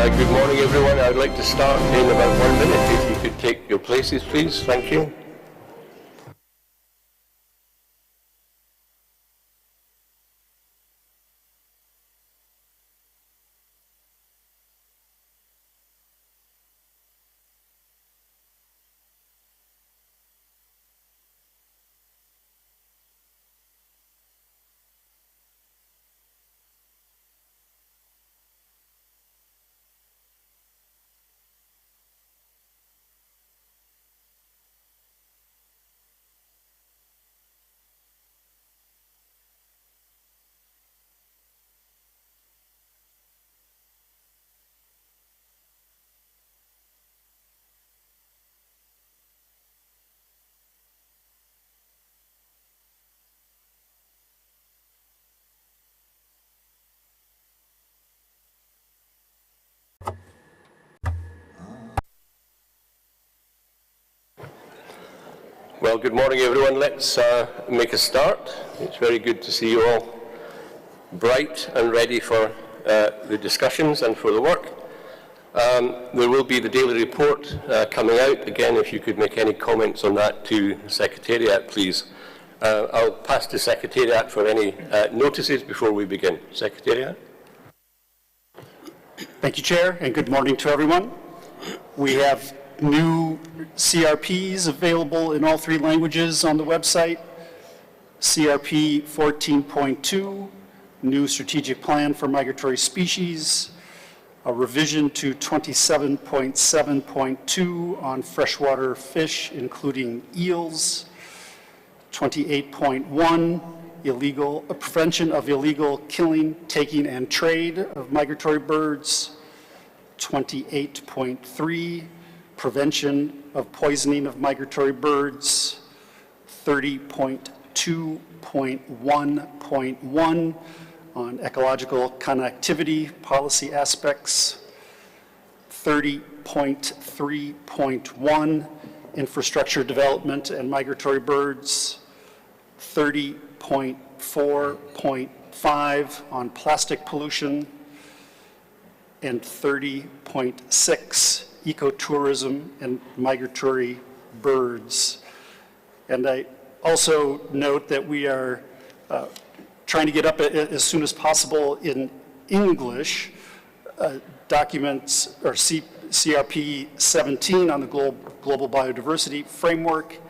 Good morning, everyone. I'd like to start in about 1 minute. If you could take your places, please. Thank you. Well, good morning, everyone. Let's make a start. It's very good to see you all bright and ready for the discussions and for the work. There will be the daily report coming out. Again, if you could make any comments on that to Secretariat, please. I'll pass to Secretariat for any notices before we begin. Secretariat. Thank you, Chair, and good morning to everyone. We have new CRPs available in all 3 languages on the website. CRP 14.2, new strategic plan for migratory species, a revision to 27.7.2 on freshwater fish, including eels, 28.1, prevention of illegal killing, taking, and trade of migratory birds, 28.3, prevention of poisoning of migratory birds, 30.2.1.1 on ecological connectivity policy aspects, 30.3.1 infrastructure development and migratory birds, 30.4.5 on plastic pollution, and 30.6 ecotourism and migratory birds. And I also note that we are trying to get up as soon as possible in English documents, or CRP 17 on the Global Biodiversity Framework,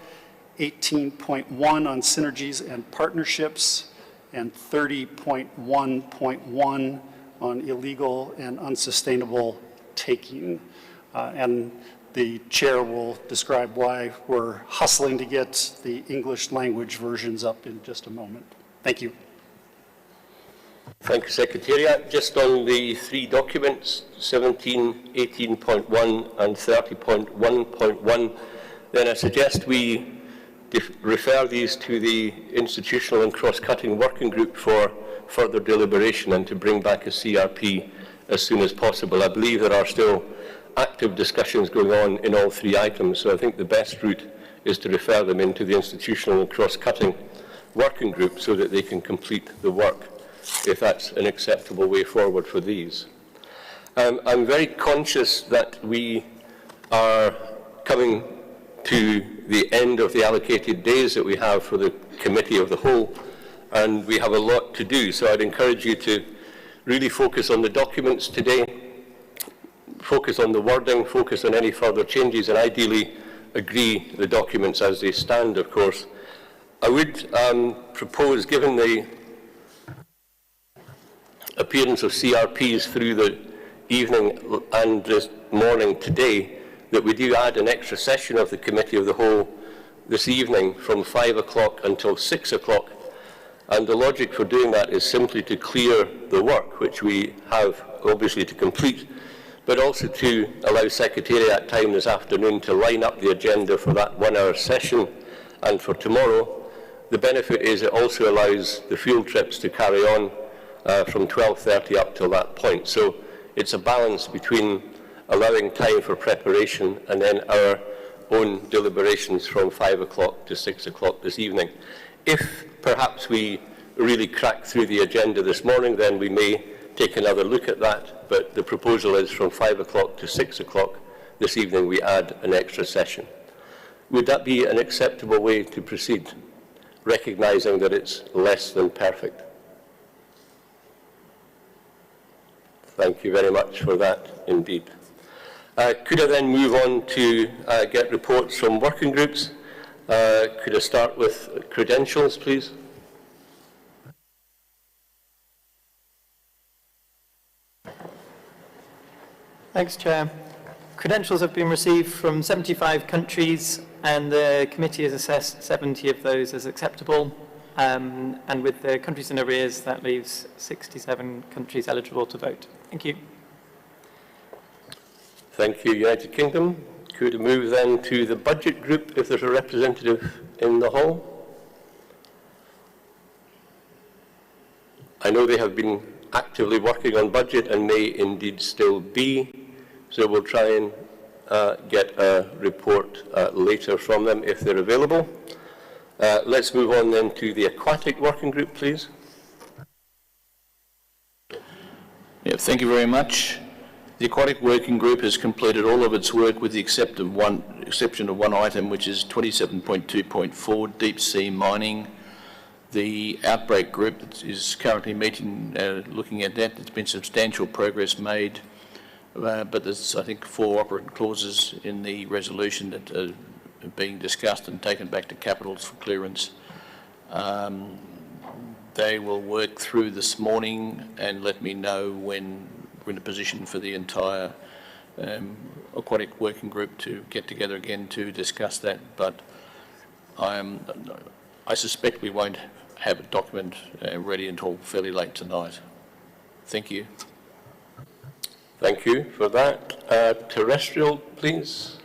18.1 on synergies and partnerships, and 30.1.1 on illegal and unsustainable taking. And the chair will describe why we're hustling to get the English language versions up in just a moment. Thank you. Thank you, Secretariat. Just on the 3 documents, 17, 18.1 and 30.1.1, then I suggest we refer these to the Institutional and Cross-Cutting Working Group for further deliberation and to bring back a CRP as soon as possible. I believe there are still active discussions going on in all 3 items, so I think the best route is to refer them into the Institutional and Cross-Cutting Working Group so that they can complete the work, if that's an acceptable way forward for these. I'm very conscious that we are coming to the end of the allocated days that we have for the Committee of the Whole, and we have a lot to do, so I'd encourage you to really focus on the documents today, focus on the wording, focus on any further changes, and ideally agree the documents as they stand, of course. I would propose, given the appearance of CRPs through the evening and this morning today, that we do add an extra session of the Committee of the Whole this evening from 5 o'clock until 6 o'clock. And the logic for doing that is simply to clear the work, which we have obviously to complete, but also to allow Secretariat time this afternoon to line up the agenda for that 1-hour session. And for tomorrow, the benefit is it also allows the field trips to carry on from 12:30 up till that point. So it's a balance between allowing time for preparation and then our own deliberations from 5 o'clock to 6 o'clock this evening. If perhaps we really crack through the agenda this morning, then we may take another look at that, but the proposal is from 5 o'clock to 6 o'clock this evening we add an extra session. Would that be an acceptable way to proceed, recognising that it's less than perfect? Thank you very much for that indeed. Could I then move on to get reports from working groups? Could I start with credentials, please? Thanks, Chair. Credentials have been received from 75 countries, and the committee has assessed 70 of those as acceptable. And with the countries in arrears, that leaves 67 countries eligible to vote. Thank you. Thank you, United Kingdom. Could I move then to the budget group, if there's a representative in the hall? I know they have been actively working on budget and may indeed still be, so we'll try and get a report later from them if they're available. Let's move on then to the aquatic working group, please. Yeah, thank you very much. The aquatic working group has completed all of its work with the exception of one item, which is 27.2.4, deep sea mining. The outbreak group is currently meeting, looking at that. There's been substantial progress made, but there's, I think, 4 operant clauses in the resolution that are being discussed and taken back to capitals for clearance. They will work through this morning and let me know when we're in a position for the entire aquatic working group to get together again to discuss that. But I suspect we won't have a document ready until fairly late tonight. Thank you. Thank you for that. Terrestrial, please.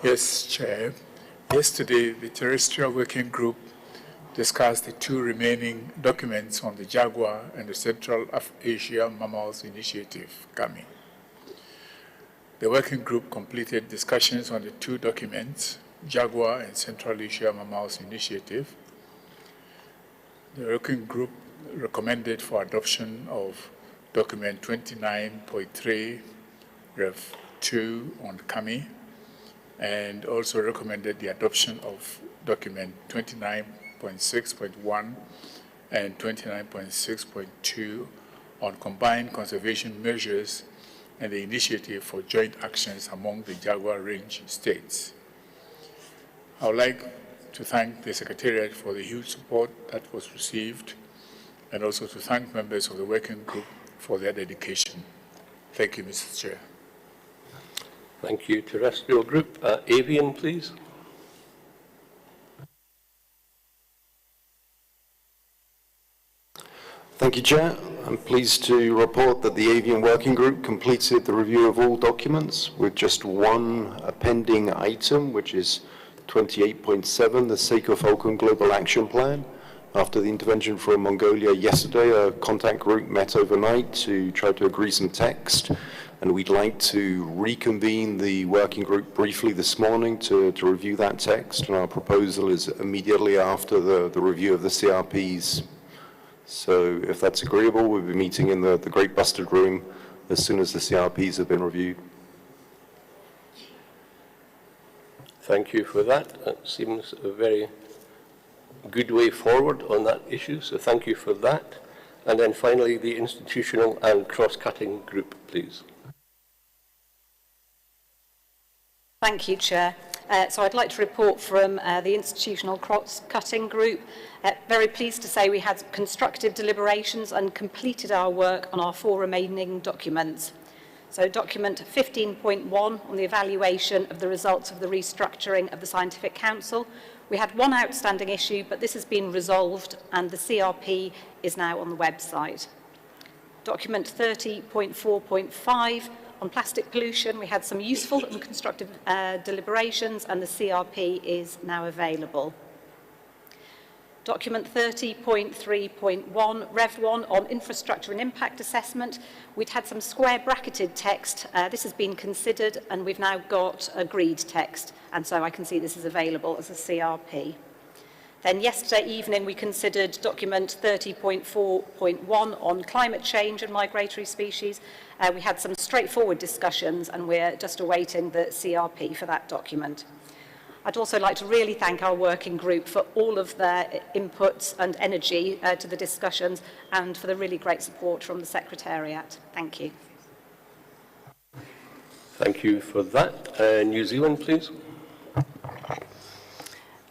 Yes, Chair. Yesterday, the Terrestrial Working Group discussed the 2 remaining documents on the Jaguar and the Central Asia Mammals Initiative, CAMI. The working group completed discussions on the 2 documents, Jaguar and Central Asia Mammals Initiative. The working group recommended for adoption of document 29.3 Rev 2 on CAMI, and also recommended the adoption of document 29.6.1 and 29.6.2 on combined conservation measures and the initiative for joint actions among the Jaguar Range states. I would like to thank the Secretariat for the huge support that was received, and also to thank members of the working group for their dedication. Thank you, Mr. Chair. Thank you, Terrestrial Group. Avian, please. Thank you, Chair. I'm pleased to report that the Avian Working Group completed the review of all documents with just one pending item, which is 28.7, the Seiko Falcon Global Action Plan. After the intervention from Mongolia yesterday, a contact group met overnight to try to agree some text, and we'd like to reconvene the working group briefly this morning to review that text, and our proposal is immediately after the review of the CRPs. So if that's agreeable, we'll be meeting in the Great Bustard Room as soon as the CRPs have been reviewed. Thank you for that. That seems a very good way forward on that issue, so thank you for that. And then finally, the institutional and cross-cutting group, please. Thank you, Chair. So I'd like to report from the institutional cross-cutting group. Very pleased to say we had constructive deliberations and completed our work on our 4 remaining documents. So document 15.1 on the evaluation of the results of the restructuring of the Scientific Council. We had one outstanding issue, but this has been resolved and the CRP is now on the website. Document 30.4.5 on plastic pollution, we had some useful and constructive deliberations and the CRP is now available. Document 30.3.1, Rev 1 on infrastructure and impact assessment. We'd had some square bracketed text. This has been considered and we've now got agreed text. And so I can see this is available as a CRP. Then yesterday evening we considered document 30.4.1 on climate change and migratory species. We had some straightforward discussions and we're just awaiting the CRP for that document. I'd also like to really thank our working group for all of their inputs and energy to the discussions and for the really great support from the Secretariat. Thank you. Thank you for that. New Zealand, please.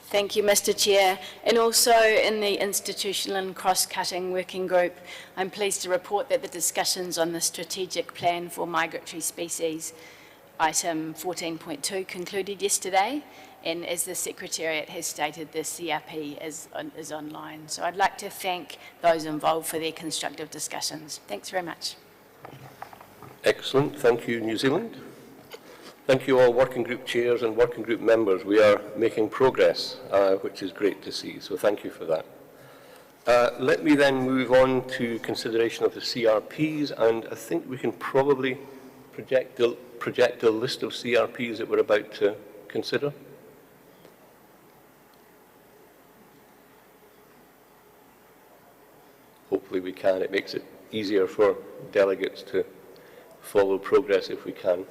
Thank you, Mr. Chair. And also in the Institutional and Cross-Cutting Working Group, I'm pleased to report that the discussions on the Strategic Plan for Migratory Species, item 14.2, concluded yesterday. And as the Secretariat has stated, the CRP is online. So I'd like to thank those involved for their constructive discussions. Thanks very much. Excellent. Thank you, New Zealand. Thank you all working group chairs and working group members. We are making progress, which is great to see, so thank you for that. Let me then move on to consideration of the CRPs, and I think we can probably project a list of CRPs that we're about to consider. Hopefully we can. It makes it easier for delegates to follow progress if we can.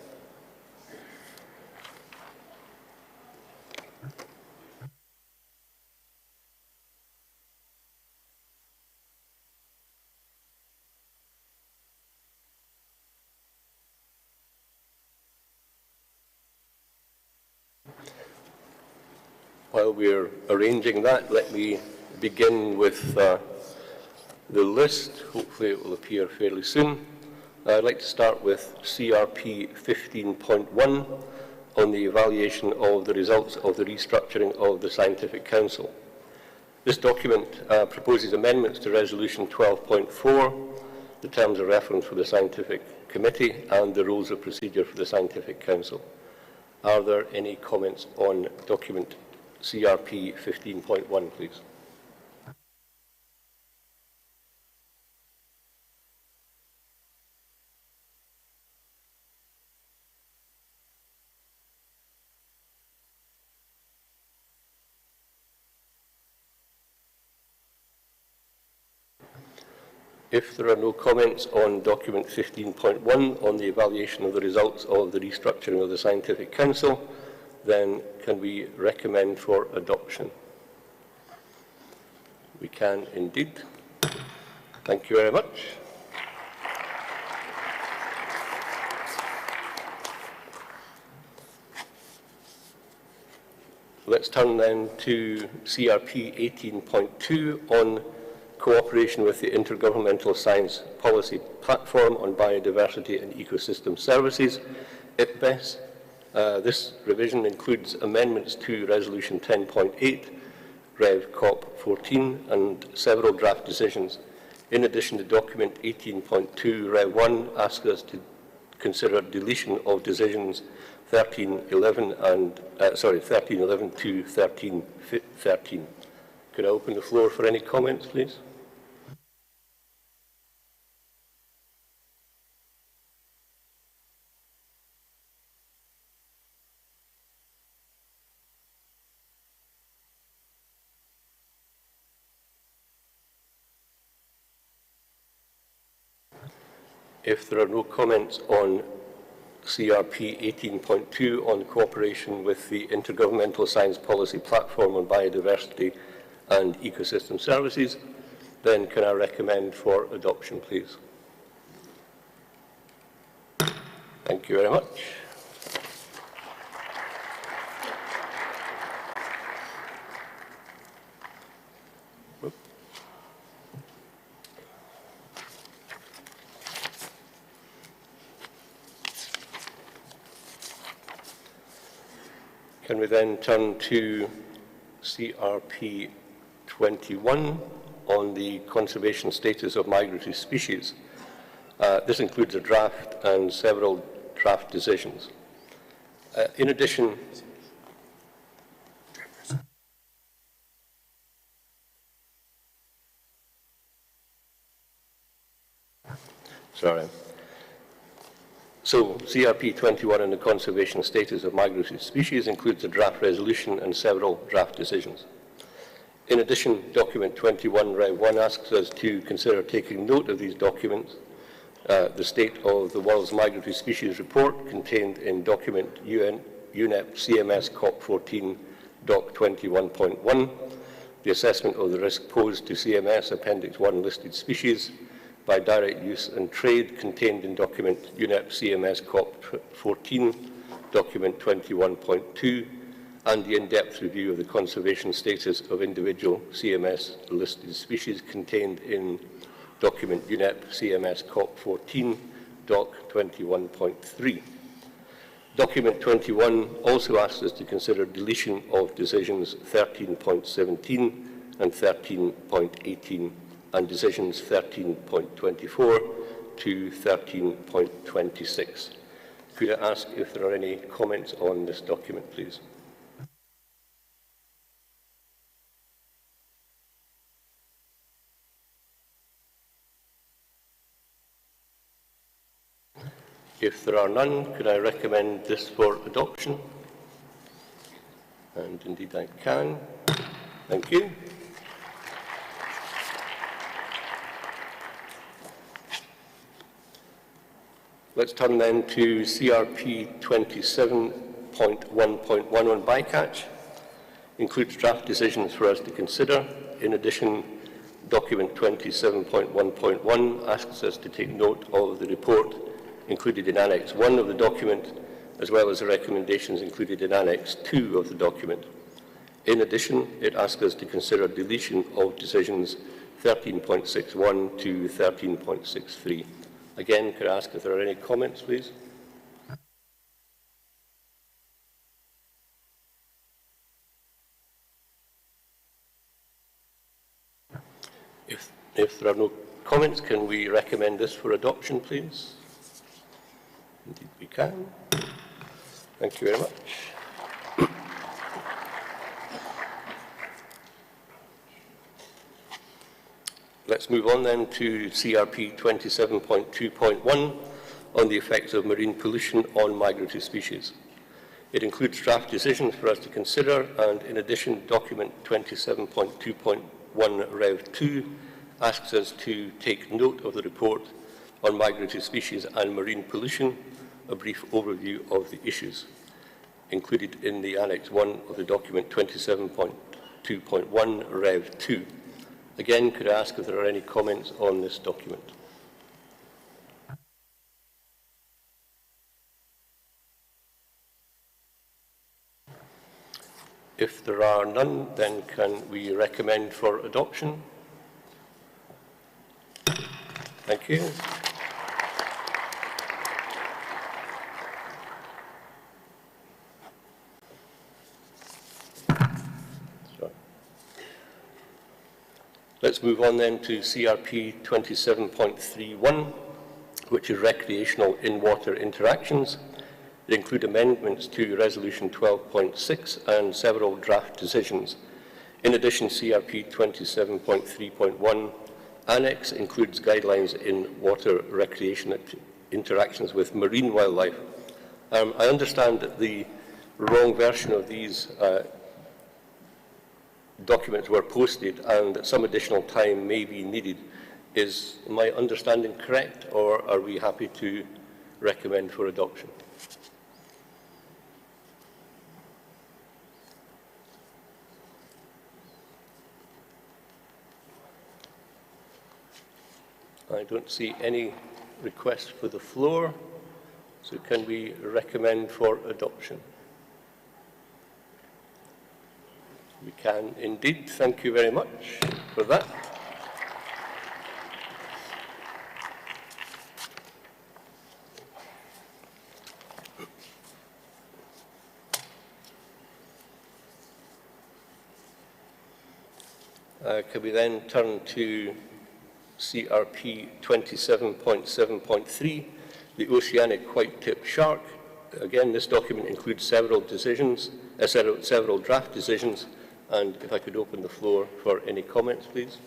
While we're arranging that, let me begin with the list. Hopefully it will appear fairly soon. I'd like to start with CRP 15.1 on the evaluation of the results of the restructuring of the Scientific Council. This document proposes amendments to Resolution 12.4, the terms of reference for the Scientific Committee and the rules of procedure for the Scientific Council. Are there any comments on document CRP 15.1, please? If there are no comments on document 15.1 on the evaluation of the results of the restructuring of the Scientific Council, then can we recommend for adoption? We can indeed. Thank you very much. Let's turn then to CRP 18.2 on cooperation with the Intergovernmental Science Policy Platform on Biodiversity and Ecosystem Services, IPBES. This revision includes amendments to Resolution 10.8, Rev COP14, and several draft decisions. In addition, the document 18.2, Rev 1, asks us to consider deletion of decisions 1311 to 1313. Could I open the floor for any comments, please? If there are no comments on CRP 18.2 on cooperation with the Intergovernmental Science Policy Platform on Biodiversity and Ecosystem Services, then can I recommend for adoption, please? Thank you very much. Can we then turn to CRP 21 on the conservation status of migratory species? This includes a draft and several draft decisions. In addition, So CRP 21 on the conservation status of migratory species includes a draft resolution and several draft decisions. In addition, document 21, Rev 1 asks us to consider taking note of these documents. The State of the World's Migratory Species Report contained in document UNEP CMS COP14 Doc 21.1, the assessment of the risk posed to CMS Appendix 1 listed species by direct use and trade contained in document UNEP CMS COP14 document 21.2, and the in-depth review of the conservation status of individual CMS listed species contained in document UNEP CMS COP14 Doc 21.3. Document 21 also asks us to consider deletion of decisions 13.17 and 13.18 and decisions 13.24 to 13.26. Could I ask if there are any comments on this document, please? If there are none, could I recommend this for adoption? And indeed I can. Thank you. Let's turn then to CRP 27.1.1 on bycatch. Includes draft decisions for us to consider. In addition, document 27.1.1 asks us to take note of the report included in Annex 1 of the document, as well as the recommendations included in Annex 2 of the document. In addition, it asks us to consider deletion of decisions 13.61 to 13.63. Again, could I ask if there are any comments, please? If there are no comments, can we recommend this for adoption, please? Indeed we can. Thank you very much. Let's move on then to CRP 27.2.1 on the effects of marine pollution on migratory species. It includes draft decisions for us to consider, and in addition, document 27.2.1 Rev 2 asks us to take note of the report on migratory species and marine pollution, a brief overview of the issues included in the Annex 1 of the document 27.2.1 Rev 2. Again, could I ask if there are any comments on this document? If there are none, then can we recommend for adoption? Thank you. Let's move on then to CRP 27.31, which is recreational in-water interactions. They include amendments to Resolution 12.6 and several draft decisions. In addition, CRP 27.3.1 Annex includes guidelines in water recreation interactions with marine wildlife. I understand that the wrong version of these documents were posted and that some additional time may be needed. Is my understanding correct, or are we happy to recommend for adoption? I don't see any request for the floor, so can we recommend for adoption? We can indeed. Thank you very much for that. Can we then turn to CRP 27.7.3, the oceanic white-tip shark? Again, this document includes several decisions, several draft decisions, and if I could open the floor for any comments, please.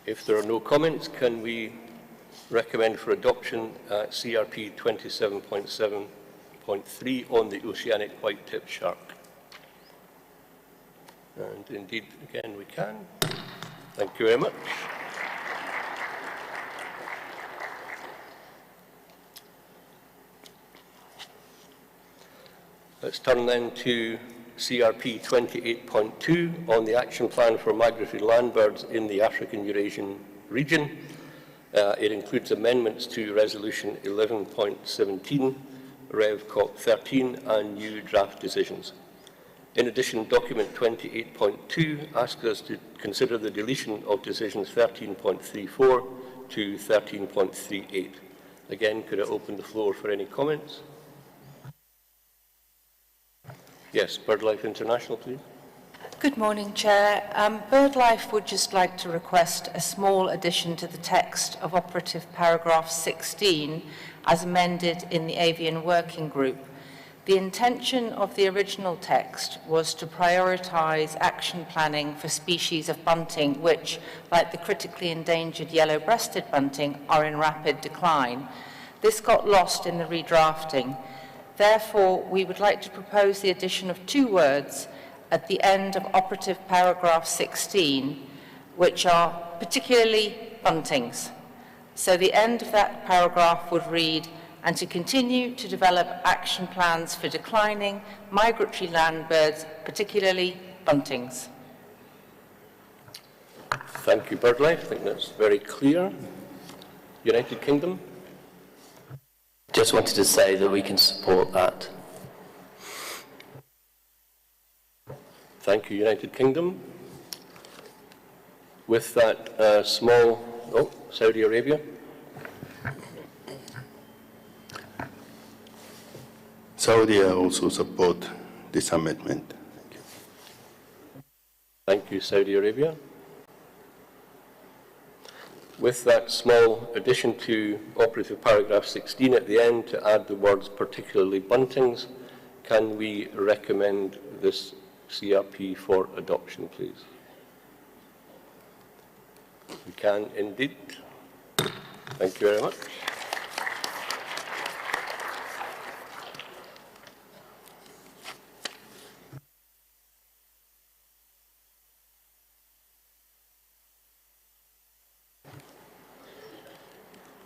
If there are no comments, can we recommend for adoption CRP 27.7.3 on the oceanic white-tipped shark? And indeed, again, we can. Thank you very much. Let's turn then to CRP 28.2 on the action plan for migratory land birds in the African-Eurasian region. It includes amendments to Resolution 11.17, Rev COP14, and new draft decisions. In addition, document 28.2 asks us to consider the deletion of decisions 13.34 to 13.38. Again, could I open the floor for any comments? Yes, BirdLife International, please. Good morning, Chair. BirdLife would just like to request a small addition to the text of operative paragraph 16 as amended in the Avian Working Group. The intention of the original text was to prioritise action planning for species of bunting which, like the critically endangered yellow-breasted bunting, are in rapid decline. This got lost in the redrafting. Therefore, we would like to propose the addition of 2 words at the end of operative paragraph 16, which are particularly buntings. So the end of that paragraph would read, and to continue to develop action plans for declining migratory land birds, particularly buntings. Thank you, BirdLife. I think that's very clear. United Kingdom? Just wanted to say that we can support that. Thank you, United Kingdom. With that Saudi Arabia. Saudi also support this amendment. Thank you, Saudi Arabia. With that small addition to operative paragraph 16 at the end to add the words particularly buntings, can we recommend this CRP for adoption, please? We can indeed. Thank you very much.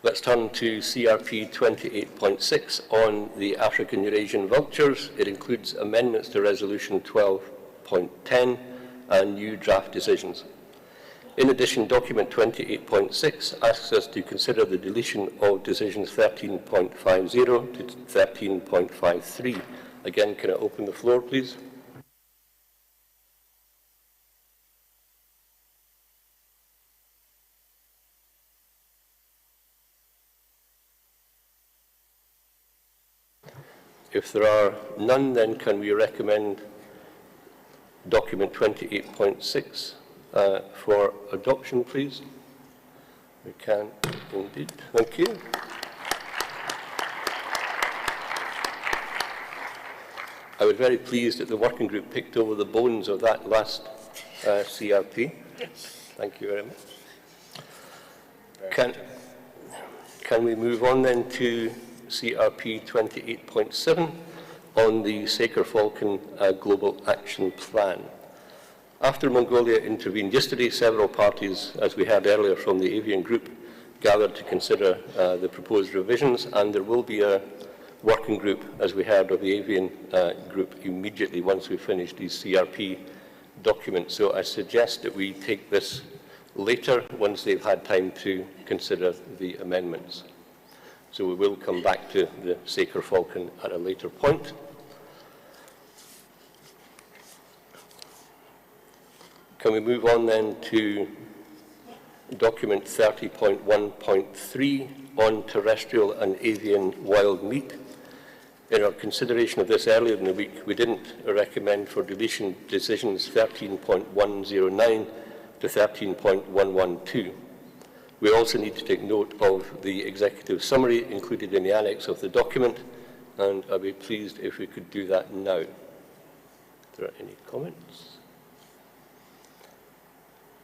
Let's turn to CRP 28.6 on the African-Eurasian vultures. It includes amendments to Resolution 12.10 and new draft decisions. In addition, document 28.6 asks us to consider the deletion of decisions 13.50 to 13.53. Again, can I open the floor, please? If there are none, then can we recommend document 28.6 for adoption, please? We can indeed. Thank you. I was very pleased that the working group picked over the bones of that last CRP. Thank you very much. Can we move on then to CRP 28.7 on the Saker Falcon Global Action Plan? After Mongolia intervened yesterday, several parties, as we heard earlier from the Avian Group, gathered to consider the proposed revisions, and there will be a working group, as we heard, of the Avian Group immediately once we finish these CRP documents. So I suggest that we take this later once they've had time to consider the amendments. So we will come back to the Saker Falcon at a later point. Can we move on then to document 30.1.3 on terrestrial and avian wild meat? In our consideration of this earlier in the week, we didn't recommend for deletion decisions 13.109 to 13.112. We also need to take note of the executive summary included in the annex of the document, and I'd be pleased if we could do that now. If there are any comments?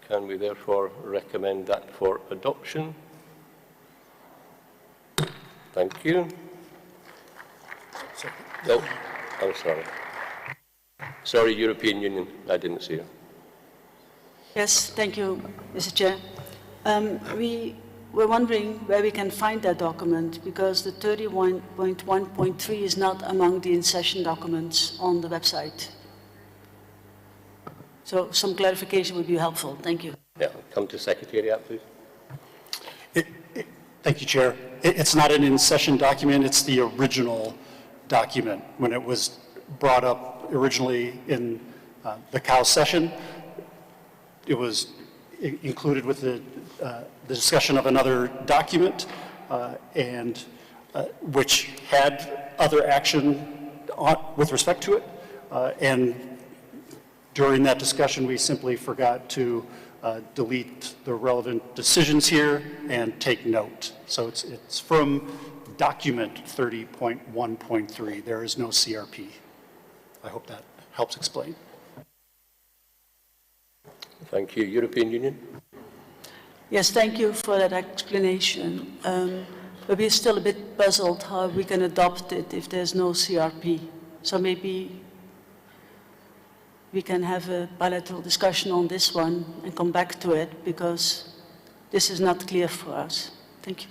Can we therefore recommend that for adoption? Thank you. No, I'm sorry. Sorry, European Union, I didn't see you. Yes, thank you, Mr. Chair. We were wondering where we can find that document, because the 31.1.3 is not among the in-session documents on the website. So some clarification would be helpful. Thank you. Yeah, come to Secretariat, please. Thank you, Chair. It's not an in-session document, it's the original document. When it was brought up originally in the COW session, it was included with the discussion of another document, which had other action with respect to it. And during that discussion, we simply forgot to delete the relevant decisions here and take note. So it's from document 30.1.3. There is no CRP. I hope that helps explain. Thank you. European Union? Yes, thank you for that explanation. But we're still a bit puzzled how we can adopt it if there's no CRP. So maybe we can have a bilateral discussion on this one and come back to it, because this is not clear for us. Thank you.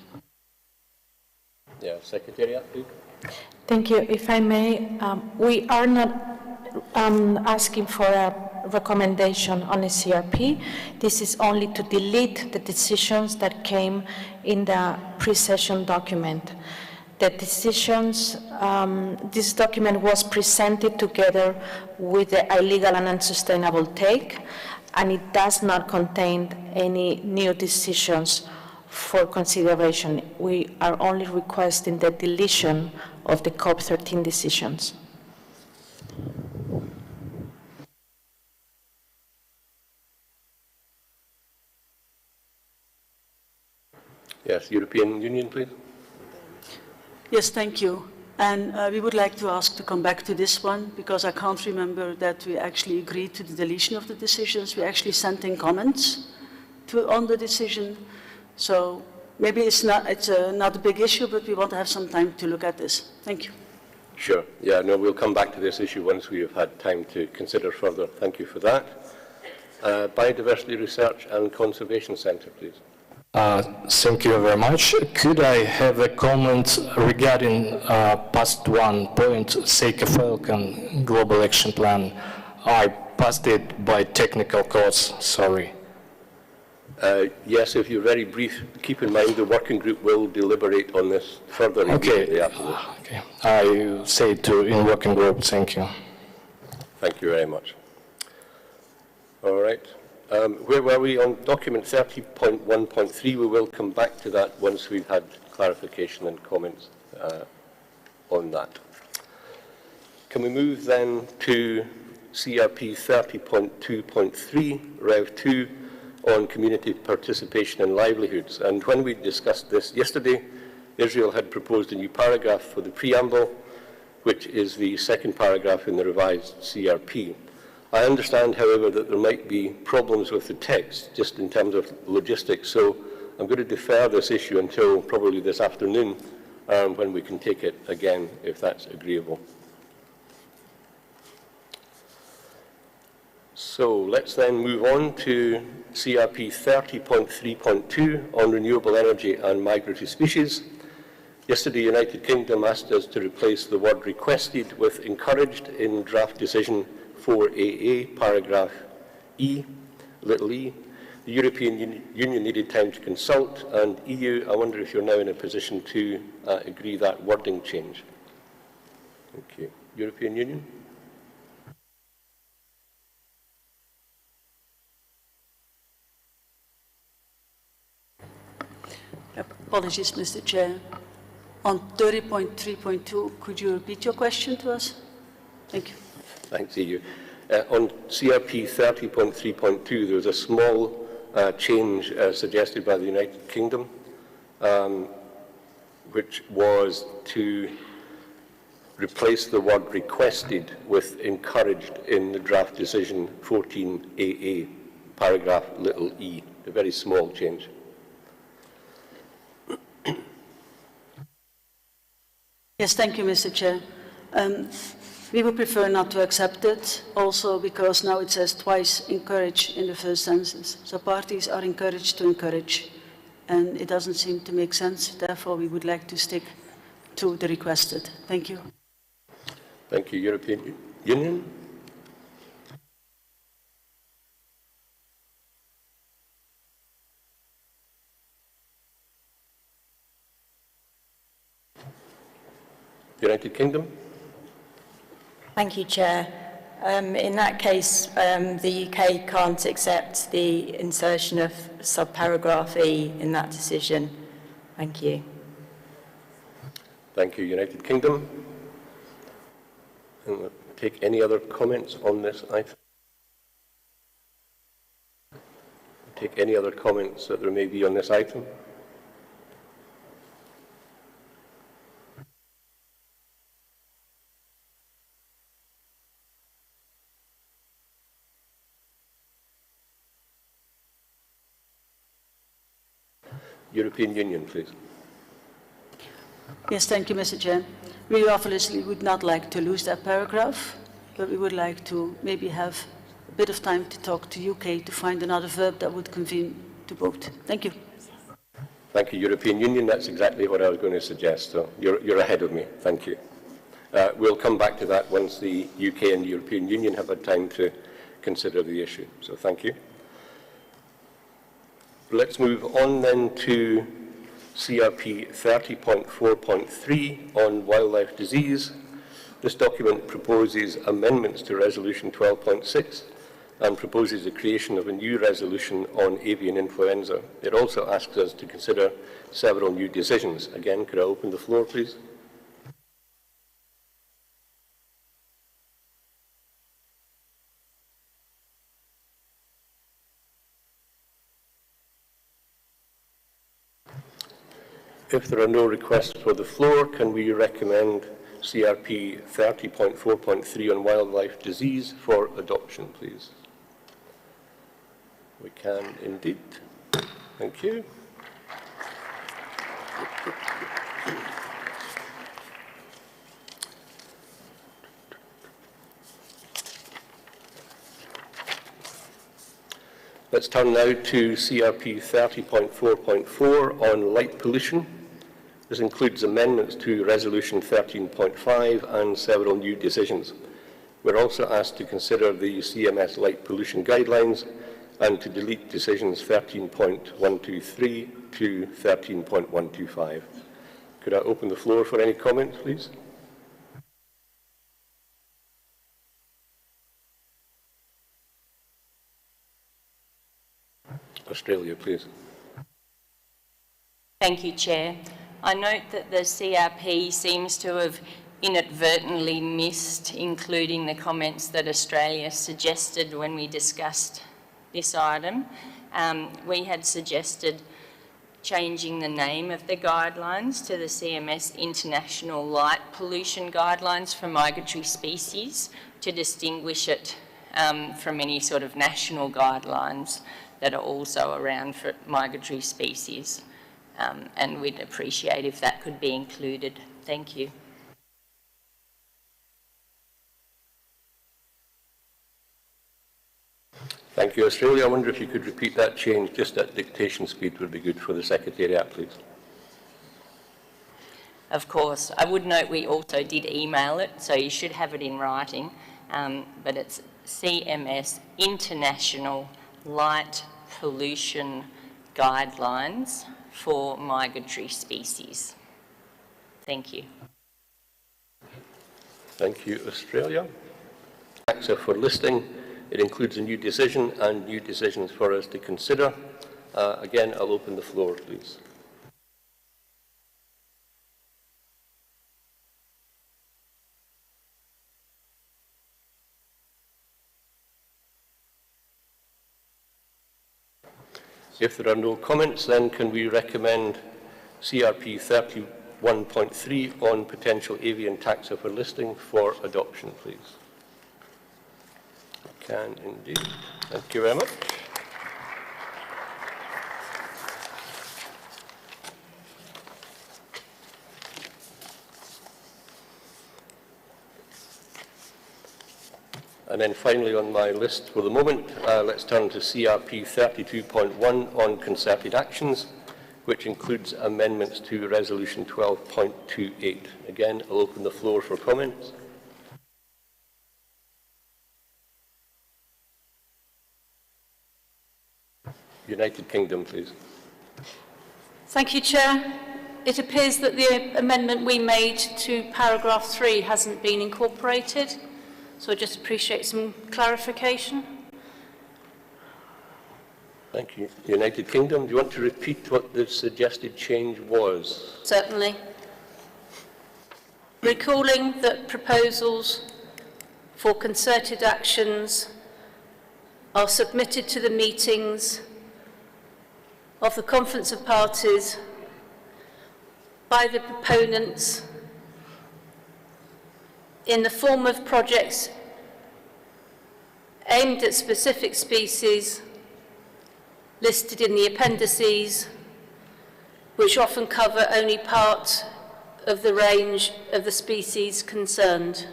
Yeah, Secretariat, please. Thank you. If I may, we are not asking for a recommendation on a CRP. This is only to delete the decisions that came in the pre-session document. The decisions, this document was presented together with the illegal and unsustainable take, and it does not contain any new decisions for consideration. We are only requesting the deletion of the COP14 decisions. Yes, European Union, please. Yes, thank you. And we would like to ask to come back to this one, because I can't remember that we actually agreed to the deletion of the decisions. We actually sent in comments on the decision. So maybe it's not a big issue, but we want to have some time to look at this. Thank you. Sure. Yeah, no, we'll come back to this issue once we have had time to consider further. Thank you for that. Biodiversity Research and Conservation Centre, please. Thank you very much. Could I have a comment regarding past one point, COP14 Global Action Plan? I passed it by technical cause, sorry. Yes, if you're very brief, keep in mind the working group will deliberate on this further. Okay. Okay. I say it in working group, thank you. Thank you very much. All right. Where were we on document 30.1.3? We will come back to that once we've had clarification and comments on that. Can we move then to CRP 30.2.3, Rev 2, on community participation and livelihoods? And when we discussed this yesterday, Israel had proposed a new paragraph for the preamble, which is the second paragraph in the revised CRP. I understand, however, that there might be problems with the text, just in terms of logistics, so I'm going to defer this issue until probably this afternoon, when we can take it again, if that's agreeable. So let's then move on to CRP 30.3.2 on renewable energy and migratory species. Yesterday, United Kingdom asked us to replace the word requested with encouraged in draft decision 4AA, paragraph E, little e. The European Union needed time to consult, and EU, I wonder if you're now in a position to agree that wording change. Okay. European Union? Apologies, Mr. Chair. On 30.3.2, could you repeat your question to us? Thank you. Thanks, EU. On CRP 30.3.2, there was a small change suggested by the United Kingdom, which was to replace the word requested with encouraged in the draft decision 14AA. paragraph little e, a very small change. Yes, thank you, Mr. Chair. We would prefer not to accept it, also because now it says twice encourage in the first sentence. So parties are encouraged to encourage, and it doesn't seem to make sense. Therefore, we would like to stick to the requested. Thank you. Thank you. European Union? United Kingdom? Thank you, Chair. In that case, the UK can't accept the insertion of subparagraph E in that decision. Thank you. Thank you. United Kingdom? And we'll take any other comments on this item? Take any other comments that there may be on this item? European Union, please. Yes, thank you, Mr. Chair. We obviously would not like to lose that paragraph, but we would like to maybe have a bit of time to talk to UK to find another verb that would convene to both. Thank you. Thank you, European Union. That's exactly what I was going to suggest. So you're ahead of me. Thank you. We'll come back to that once the UK and the European Union have had time to consider the issue. So thank you. Let's move on then to CRP 30.4.3 on wildlife disease. This document proposes amendments to Resolution 12.6 and proposes the creation of a new resolution on avian influenza. It also asks us to consider several new decisions. Again, could I open the floor, please? If there are no requests for the floor, can we recommend CRP 30.4.3 on wildlife disease for adoption, please? We can indeed. Thank you. Let's turn now to CRP 30.4.4 on light pollution. This includes amendments to Resolution 13.5 and several new decisions. We're also asked to consider the CMS light pollution guidelines and to delete decisions 13.123 to 13.125. Could I open the floor for any comments, please? Australia, please. Thank you, Chair. I note that the CRP seems to have inadvertently missed including the comments that Australia suggested when we discussed this item. We had suggested changing the name of the guidelines to the CMS International Light Pollution Guidelines for Migratory Species to distinguish it from any sort of national guidelines that are also around for migratory species. And we'd appreciate if that could be included. Thank you. Thank you, Australia. I wonder if you could repeat that change, just at dictation speed would be good for the Secretariat, please. Of course. I would note we also did email it, so you should have it in writing, but it's CMS International Light Pollution Guidelines for Migratory Species. Thank you. Thank you, Australia. Taxa for listing. It includes a new decision and new decisions for us to consider. Again, I'll open the floor, please. If there are no comments, then can we recommend CRP 31.3 on potential avian taxa for listing for adoption, please? I can indeed. Thank you very much. And then finally on my list for the moment, let's turn to CRP 32.1 on concerted actions, which includes amendments to Resolution 12.28. Again, I'll open the floor for comments. United Kingdom, please. Thank you, Chair. It appears that the amendment we made to paragraph 3 hasn't been incorporated, so I just appreciate some clarification. Thank you. United Kingdom, do you want to repeat what the suggested change was? Certainly. Recalling that proposals for concerted actions are submitted to the meetings of the Conference of Parties by the proponents in the form of projects aimed at specific species listed in the appendices, which often cover only part of the range of the species concerned.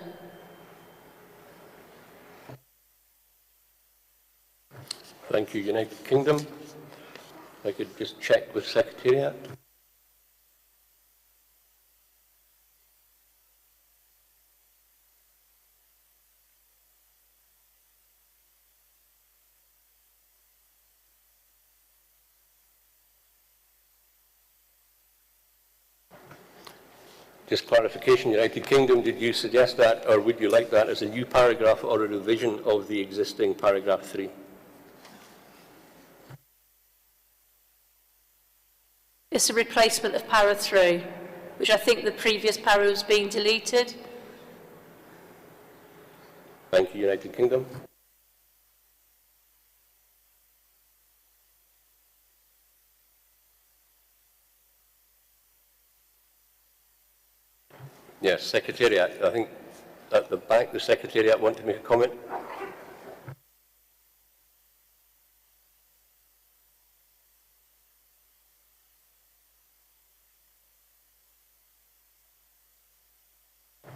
Thank you, United Kingdom. If I could just check with Secretariat. Just clarification, United Kingdom, did you suggest that, or would you like that as a new paragraph or a revision of the existing paragraph 3? It's a replacement of para 3, which I think the previous para was being deleted. Thank you, United Kingdom. Yes, Secretariat. I think at the back, the Secretariat want to make a comment. I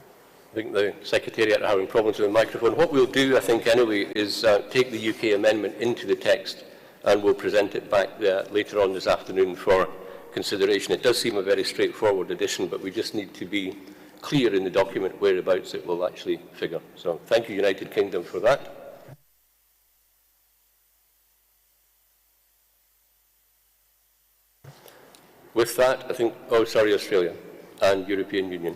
think the Secretariat are having problems with the microphone. What we'll do, I think, anyway, is take the UK amendment into the text and we'll present it back later on this afternoon for consideration. It does seem a very straightforward addition, but we just need to be clear in the document whereabouts it will actually figure. So thank you, United Kingdom, for that. With that, I think, oh, sorry, Australia and European Union.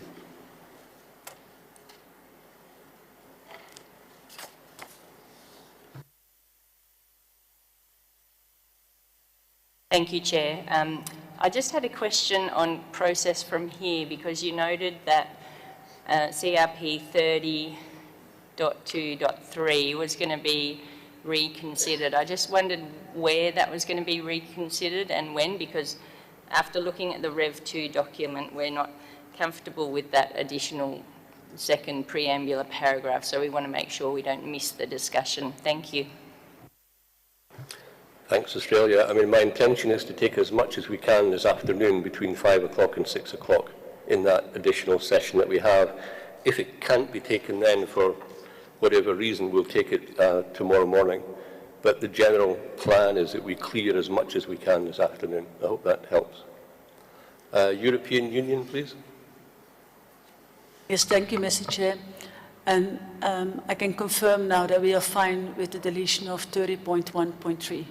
Thank you, Chair. I just had a question on process from here, because you noted that CRP 30.2.3 was going to be reconsidered. I just wondered where that was going to be reconsidered and when, because after looking at the Rev 2 document, we're not comfortable with that additional second preambular paragraph, so we want to make sure we don't miss the discussion. Thank you. Thanks, Australia. I mean, my intention is to take as much as we can this afternoon between 5 o'clock and 6 o'clock in that additional session that we have. If it can't be taken then for whatever reason, we'll take it tomorrow morning. But the general plan is that we clear as much as we can this afternoon. I hope that helps. European Union, please. Yes, thank you, Mr. Chair. And I can confirm now that we are fine with the deletion of 30.1.3.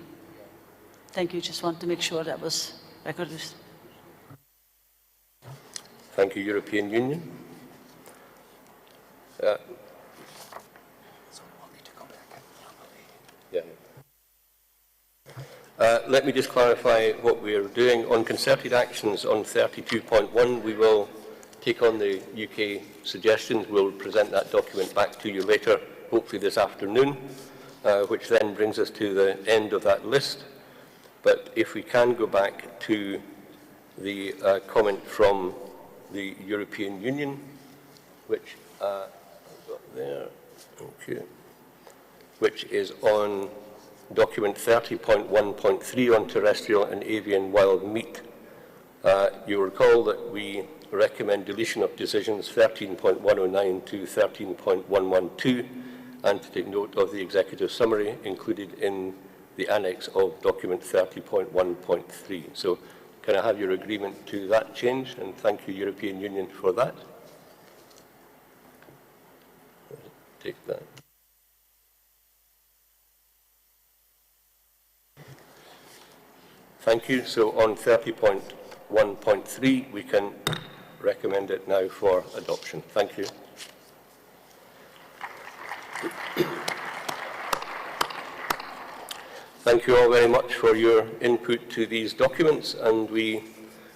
Thank you. Just want to make sure that was recorded. Thank you, European Union. Let me just clarify what we are doing. On concerted actions on 32.1, we will take on the UK suggestions. We'll present that document back to you later, hopefully this afternoon, which then brings us to the end of that list. But if we can go back to the comment from the European Union, which I've got there, okay, which is on document 30.1.3 on terrestrial and avian wild meat. You recall that we recommend deletion of decisions 13.109 to 13.112, and to take note of the executive summary included in the annex of document 30.1.3. So can I have your agreement to that change? And thank you, European Union, for that. Take that. Thank you. So on 30.1.3, we can recommend it now for adoption. Thank you. Thank you all very much for your input to these documents, and we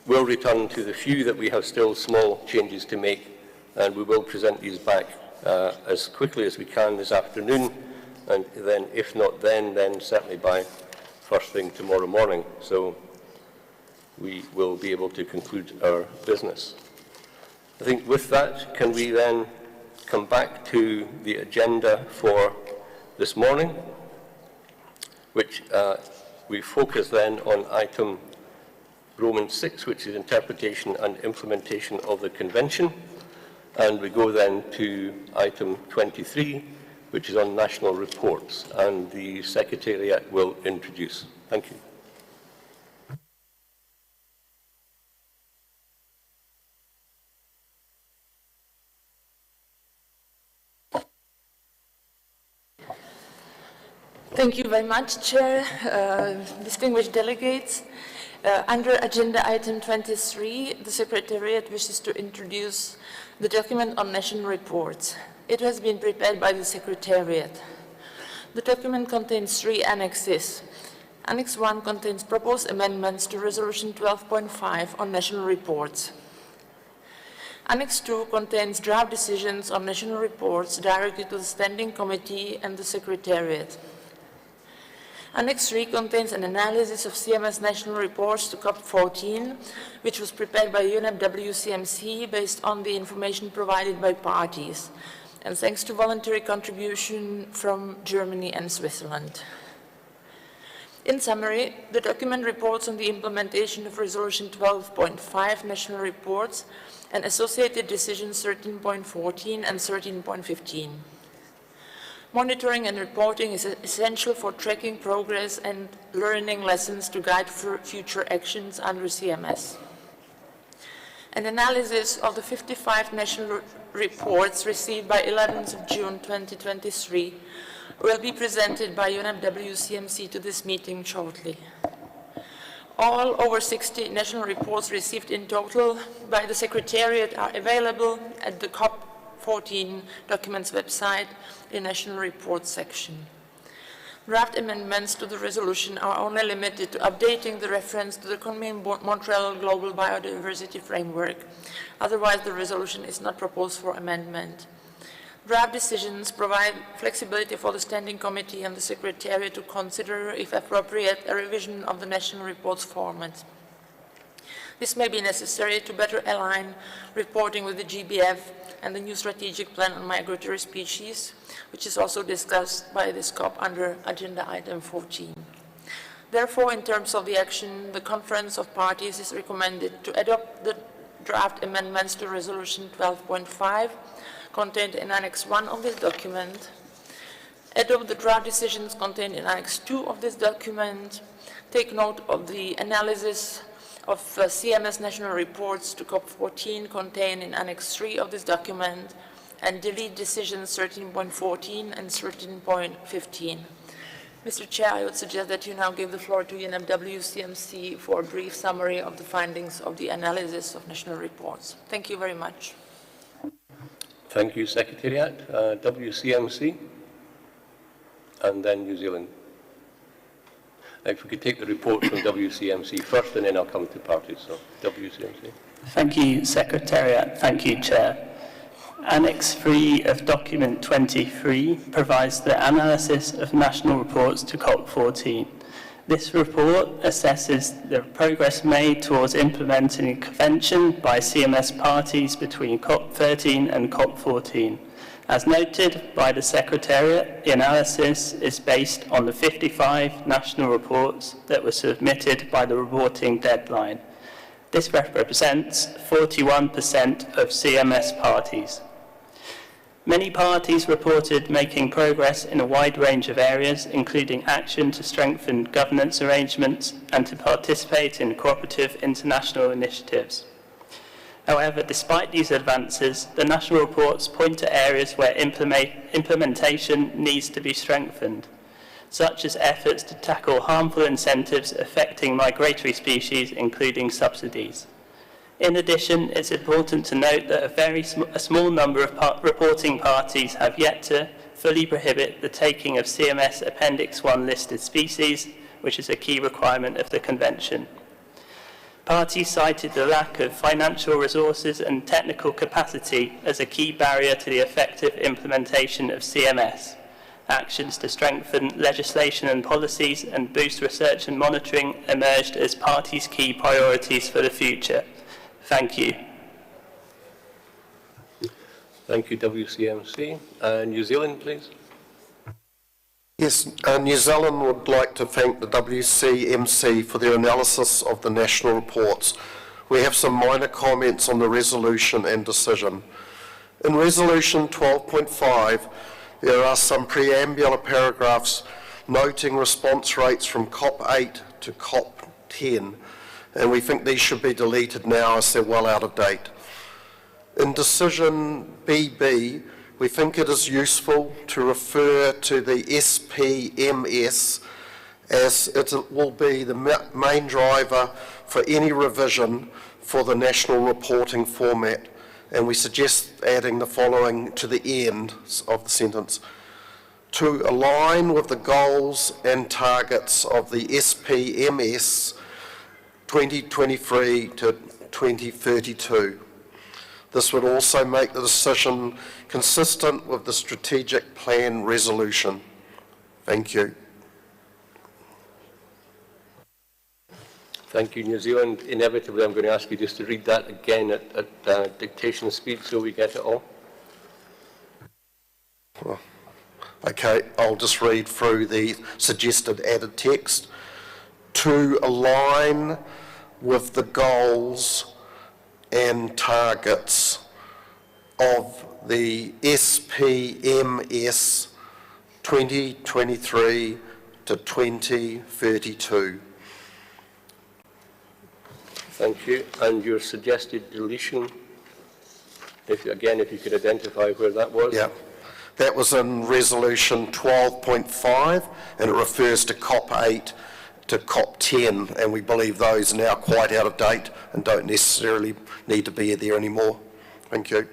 will return to the few that we have still small changes to make, and we will present these back as quickly as we can this afternoon, and then, if not then certainly by first thing tomorrow morning, so we will be able to conclude our business. I think with that, can we then come back to the agenda for this morning, which we focus then on item Roman 6, which is interpretation and implementation of the Convention, and we go then to item 23, which is on national reports, and the Secretariat will introduce. Thank you. Thank you very much, Chair, distinguished delegates. Under agenda item 23, the Secretariat wishes to introduce the document on national reports. It has been prepared by the Secretariat. The document contains 3 annexes. Annex 1 contains proposed amendments to Resolution 12.5 on national reports. Annex 2 contains draft decisions on national reports directed to the Standing Committee and the Secretariat. Annex 3 contains an analysis of CMS national reports to COP14, which was prepared by UNEP WCMC based on the information provided by parties, and thanks to voluntary contribution from Germany and Switzerland. In summary, the document reports on the implementation of Resolution 12.5 national reports and associated decisions 13.14 and 13.15. Monitoring and reporting is essential for tracking progress and learning lessons to guide future actions under CMS. An analysis of the 55 national reports received by 11th of June 2023 will be presented by UNEP WCMC to this meeting shortly. All over 60 national reports received in total by the Secretariat are available at the COP14 documents website in National Reports section. Draft amendments to the resolution are only limited to updating the reference to the Montreal Global Biodiversity Framework. Otherwise, the resolution is not proposed for amendment. Draft decisions provide flexibility for the Standing Committee and the Secretariat to consider, if appropriate, a revision of the national reports format. This may be necessary to better align reporting with the GBF and the new strategic plan on migratory species, which is also discussed by this COP under agenda item 14. Therefore, in terms of the action, the Conference of Parties is recommended to adopt the draft amendments to Resolution 12.5 contained in Annex 1 of this document, adopt the draft decisions contained in Annex 2 of this document, take note of the analysis of CMS national reports to COP14 contained in Annex 3 of this document, and delete decisions 13.14 and 13.15. Mr. Chair, I would suggest that you now give the floor to UNEP WCMC for a brief summary of the findings of the analysis of national reports. Thank you very much. Thank you, Secretariat. WCMC, and then New Zealand. If we could take the report from WCMC first, and then I'll come to parties. So, WCMC. Thank you, Secretariat. Thank you, Chair. Annex 3 of Document 23 provides the analysis of national reports to COP14. This report assesses the progress made towards implementing a convention by CMS parties between COP13 and COP14. As noted by the Secretariat, the analysis is based on the 55 national reports that were submitted by the reporting deadline. This represents 41% of CMS parties. Many parties reported making progress in a wide range of areas, including action to strengthen governance arrangements and to participate in cooperative international initiatives. However, despite these advances, the national reports point to areas where implementation needs to be strengthened, such as efforts to tackle harmful incentives affecting migratory species, including subsidies. In addition, it's important to note that a small number of reporting parties have yet to fully prohibit the taking of CMS Appendix 1 listed species, which is a key requirement of the Convention. Parties cited the lack of financial resources and technical capacity as a key barrier to the effective implementation of CMS. Actions to strengthen legislation and policies and boost research and monitoring emerged as parties' key priorities for the future. Thank you. Thank you, WCMC. New Zealand, please. Yes, New Zealand would like to thank the WCMC for their analysis of the national reports. We have some minor comments on the resolution and decision. In Resolution 12.5, there are some preambular paragraphs noting response rates from COP8 to COP10, and we think these should be deleted now as they're well out of date. In decision BB, we think it is useful to refer to the SPMS as it will be the main driver for any revision for the national reporting format, and we suggest adding the following to the end of the sentence: to align with the goals and targets of the SPMS 2023 to 2032. This would also make the decision consistent with the strategic plan resolution. Thank you. Thank you, New Zealand. Inevitably, I'm going to ask you just to read that again at dictation speed so we get it all. Well, okay, I'll just read through the suggested added text. To align with the goals and targets of the SPMS 2023 to 2032. Thank you. And your suggested deletion, if you could identify where that was. Yeah, that was in Resolution 12.5, and it refers to COP8 to COP10, and we believe those are now quite out of date and don't necessarily need to be there anymore. Thank you.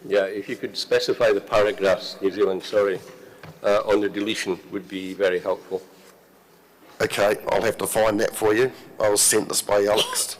Yeah, if you could specify the paragraphs, New Zealand, sorry, on the deletion would be very helpful. Okay, I'll have to find that for you. I was sent this by Alex.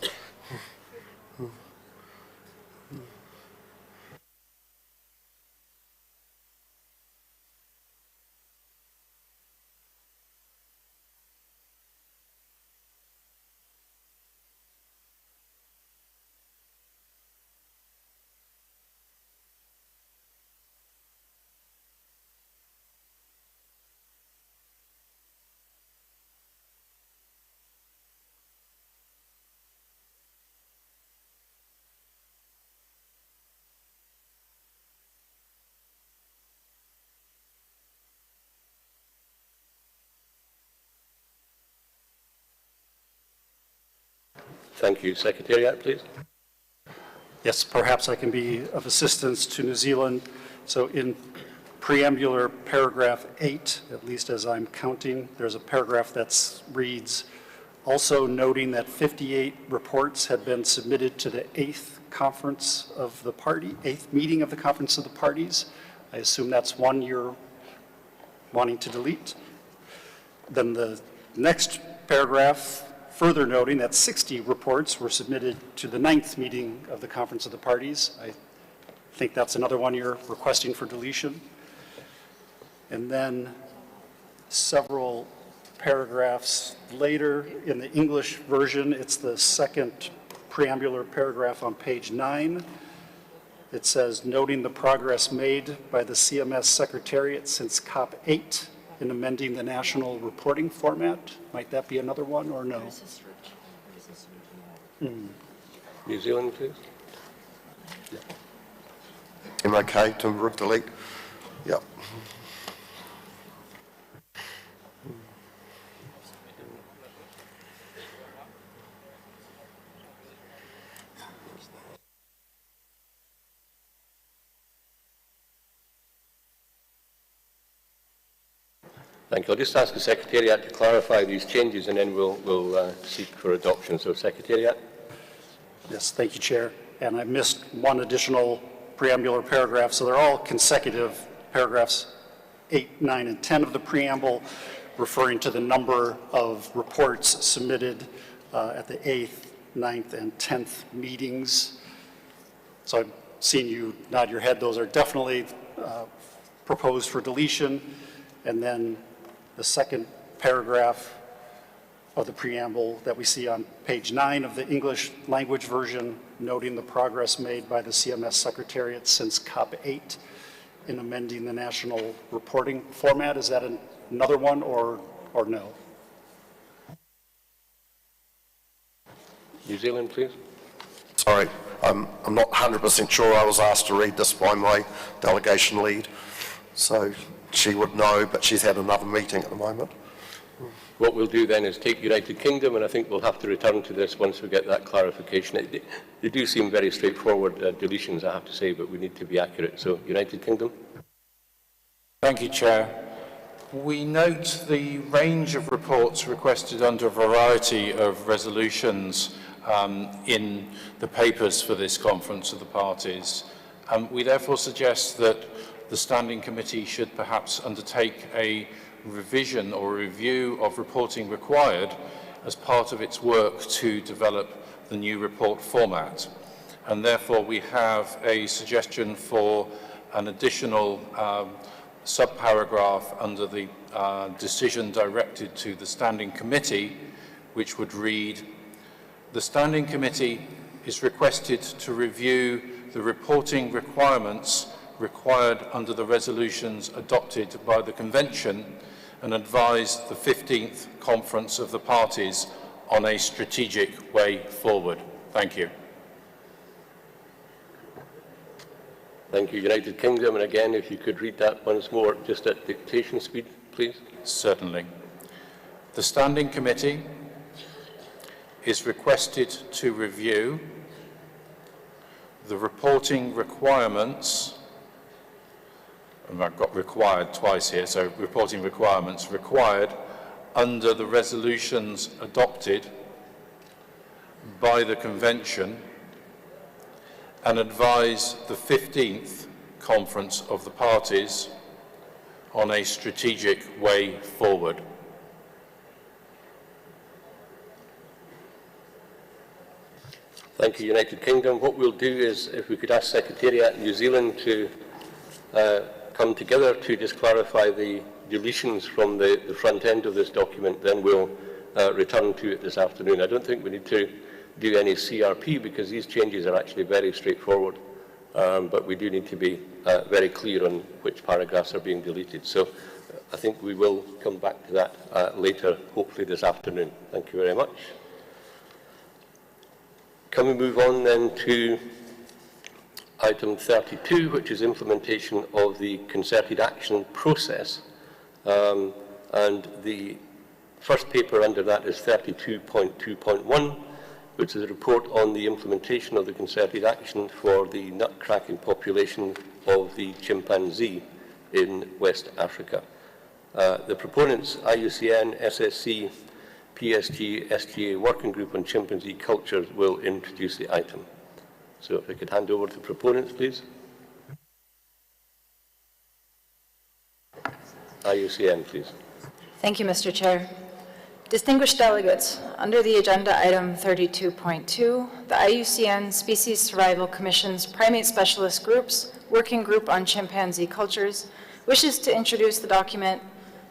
Thank you. Secretariat, please. Yes, perhaps I can be of assistance to New Zealand. So in preambular paragraph 8, at least as I'm counting, there's a paragraph that reads, also noting that 58 reports had been submitted to the 8th meeting of the Conference of the Parties. I assume that's one you're wanting to delete. Then the next paragraph further noting that 60 reports were submitted to the 9th meeting of the Conference of the Parties. I think that's another one you're requesting for deletion. And then several paragraphs later in the English version, it's the second preambular paragraph on page 9. It says, noting the progress made by the CMS Secretariat since COP8 in amending the national reporting format. Might that be another one or no? New Zealand, please. Am I okay to delete? Yep. Thank you. I'll just ask the Secretariat to clarify these changes and then we'll seek for adoption. So, Secretariat. Yes, thank you, Chair. And I missed one additional preambular paragraph, so they're all consecutive paragraphs 8, 9, and 10 of the preamble, referring to the number of reports submitted at the 8th, 9th, and 10th meetings. So I've seen you nod your head. Those are definitely proposed for deletion. And then the second paragraph of the preamble that we see on page 9 of the English language version, noting the progress made by the CMS Secretariat since COP8 in amending the national reporting format. Is that another one or no? New Zealand, please. Sorry, I'm not 100% sure. I was asked to read this by my delegation lead, so she would know, but she's had another meeting at the moment. What we'll do then is take United Kingdom, and I think we'll have to return to this once we get that clarification. They do seem very straightforward deletions, I have to say, but we need to be accurate. So, United Kingdom. Thank you, Chair. We note the range of reports requested under a variety of resolutions in the papers for this conference of the parties. We therefore suggest that the Standing Committee should perhaps undertake a revision or review of reporting required as part of its work to develop the new report format. And therefore we have a suggestion for an additional subparagraph under the decision directed to the Standing Committee, which would read, the Standing Committee is requested to review the reporting requirements required under the resolutions adopted by the Convention and advise the 15th Conference of the Parties on a strategic way forward. Thank you. Thank you, United Kingdom. And again, if you could read that once more, just at dictation speed, please. Certainly. The Standing Committee is requested to review the reporting requirements, and I've got required twice here, so reporting requirements required under the resolutions adopted by the Convention and advise the 15th Conference of the Parties on a strategic way forward. Thank you, United Kingdom. What we'll do is, if we could ask Secretariat New Zealand to come together to just clarify the deletions from the front end of this document, then we'll return to it this afternoon. I don't think we need to do any CRP because these changes are actually very straightforward, but we do need to be very clear on which paragraphs are being deleted. So I think we will come back to that later, hopefully this afternoon. Thank you very much. Can we move on then to item 32, which is implementation of the concerted action process. And the first paper under that is 32.2.1, which is a report on the implementation of the concerted action for the nut-cracking population of the chimpanzee in West Africa. The proponents, IUCN, SSC, PSG, SGA Working Group on Chimpanzee Cultures, will introduce the item. So if I could hand over to the proponents, please. IUCN, please. Thank you, Mr. Chair. Distinguished delegates, under the agenda item 32.2, the IUCN Species Survival Commission's Primate Specialist Groups Working Group on Chimpanzee Cultures wishes to introduce the document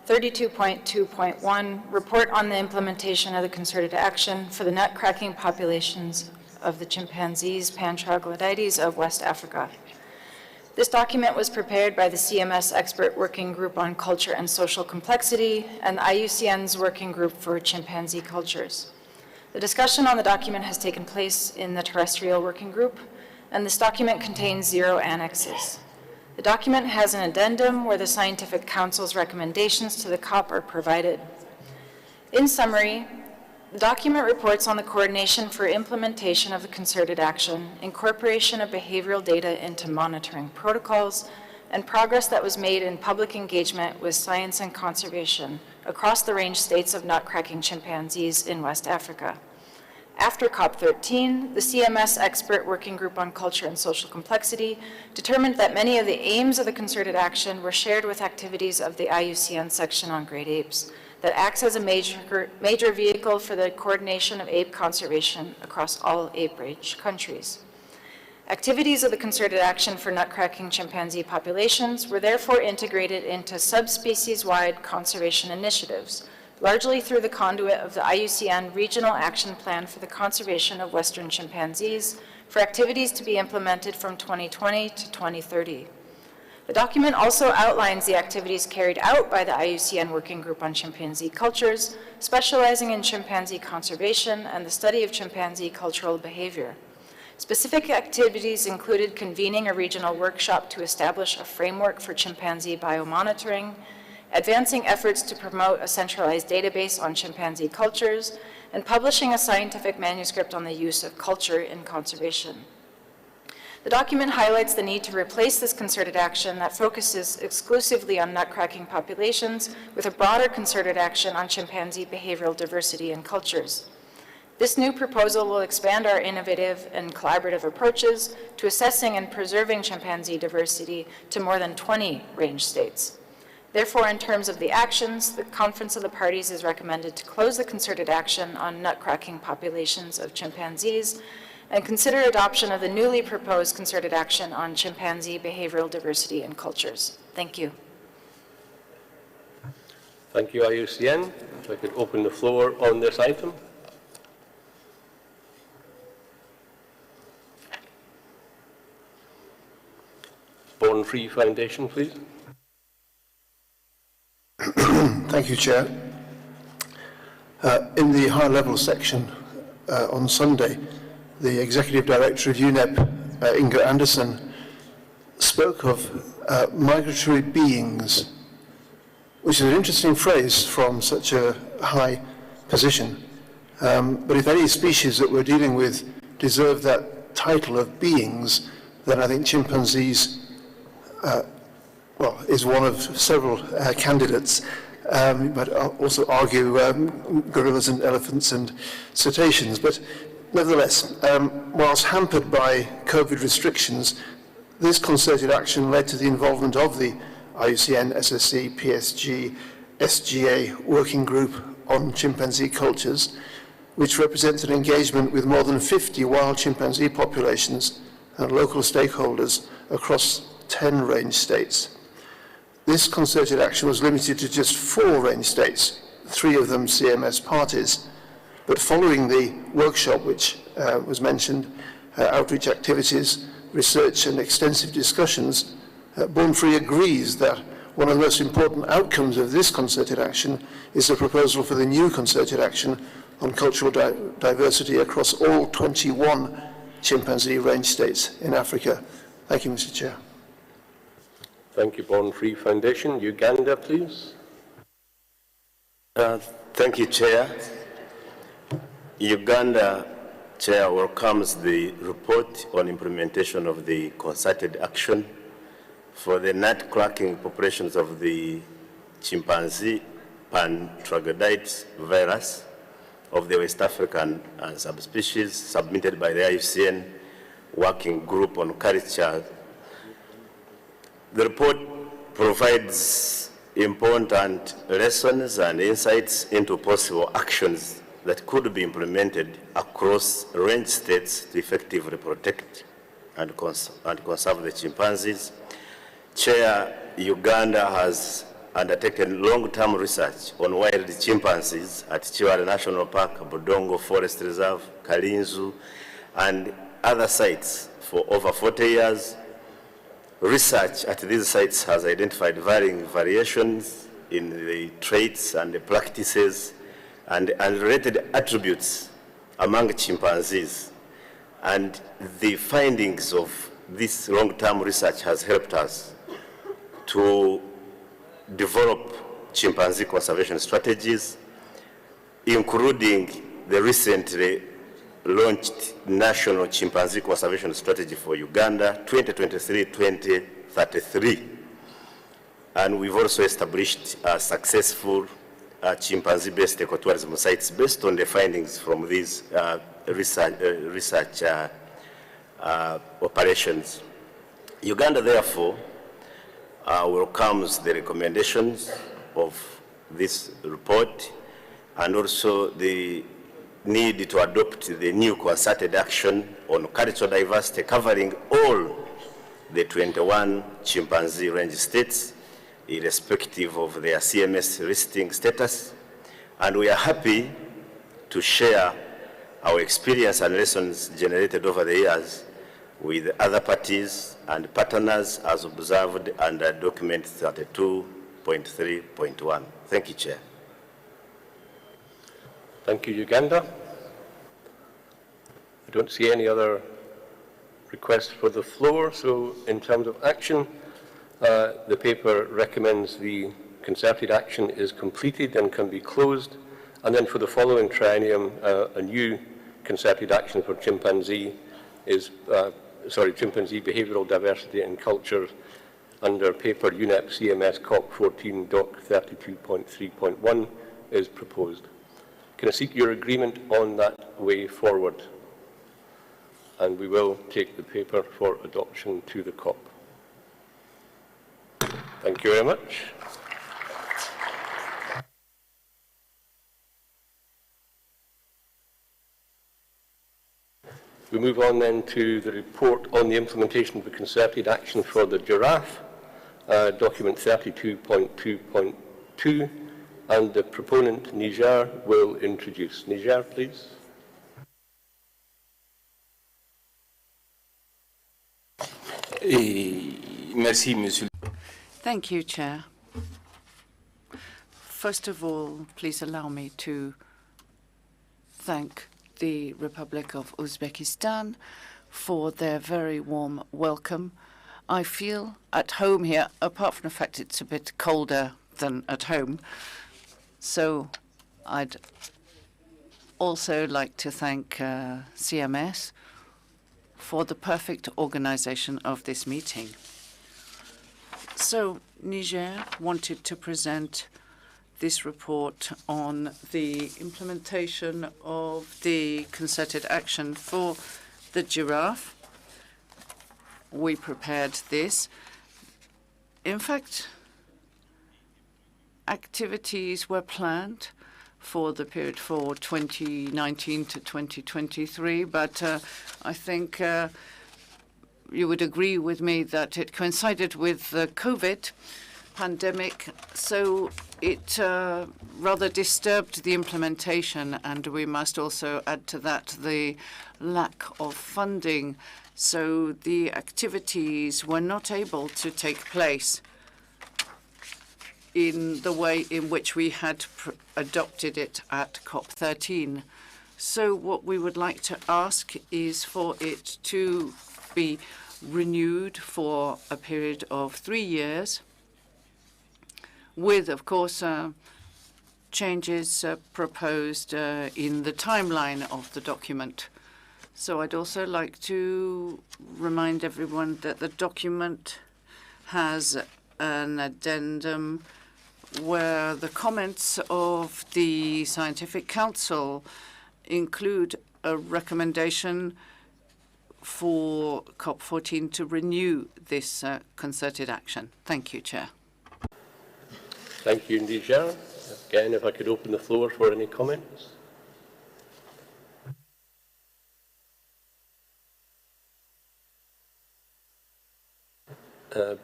32.2.1, Report on the Implementation of the Concerted Action for the Nut-Cracking Populations of the Chimpanzees Pan-Troglodytes of West Africa. This document was prepared by the CMS Expert Working Group on Culture and Social Complexity and the IUCN's Working Group for Chimpanzee Cultures. The discussion on the document has taken place in the terrestrial working group, and this document contains 0 annexes. The document has an addendum where the Scientific Council's recommendations to the COP are provided. In summary, the document reports on the coordination for implementation of the concerted action, incorporation of behavioral data into monitoring protocols, and progress that was made in public engagement with science and conservation across the range states of nut-cracking chimpanzees in West Africa. After COP14, the CMS Expert Working Group on Culture and Social Complexity determined that many of the aims of the concerted action were shared with activities of the IUCN section on great apes that acts as a major vehicle for the coordination of ape conservation across all ape-rich countries. Activities of the concerted action for nut-cracking chimpanzee populations were therefore integrated into subspecies-wide conservation initiatives, largely through the conduit of the IUCN Regional Action Plan for the Conservation of Western Chimpanzees for activities to be implemented from 2020 to 2030. The document also outlines the activities carried out by the IUCN Working Group on Chimpanzee Cultures, specializing in chimpanzee conservation and the study of chimpanzee cultural behavior. Specific activities included convening a regional workshop to establish a framework for chimpanzee biomonitoring, advancing efforts to promote a centralized database on chimpanzee cultures, and publishing a scientific manuscript on the use of culture in conservation. The document highlights the need to replace this concerted action that focuses exclusively on nut-cracking populations with a broader concerted action on chimpanzee behavioral diversity and cultures. This new proposal will expand our innovative and collaborative approaches to assessing and preserving chimpanzee diversity to more than 20 range states. Therefore, in terms of the actions, the Conference of the Parties is recommended to close the concerted action on nut-cracking populations of chimpanzees and consider adoption of the newly proposed concerted action on chimpanzee behavioral diversity and cultures. Thank you. Thank you, IUCN. If I could open the floor on this item. Born Free Foundation, please. Thank you, Chair. In the high-level section on Sunday, the Executive Director of UNEP, Inga Anderson, spoke of migratory beings, which is an interesting phrase from such a high position. But if any species that we're dealing with deserve that title of beings, then I think chimpanzees is one of several candidates, but I'll also argue gorillas and elephants and cetaceans. But nevertheless, whilst hampered by COVID restrictions, this concerted action led to the involvement of the IUCN, SSC, PSG, SGA Working Group on Chimpanzee Cultures, which represents an engagement with more than 50 wild chimpanzee populations and local stakeholders across 10 range states. This concerted action was limited to just 4 range states, 3 of them CMS parties. But following the workshop, which was mentioned, outreach activities, research and extensive discussions, Born Free agrees that one of the most important outcomes of this concerted action is the proposal for the new concerted action on cultural diversity across all 21 chimpanzee range states in Africa. Thank you, Mr. Chair. Thank you, Born Free Foundation. Uganda, please. Thank you, Chair. Uganda, Chair, welcomes the report on implementation of the concerted action for the nut-cracking populations of the chimpanzee pan-troglodyte virus of the West African subspecies submitted by the IUCN Working Group on Culture. The report provides important lessons and insights into possible actions that could be implemented across range states to effectively protect and conserve the chimpanzees. Chair, Uganda has undertaken long-term research on wild chimpanzees at Chiwara National Park, Budongo Forest Reserve, Kalinzu, and other sites for over 40 years. Research at these sites has identified varying variations in the traits and the practices and related attributes among chimpanzees. And the findings of this long-term research has helped us to develop chimpanzee conservation strategies, including the recently launched National Chimpanzee Conservation Strategy for Uganda 2023-2033. And we've also established successful chimpanzee-based ecotourism sites based on the findings from these research operations. Uganda, therefore, welcomes the recommendations of this report and also the need to adopt the new concerted action on cultural diversity covering all the 21 chimpanzee range states, irrespective of their CMS listing status. And we are happy to share our experience and lessons generated over the years with other parties and partners as observed under document 32.3.1. Thank you, Chair. Thank you, Uganda. I don't see any other requests for the floor, so in terms of action, the paper recommends the concerted action is completed and can be closed, and then for the following triennium, a new concerted action for chimpanzee behavioural diversity and culture under paper UNEP CMS COP14 Doc 32.3.1 is proposed. Can I seek your agreement on that way forward? And we will take the paper for adoption to the COP. Thank you very much. We move on then to the report on the implementation of the concerted action for the giraffe, document 32.2.2, and the proponent, Niger, will introduce. Niger, please. Merci, Monsieur. Thank you, Chair. First of all, please allow me to thank the Republic of Uzbekistan for their very warm welcome. I feel at home here, apart from the fact it's a bit colder than at home. So I'd also like to thank CMS for the perfect organization of this meeting. So Niger wanted to present this report on the implementation of the concerted action for the giraffe. We prepared this. In fact, activities were planned for the period for 2019 to 2023, but I think you would agree with me that it coincided with the COVID pandemic, so it rather disturbed the implementation, and we must also add to that the lack of funding. So the activities were not able to take place in the way in which we had adopted it at COP13. So what we would like to ask is for it to be renewed for a period of 3 years, with, of course, changes proposed in the timeline of the document. So I'd also like to remind everyone that the document has an addendum where the comments of the Scientific Council include a recommendation for COP14 to renew this concerted action. Thank you, Chair. Thank you, Niger. Again, if I could open the floor for any comments.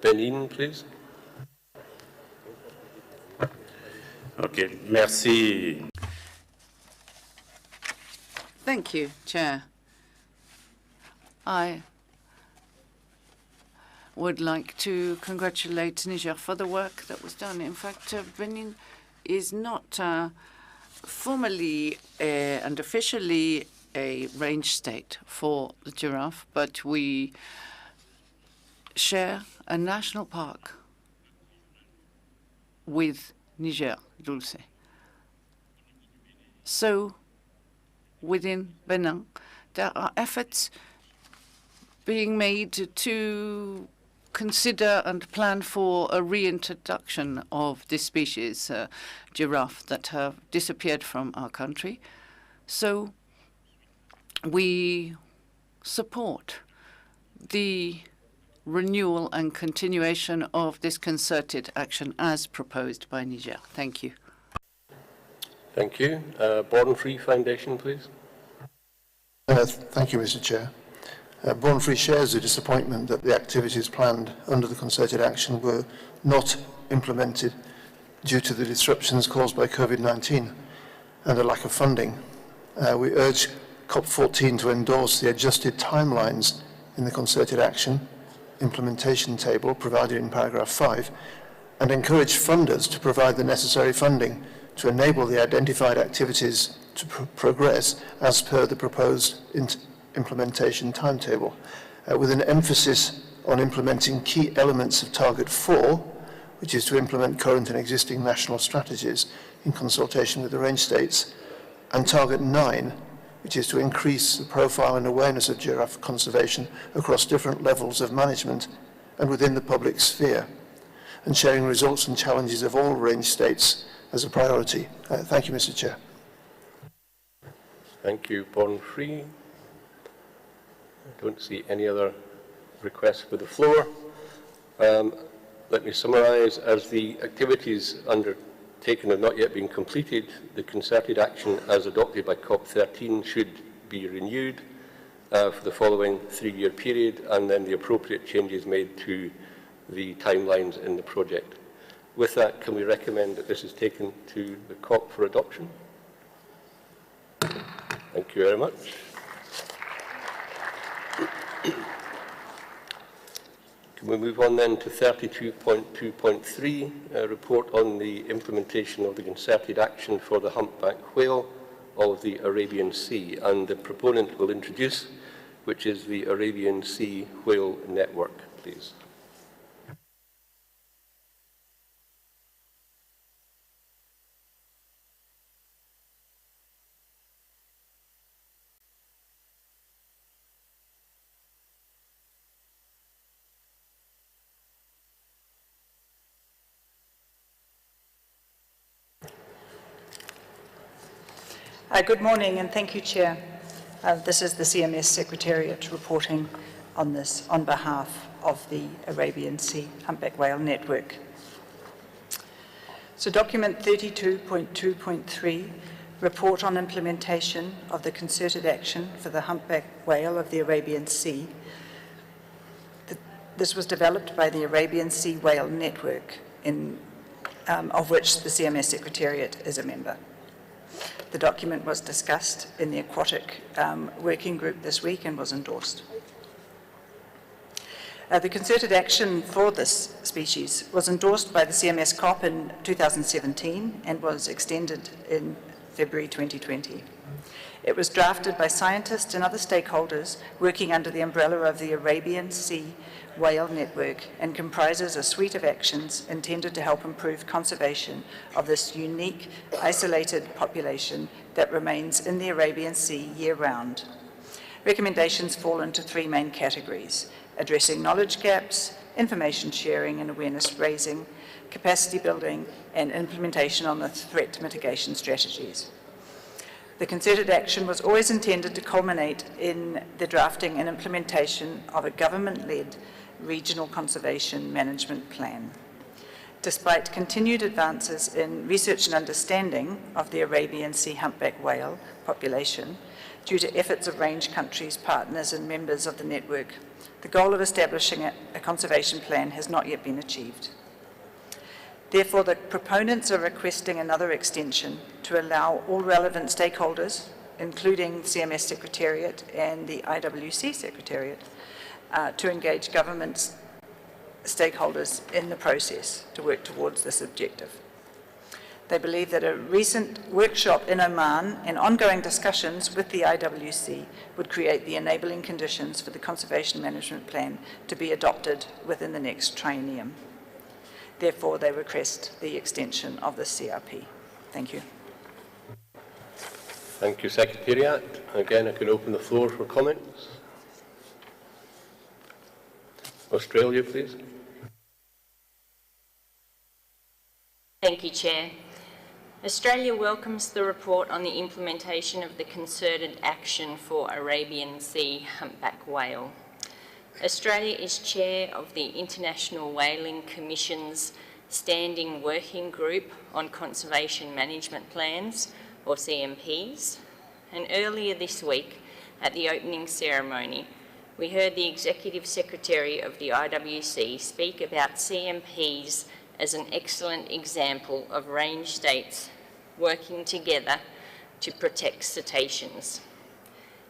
Benin, please. Okay, merci. Thank you, Chair. I would like to congratulate Niger for the work that was done. In fact, Benin is not formally and officially a range state for the giraffe, but we share a national park with Niger, Dulce. So within Benin, there are efforts being made to consider and plan for a reintroduction of this species, giraffe, that have disappeared from our country. So we support the renewal and continuation of this concerted action as proposed by Niger. Thank you. Thank you. Born Free Foundation, please. Thank you, Mr. Chair. Born Free shares the disappointment that the activities planned under the concerted action were not implemented due to the disruptions caused by COVID-19 and a lack of funding. We urge COP14 to endorse the adjusted timelines in the concerted action implementation table provided in paragraph 5 and encourage funders to provide the necessary funding to enable the identified activities to progress as per the proposed implementation timetable, with an emphasis on implementing key elements of Target 4, which is to implement current and existing national strategies in consultation with the range states, and Target 9, which is to increase the profile and awareness of giraffe conservation across different levels of management and within the public sphere, and sharing results and challenges of all range states as a priority. Thank you, Mr. Chair. Thank you, Born Free. I don't see any other requests for the floor. Let me summarise. As the activities undertaken have not yet been completed, the concerted action as adopted by COP13 should be renewed for the following 3-year period, and then the appropriate changes made to the timelines in the project. With that, can we recommend that this is taken to the COP for adoption? Thank you very much. Can we move on then to 32.2.3, a report on the implementation of the concerted action for the humpback whale of the Arabian Sea, and the proponent will introduce, which is the Arabian Sea Whale Network, please. Good morning, and thank you, Chair. This is the CMS Secretariat reporting on this on behalf of the Arabian Sea Humpback Whale Network. So document 32.2.3, report on implementation of the concerted action for the humpback whale of the Arabian Sea. This was developed by the Arabian Sea Whale Network, of which the CMS Secretariat is a member. The document was discussed in the aquatic working group this week and was endorsed. The concerted action for this species was endorsed by the CMS COP in 2017 and was extended in February 2020. It was drafted by scientists and other stakeholders working under the umbrella of the Arabian Sea Whale Network and comprises a suite of actions intended to help improve conservation of this unique, isolated population that remains in the Arabian Sea year-round. Recommendations fall into 3 main categories: addressing knowledge gaps, information sharing and awareness raising, capacity building, and implementation on the threat mitigation strategies. The concerted action was always intended to culminate in the drafting and implementation of a government-led regional conservation management plan. Despite continued advances in research and understanding of the Arabian Sea humpback whale population, due to efforts of range countries, partners and members of the network, the goal of establishing a conservation plan has not yet been achieved. Therefore, the proponents are requesting another extension to allow all relevant stakeholders, including CMS Secretariat and the IWC Secretariat, to engage government stakeholders in the process to work towards this objective. They believe that a recent workshop in Oman and ongoing discussions with the IWC would create the enabling conditions for the Conservation Management Plan to be adopted within the next triennium. Therefore, they request the extension of the CRP. Thank you. Thank you, Secretariat. Again, I can open the floor for comments. Australia, please. Thank you, Chair. Australia welcomes the report on the implementation of the concerted action for Arabian Sea humpback whale. Australia is chair of the International Whaling Commission's Standing Working Group on Conservation Management Plans, or CMPs, and earlier this week at the opening ceremony, we heard the Executive Secretary of the IWC speak about CMPs as an excellent example of range states working together to protect cetaceans.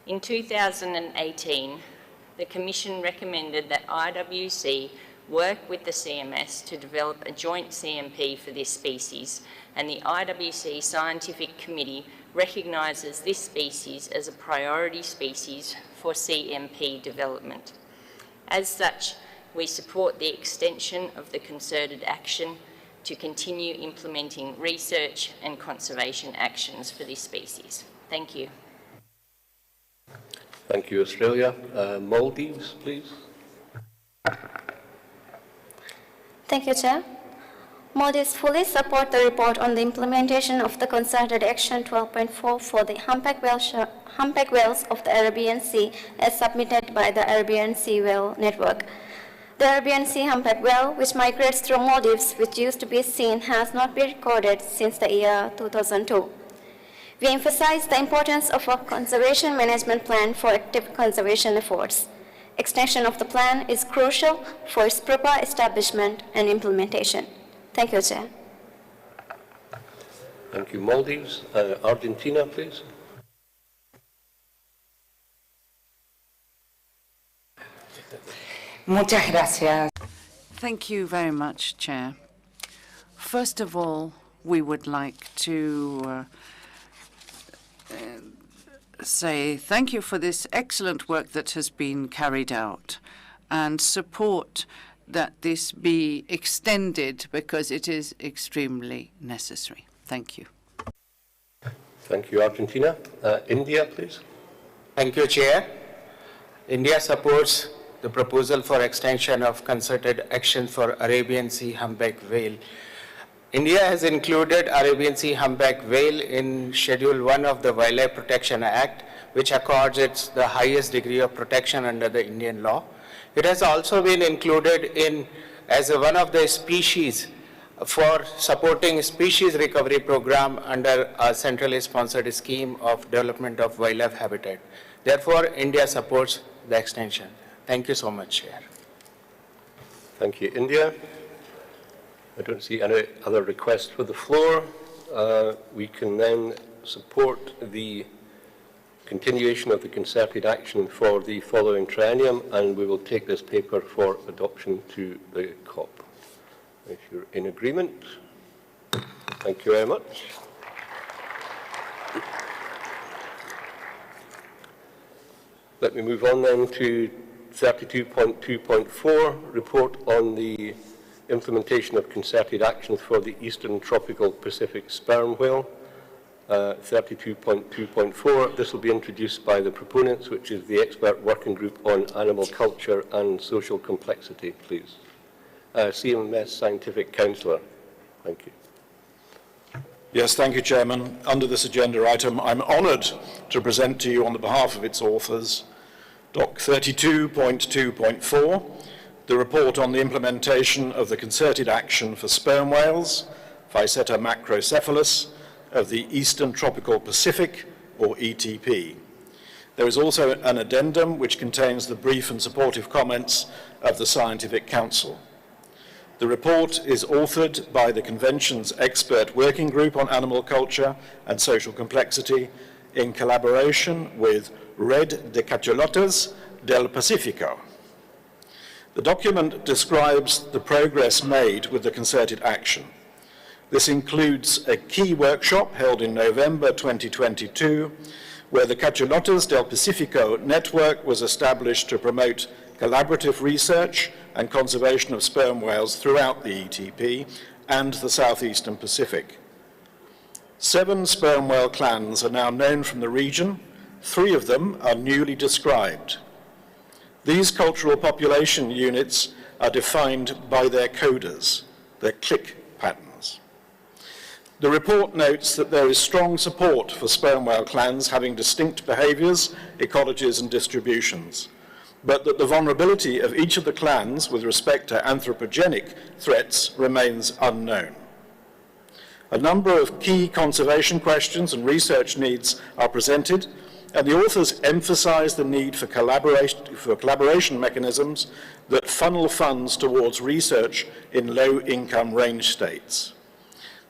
In 2018, the Commission recommended that IWC work with the CMS to develop a joint CMP for this species, and the IWC Scientific Committee recognises this species as a priority species for CMP development. As such, we support the extension of the concerted action to continue implementing research and conservation actions for this species. Thank you. Thank you, Australia. Maldives, please. Thank you, Chair. Maldives fully support the report on the implementation of the Concerted Action 12.4 for the humpback whales of the Arabian Sea as submitted by the Arabian Sea Whale Network. The Arabian Sea humpback whale, which migrates through Maldives, which used to be seen, has not been recorded since the year 2002. We emphasize the importance of a conservation management plan for active conservation efforts. Extension of the plan is crucial for its proper establishment and implementation. Thank you, Chair. Thank you, Maldives. Argentina, please. Muchas gracias. Thank you very much, Chair. First of all, we would like to say thank you for this excellent work that has been carried out and support that this be extended because it is extremely necessary. Thank you. Thank you, Argentina. India, please. Thank you, Chair. India supports the proposal for extension of concerted action for Arabian Sea humpback whale. India has included Arabian Sea humpback whale in Schedule 1 of the Wildlife Protection Act, which accords it the highest degree of protection under the Indian law. It has also been included in as one of the species for supporting species recovery program under a centrally sponsored scheme of development of wildlife habitat. Therefore, India supports the extension. Thank you so much, Chair. Thank you, India. I don't see any other requests for the floor. We can then support the continuation of the concerted action for the following triennium, and we will take this paper for adoption to the COP. If you're in agreement, thank you very much. Let me move on then to 32.2.4, report on the implementation of concerted actions for the Eastern Tropical Pacific sperm whale. 32.2.4, this will be introduced by the proponents, which is the Expert Working Group on Animal Culture and Social Complexity, please. CMS Scientific Councillor, thank you. Yes, thank you, Chairman. Under this agenda item, I'm honoured to present to you on the behalf of its authors, Doc 32.2.4, the report on the implementation of the concerted action for sperm whales, Phyceta macrocephalus, of the Eastern Tropical Pacific, or ETP. There is also an addendum which contains the brief and supportive comments of the Scientific Council. The report is authored by the Convention's Expert Working Group on Animal Culture and Social Complexity in collaboration with Red de Cachalotes del Pacifico. The document describes the progress made with the concerted action. This includes a key workshop held in November 2022, where the Cachulotas del Pacifico network was established to promote collaborative research and conservation of sperm whales throughout the ETP and the southeastern Pacific. 7 sperm whale clans are now known from the region. 3 of them are newly described. These cultural population units are defined by their coders, their click patterns. The report notes that there is strong support for sperm whale clans having distinct behaviors, ecologies, and distributions, but that the vulnerability of each of the clans with respect to anthropogenic threats remains unknown. A number of key conservation questions and research needs are presented, and the authors emphasize the need for collaboration mechanisms that funnel funds towards research in low-income range states.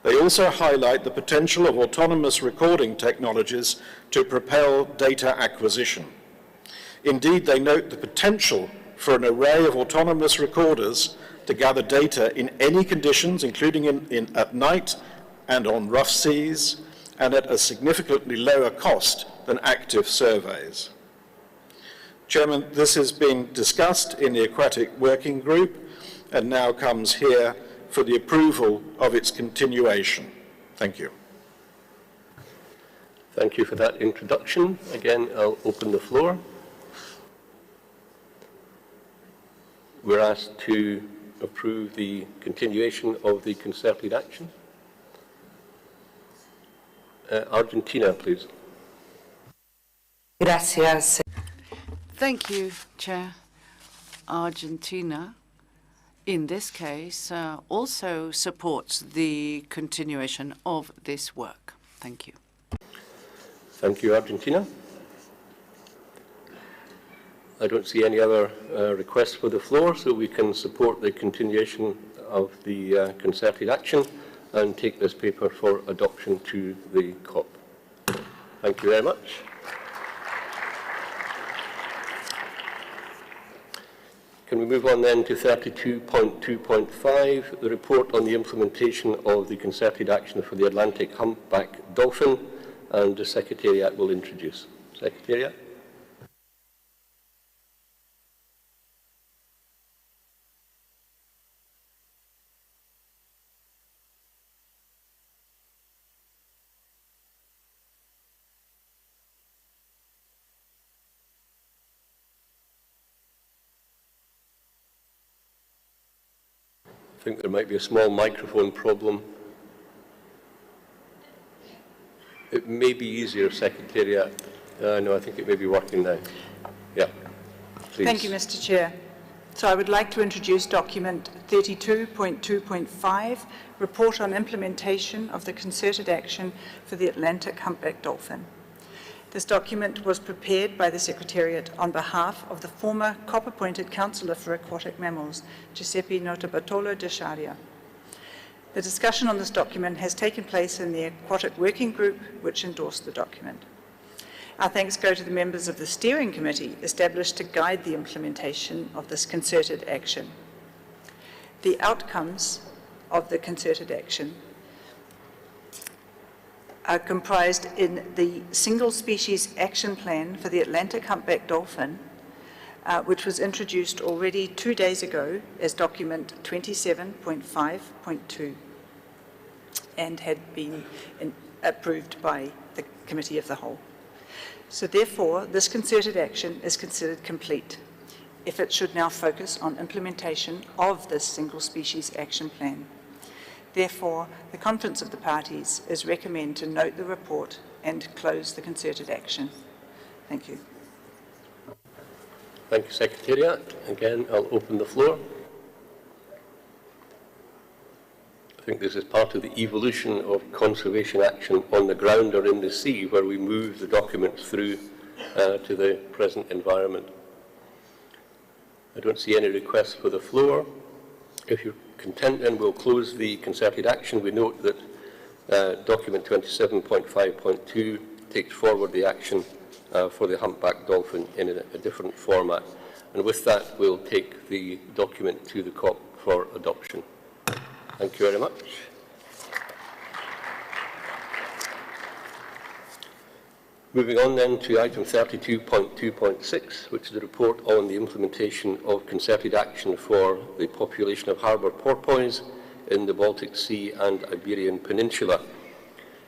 They also highlight the potential of autonomous recording technologies to propel data acquisition. Indeed, they note the potential for an array of autonomous recorders to gather data in any conditions, including at night and on rough seas, and at a significantly lower cost than active surveys. Chairman, this has been discussed in the Aquatic Working Group and now comes here for the approval of its continuation. Thank you. Thank you for that introduction. Again, I'll open the floor. We're asked to approve the continuation of the concerted action. Argentina, please. Gracias. Thank you, Chair. Argentina, in this case, also supports the continuation of this work. Thank you. Thank you, Argentina. I don't see any other requests for the floor, so we can support the continuation of the concerted action and take this paper for adoption to the COP. Thank you very much. Can we move on then to 32.2.5, the report on the implementation of the concerted action for the Atlantic humpback dolphin, and the Secretariat will introduce. Secretariat. I think there might be a small microphone problem. It may be easier, Secretariat. No, I think it may be working now. Yeah, please. Thank you, Mr. Chair. So I would like to introduce document 32.2.5, report on implementation of the concerted action for the Atlantic humpback dolphin. This document was prepared by the Secretariat on behalf of the former COP-appointed Councillor for Aquatic Mammals, Giuseppe Notarbartolo de Sciarria. The discussion on this document has taken place in the Aquatic Working Group, which endorsed the document. Our thanks go to the members of the Steering Committee established to guide the implementation of this concerted action. The outcomes of the concerted action are comprised in the Single Species Action Plan for the Atlantic humpback dolphin, which was introduced already 2 days ago as document 27.5.2 and had been approved by the Committee of the Whole. So therefore, this concerted action is considered complete. Efforts should now focus on implementation of this Single Species Action Plan. Therefore, the Conference of the Parties is recommended to note the report and close the concerted action. Thank you. Thank you, Secretariat. Again, I'll open the floor. I think this is part of the evolution of conservation action on the ground or in the sea, where we move the documents through to the present environment. I don't see any requests for the floor. If you're content, then we'll close the concerted action. We note that document 27.5.2 takes forward the action for the humpback dolphin in a different format. And with that, we'll take the document to the COP for adoption. Thank you very much. Moving on then to item 32.2.6, which is a report on the implementation of concerted action for the population of harbour porpoise in the Baltic Sea and Iberian Peninsula.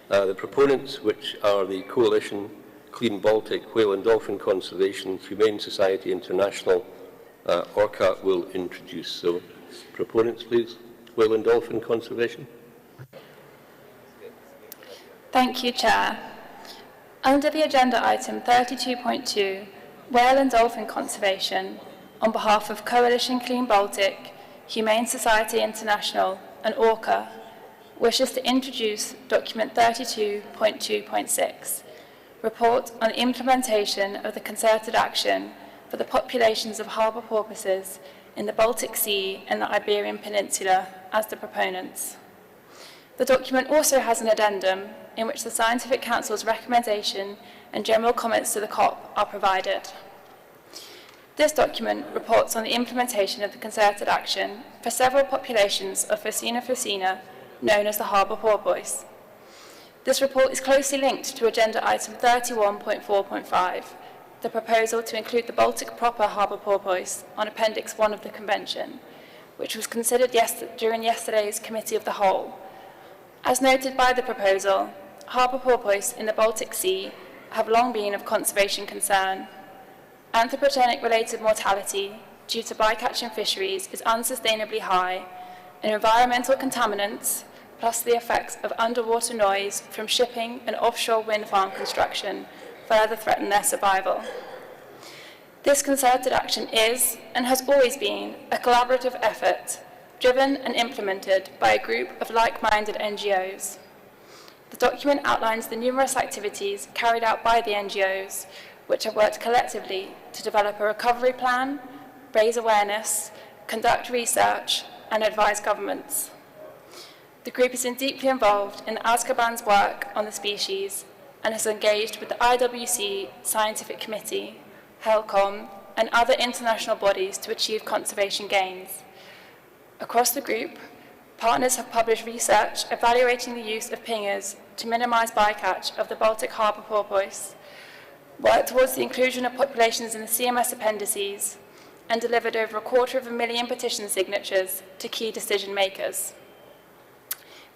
The proponents, which are the Coalition Clean Baltic Whale and Dolphin Conservation, Humane Society International, ORCA, will introduce. So, proponents, please. Whale and Dolphin Conservation. Thank you, Chair. Under the agenda item 32.2, Whale and Dolphin Conservation, on behalf of Coalition Clean Baltic, Humane Society International and ORCA, wishes to introduce document 32.2.6, report on the implementation of the concerted action for the populations of harbour porpoises in the Baltic Sea and the Iberian Peninsula as the proponents. The document also has an addendum in which the Scientific Council's recommendation and general comments to the COP are provided. This document reports on the implementation of the concerted action for several populations of Phocina phocina, known as the harbour porpoise. This report is closely linked to agenda item 31.4.5, the proposal to include the Baltic proper harbour porpoise on Appendix 1 of the Convention, which was considered during yesterday's Committee of the Whole. As noted by the proposal, harbour porpoise in the Baltic Sea have long been of conservation concern. Anthropogenic-related mortality due to bycatch fisheries is unsustainably high, and environmental contaminants, plus the effects of underwater noise from shipping and offshore wind farm construction, further threaten their survival. This concerted action is, and has always been, a collaborative effort, driven and implemented by a group of like-minded NGOs. The document outlines the numerous activities carried out by the NGOs, which have worked collectively to develop a recovery plan, raise awareness, conduct research, and advise governments. The group has been deeply involved in Azkaban's work on the species and has engaged with the IWC Scientific Committee, HELCOM, and other international bodies to achieve conservation gains. Across the group, partners have published research evaluating the use of pingers to minimize bycatch of the Baltic harbour porpoise, worked towards the inclusion of populations in the CMS appendices, and delivered over 250,000 petition signatures to key decision makers.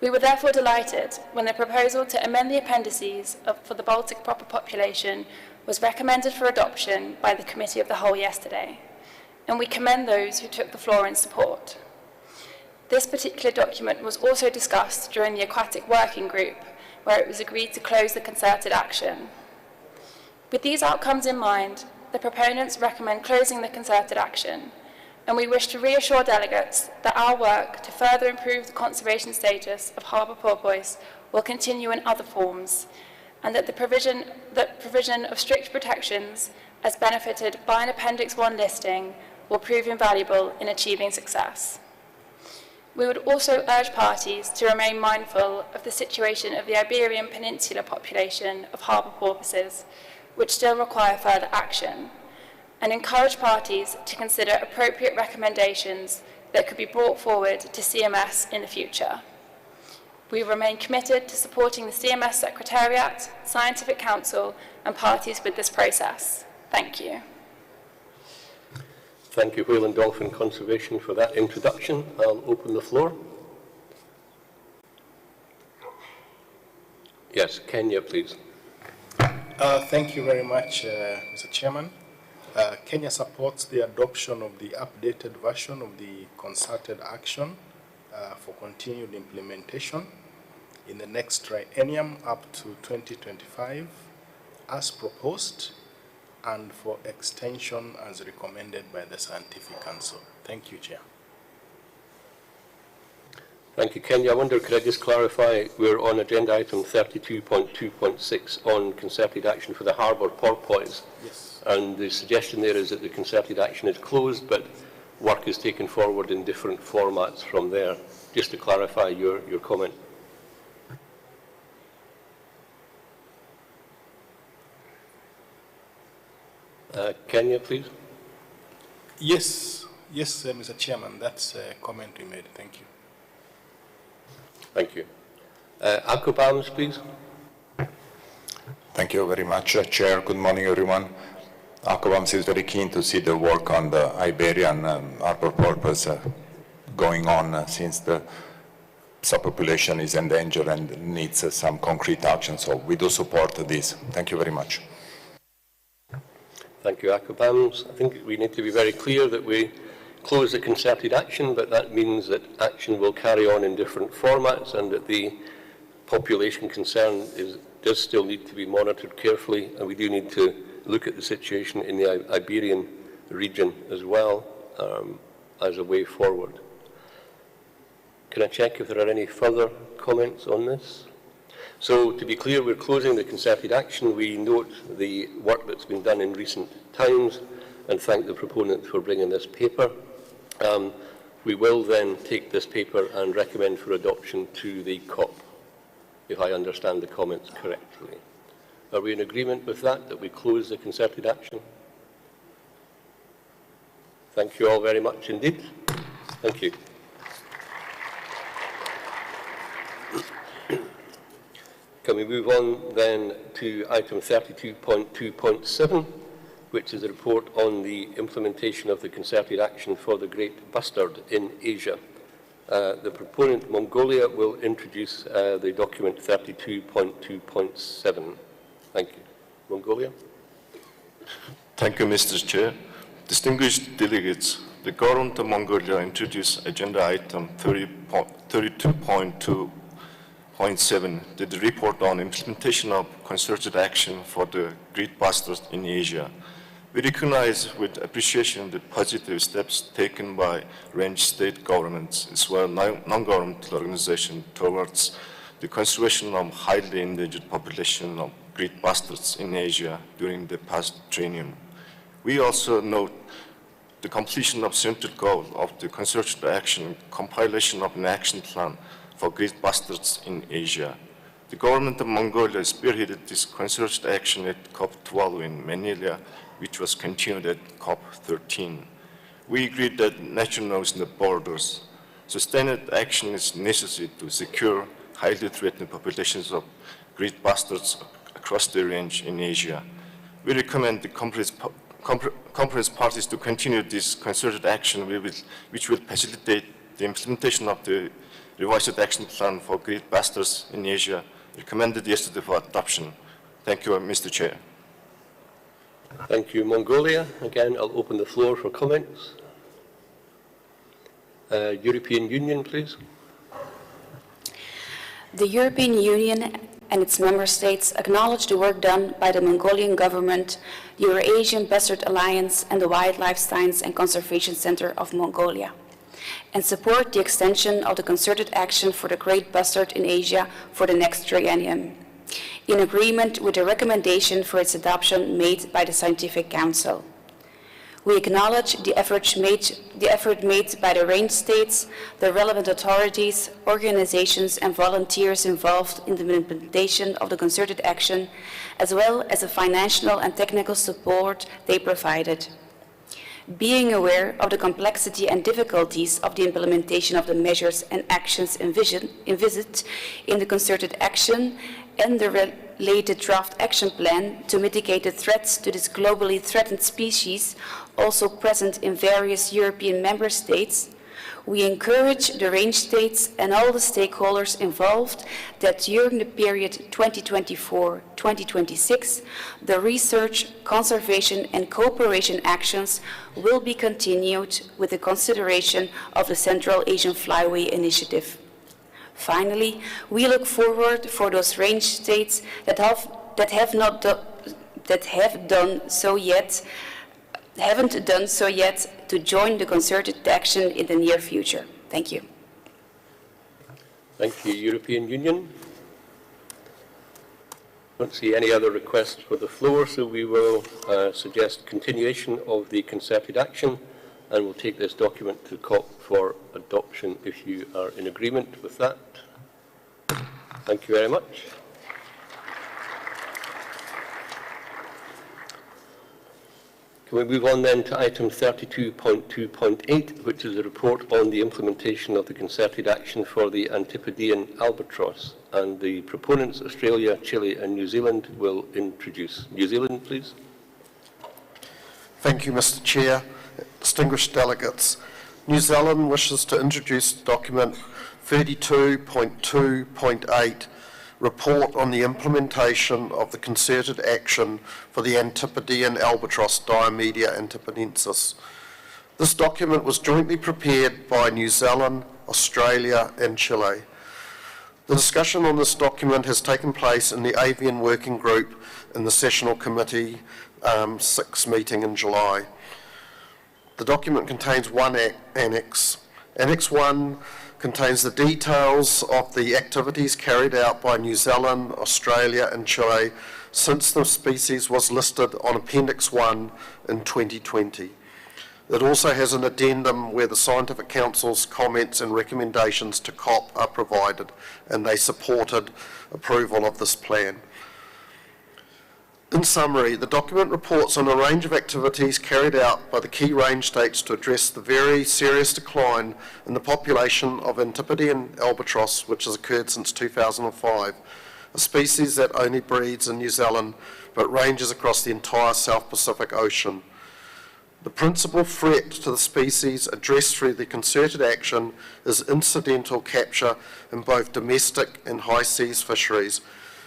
We were therefore delighted when the proposal to amend the appendices for the Baltic proper population was recommended for adoption by the Committee of the Whole yesterday, and we commend those who took the floor in support. This particular document was also discussed during the Aquatic Working Group, where it was agreed to close the concerted action. With these outcomes in mind, the proponents recommend closing the concerted action, and we wish to reassure delegates that our work to further improve the conservation status of harbour porpoise will continue in other forms, and that the provision of strict protections as benefited by an Appendix 1 listing will prove invaluable in achieving success. We would also urge parties to remain mindful of the situation of the Iberian Peninsula population of harbour porpoises, which still require further action, and encourage parties to consider appropriate recommendations that could be brought forward to CMS in the future. We remain committed to supporting the CMS Secretariat, Scientific Council, and parties with this process. Thank you. Thank you, Whale and Dolphin Conservation, for that introduction. I'll open the floor. Yes, Kenya, please. Thank you very much, Mr. Chairman. Kenya supports the adoption of the updated version of the concerted action for continued implementation in the next triennium up to 2025 as proposed, and for extension as recommended by the Scientific Council. Thank you, Chair. Thank you, Kenya. I wonder, could I just clarify, we're on agenda item 32.2.6 on concerted action for the harbour porpoise. Yes. And the suggestion there is that the concerted action is closed, but work is taken forward in different formats from there. Just to clarify your comment. Kenya, please. Yes, Mr. Chairman, that's a comment we made. Thank you. Thank you. Akobams, please. Thank you very much, Chair. Good morning, everyone. ACOBAMS is very keen to see the work on the Iberian arbor porpoise going on since the subpopulation is endangered and needs some concrete action. So we do support this. Thank you very much. Thank you, ACOBAMS. I think we need to be very clear that we close the concerted action, but that means that action will carry on in different formats and that the population concern does still need to be monitored carefully, and we do need to look at the situation in the Iberian region as well as a way forward. Can I check if there are any further comments on this? So to be clear, we're closing the concerted action. We note the work that's been done in recent times and thank the proponent for bringing this paper. We will then take this paper and recommend for adoption to the COP, if I understand the comments correctly. Are we in agreement with that we close the concerted action? Thank you all very much indeed. Thank you. Can we move on then to item 32.2.7, which is a report on the implementation of the concerted action for the great bustard in Asia. The proponent, Mongolia, will introduce the document 32.2.7. Thank you. Mongolia. Thank you, Mr. Chair. Distinguished delegates, the government of Mongolia introduced agenda item 32.2.7, the report on implementation of concerted action for the great bustards in Asia. We recognize with appreciation the positive steps taken by range state governments as well as non-governmental organizations towards the conservation of highly endangered population of great bustards in Asia during the past triennium. We also note the completion of central goal of the concerted action, compilation of an action plan for great bustards in Asia. The government of Mongolia spearheaded this concerted action at COP12 in Manila, which was continued at COP13. We agreed that nature knows no borders. Sustained action is necessary to secure highly threatened populations of great bustards across the range in Asia. We recommend the conference parties to continue this concerted action, which will facilitate the implementation of the revised action plan for great bustards in Asia, recommended yesterday for adoption. Thank you, Mr. Chair. Thank you, Mongolia. Again, I'll open the floor for comments. European Union, please. The European Union and its member states acknowledge the work done by the Mongolian government, the Eurasian Bustard Alliance, and the Wildlife Science and Conservation Center of Mongolia, and support the extension of the concerted action for the great bustard in Asia for the next triennium, in agreement with the recommendation for its adoption made by the Scientific Council. We acknowledge the effort made by the range states, the relevant authorities, organizations, and volunteers involved in the implementation of the concerted action, as well as the financial and technical support they provided. Being aware of the complexity and difficulties of the implementation of the measures and actions envisaged in the concerted action and the related draft action plan to mitigate the threats to this globally threatened species, also present in various European member states, we encourage the range states and all the stakeholders involved that during the period 2024-2026, the research, conservation, and cooperation actions will be continued with the consideration of the Central Asian Flyway Initiative. Finally, we look forward for those range states that haven't done so yet to join the concerted action in the near future. Thank you. Thank you, European Union. I don't see any other requests for the floor, so we will suggest continuation of the concerted action, and we'll take this document to COP for adoption if you are in agreement with that. Thank you very much. Can we move on then to item 32.2.8, which is a report on the implementation of the concerted action for the Antipodean albatross? And the proponents, Australia, Chile and New Zealand, will introduce. New Zealand, please. Thank you, Mr. Chair. Distinguished delegates, New Zealand wishes to introduce document 32.2.8, report on the implementation of the concerted action for the Antipodean albatross Diomedia antipodensis. This document was jointly prepared by New Zealand, Australia and Chile. The discussion on this document has taken place in the Avian Working Group in the Sessional Committee 6 meeting in July. The document contains one annex. Annex 1 contains the details of the activities carried out by New Zealand, Australia and Chile since the species was listed on Appendix 1 in 2020. It also has an addendum where the Scientific Council's comments and recommendations to COP are provided, and they supported approval of this plan. In summary, the document reports on a range of activities carried out by the key range states to address the very serious decline in the population of Antipodean albatross, which has occurred since 2005, a species that only breeds in New Zealand but ranges across the entire South Pacific Ocean. The principal threat to the species addressed through the concerted action is incidental capture in both domestic and high seas fisheries,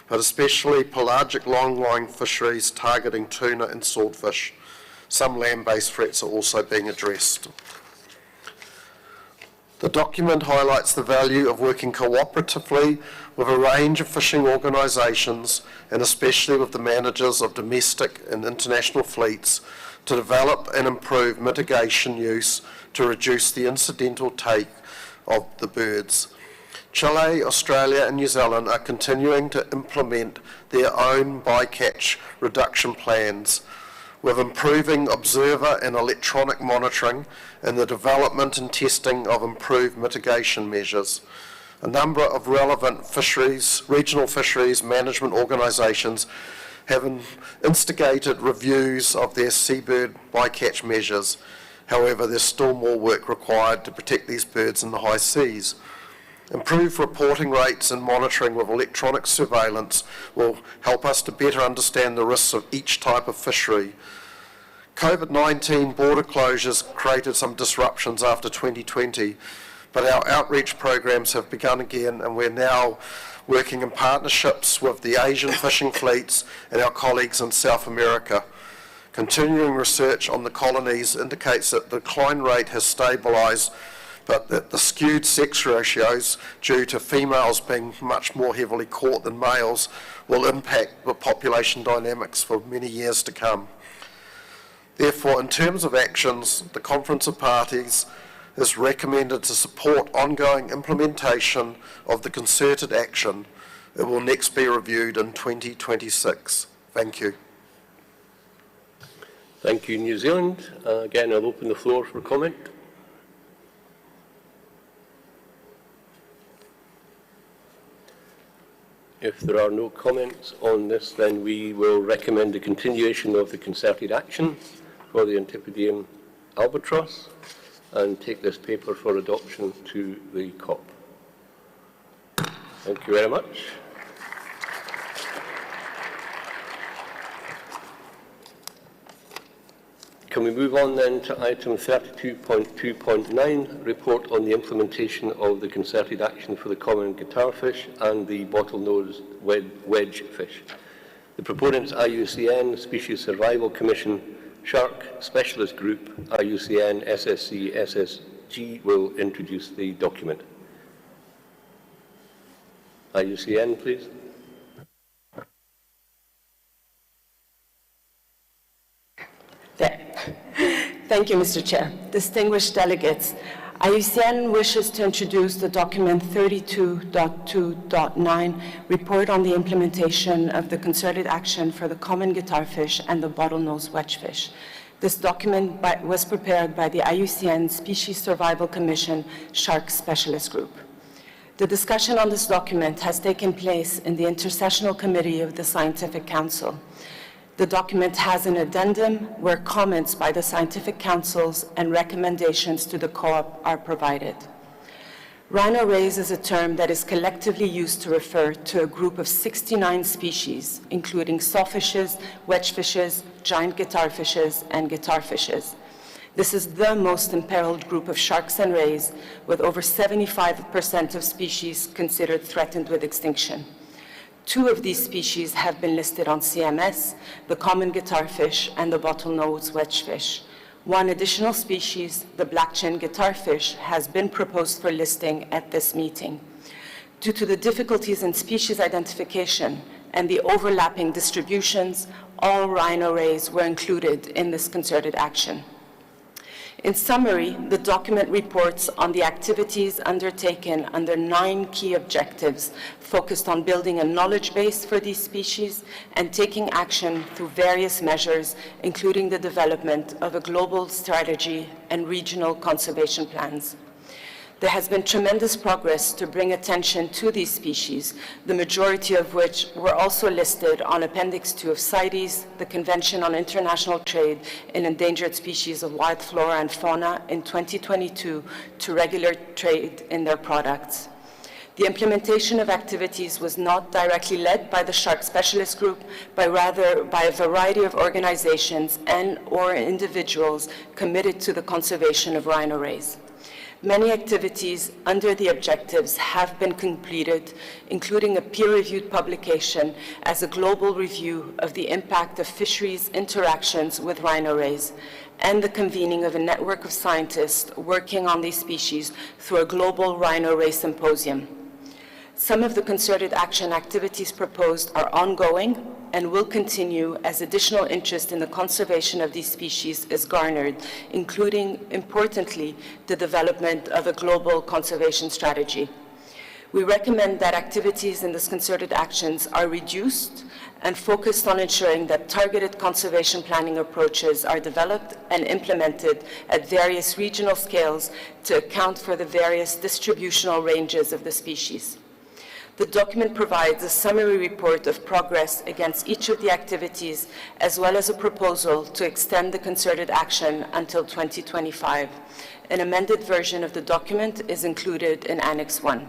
but especially pelagic long-line fisheries targeting tuna and swordfish. Some land-based threats are also being addressed. The document highlights the value of working cooperatively with a range of fishing organisations, and especially with the managers of domestic and international fleets, to develop and improve mitigation use to reduce the incidental take of the birds. Chile, Australia and New Zealand are continuing to implement their own bycatch reduction plans, with improving observer and electronic monitoring and the development and testing of improved mitigation measures. A number of relevant regional fisheries management organisations have instigated reviews of their seabird bycatch measures. However, there's still more work required to protect these birds in the high seas. Improved reporting rates and monitoring with electronic surveillance will help us to better understand the risks of each type of fishery. COVID-19 border closures created some disruptions after 2020, but our outreach programs have begun again, and we're now working in partnerships with the Asian fishing fleets and our colleagues in South America. Continuing research on the colonies indicates that the decline rate has stabilised, but that the skewed sex ratios, due to females being much more heavily caught than males, will impact the population dynamics for many years to come. Therefore, in terms of actions, the Conference of Parties is recommended to support ongoing implementation of the concerted action. It will next be reviewed in 2026. Thank you. Thank you, New Zealand. Again, I'll open the floor for comment. If there are no comments on this, then we will recommend the continuation of the concerted action for the Antipodean albatross and take this paper for adoption to the COP. Thank you very much. Can we move on then to item 32.2.9, report on the implementation of the concerted action for the common guitarfish and the bottlenose wedge fish. The proponents IUCN, Species Survival Commission, Shark Specialist Group, IUCN, SSC, SSG will introduce the document. IUCN, please. Thank you, Mr. Chair. Distinguished delegates, IUCN wishes to introduce the document 32.2.9, report on the implementation of the concerted action for the common guitarfish and the bottlenose wedgefish. This document was prepared by the IUCN Species Survival Commission Shark Specialist Group. The discussion on this document has taken place in the Intersessional Committee of the Scientific Council. The document has an addendum where comments by the scientific councils and recommendations to the co-op are provided. Rhino rays is a term that is collectively used to refer to a group of 69 species, including sawfishes, wedgefishes, giant guitarfishes, and guitarfishes. This is the most imperiled group of sharks and rays, with over 75% of species considered threatened with extinction. 2 of these species have been listed on CMS, the common guitarfish and the bottlenose wedgefish. 1 additional species, the black-chin guitarfish, has been proposed for listing at this meeting. Due to the difficulties in species identification and the overlapping distributions, all rhino rays were included in this concerted action. In summary, the document reports on the activities undertaken under 9 key objectives focused on building a knowledge base for these species and taking action through various measures, including the development of a global strategy and regional conservation plans. There has been tremendous progress to bring attention to these species, the majority of which were also listed on Appendix 2 of CITES, the Convention on International Trade in Endangered Species of Wild Flora and Fauna in 2022 to regulate trade in their products. The implementation of activities was not directly led by the Shark Specialist Group, but rather by a variety of organizations and/or individuals committed to the conservation of rhino rays. Many activities under the objectives have been completed, including a peer-reviewed publication as a global review of the impact of fisheries interactions with rhino rays, and the convening of a network of scientists working on these species through a global rhino ray symposium. Some of the concerted action activities proposed are ongoing and will continue as additional interest in the conservation of these species is garnered, including, importantly, the development of a global conservation strategy. We recommend that activities in this concerted actions are reduced and focused on ensuring that targeted conservation planning approaches are developed and implemented at various regional scales to account for the various distributional ranges of the species. The document provides a summary report of progress against each of the activities, as well as a proposal to extend the concerted action until 2025. An amended version of the document is included in Annex 1.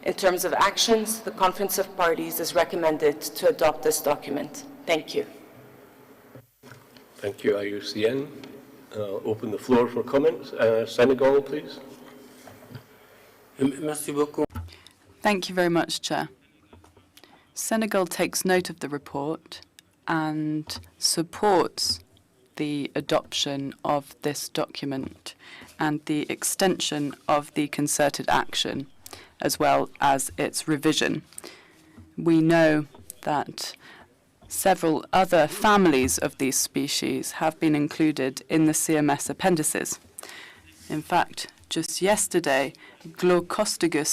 In terms of actions, the Conference of Parties is recommended to adopt this document. Thank you. Thank you, IUCN. I'll open the floor for comments. Senegal, please. Merci beaucoup. Thank you very much, Chair. Senegal takes note of the report and supports the adoption of this document and the extension of the concerted action, as well as its revision. We know that several other families of these species have been included in the CMS appendices. In fact, just yesterday, Glaucostogus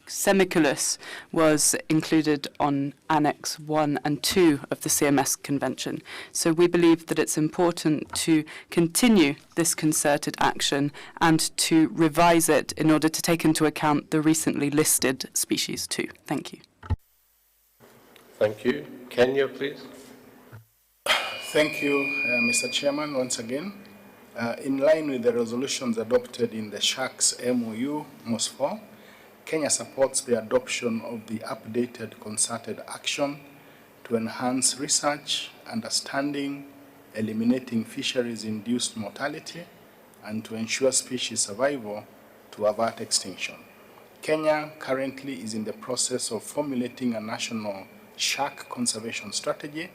semiculus was included on Annex 1 and 2 of the CMS Convention. So we believe that it's important to continue this concerted action and to revise it in order to take into account the recently listed species too. Thank you. Thank you. Kenya, please. Thank you, Mr. Chairman, once again. In line with the resolutions adopted in the Sharks MOU MOS4, Kenya supports the adoption of the updated concerted action to enhance research, understanding, eliminating fisheries-induced mortality, and to ensure species survival to avert extinction. Kenya currently is in the process of formulating a national shark conservation strategy,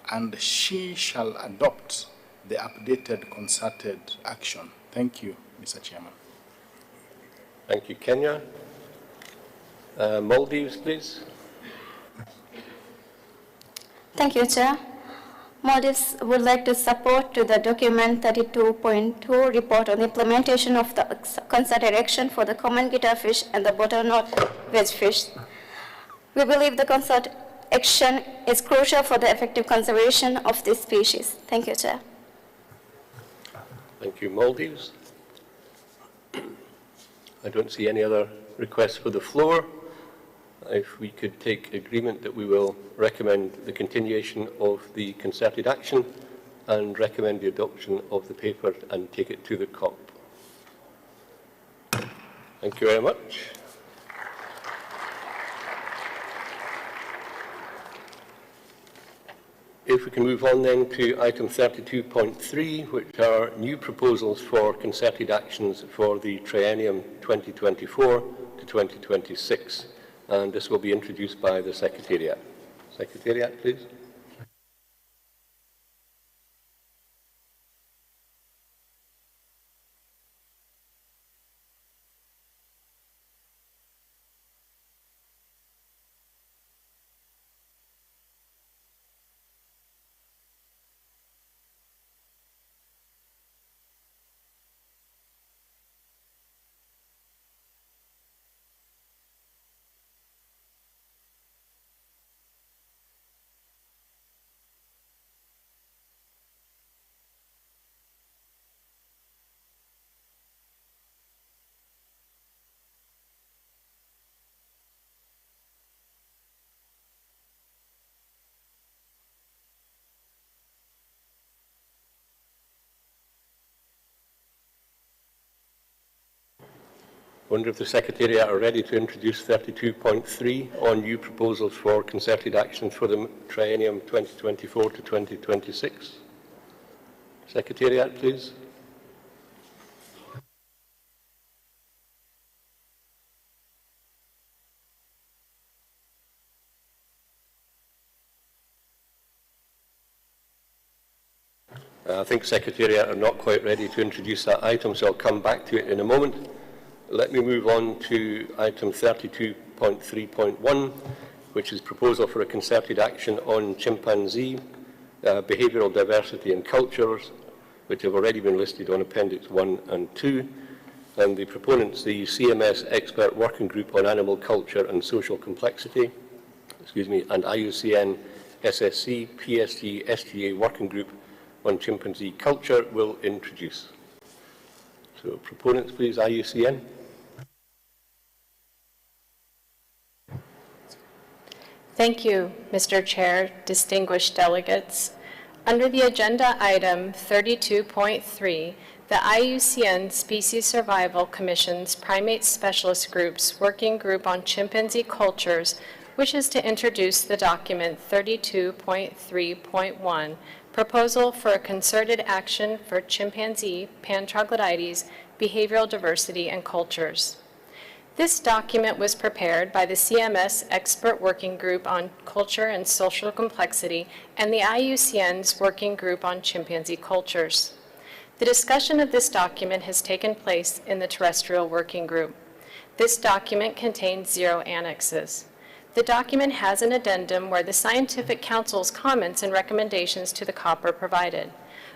and she shall adopt the updated concerted action. Thank you, Mr. Chairman. Thank you, Kenya. Maldives, please. Thank you, Chair. Maldives would like to support to the document 32.2 report on the implementation of the concerted action for the common guitarfish and the bottlenose wedgefish. We believe the concerted action is crucial for the effective conservation of this species. Thank you, Chair. Thank you, Maldives. I don't see any other requests for the floor. if we could take agreement that we will recommend the continuation of the concerted action and recommend the adoption of the paper and take it to the COP. Thank you very much. If we can move on then to item 32.3, which are new proposals for concerted actions for the triennium 2024 to 2026. And this will be introduced by the Secretariat. Secretariat, please. I wonder if the Secretariat are ready to introduce 32.3 on new proposals for concerted action for the triennium 2024 to 2026. Secretariat, please. I think Secretariat are not quite ready to introduce that item, so I'll come back to it in a moment. Let me move on to item 32.3.1, which is proposal for a concerted action on chimpanzee, behavioural diversity and cultures, which have already been listed on Appendix 1 and 2. And the proponents, the CMS Expert Working Group on Animal Culture and Social Complexity, and IUCN SSC PSG STA Working Group on Chimpanzee Culture will introduce. So proponents, please, IUCN. Thank you, Mr. Chair, distinguished delegates. Under the agenda item 32.3, the IUCN Species Survival Commission's Primate Specialist Group's Working Group on Chimpanzee Cultures wishes to introduce the document 32.3.1, Proposal for a Concerted Action for Chimpanzee Pan-Troglodytes, Behavioral Diversity and Cultures. This document was prepared by the CMS Expert Working Group on Culture and Social Complexity and the IUCN's Working Group on Chimpanzee Cultures. The discussion of this document has taken place in the Terrestrial Working Group. This document contains 0 annexes. The document has an addendum where the Scientific Council's comments and recommendations to the COP are provided.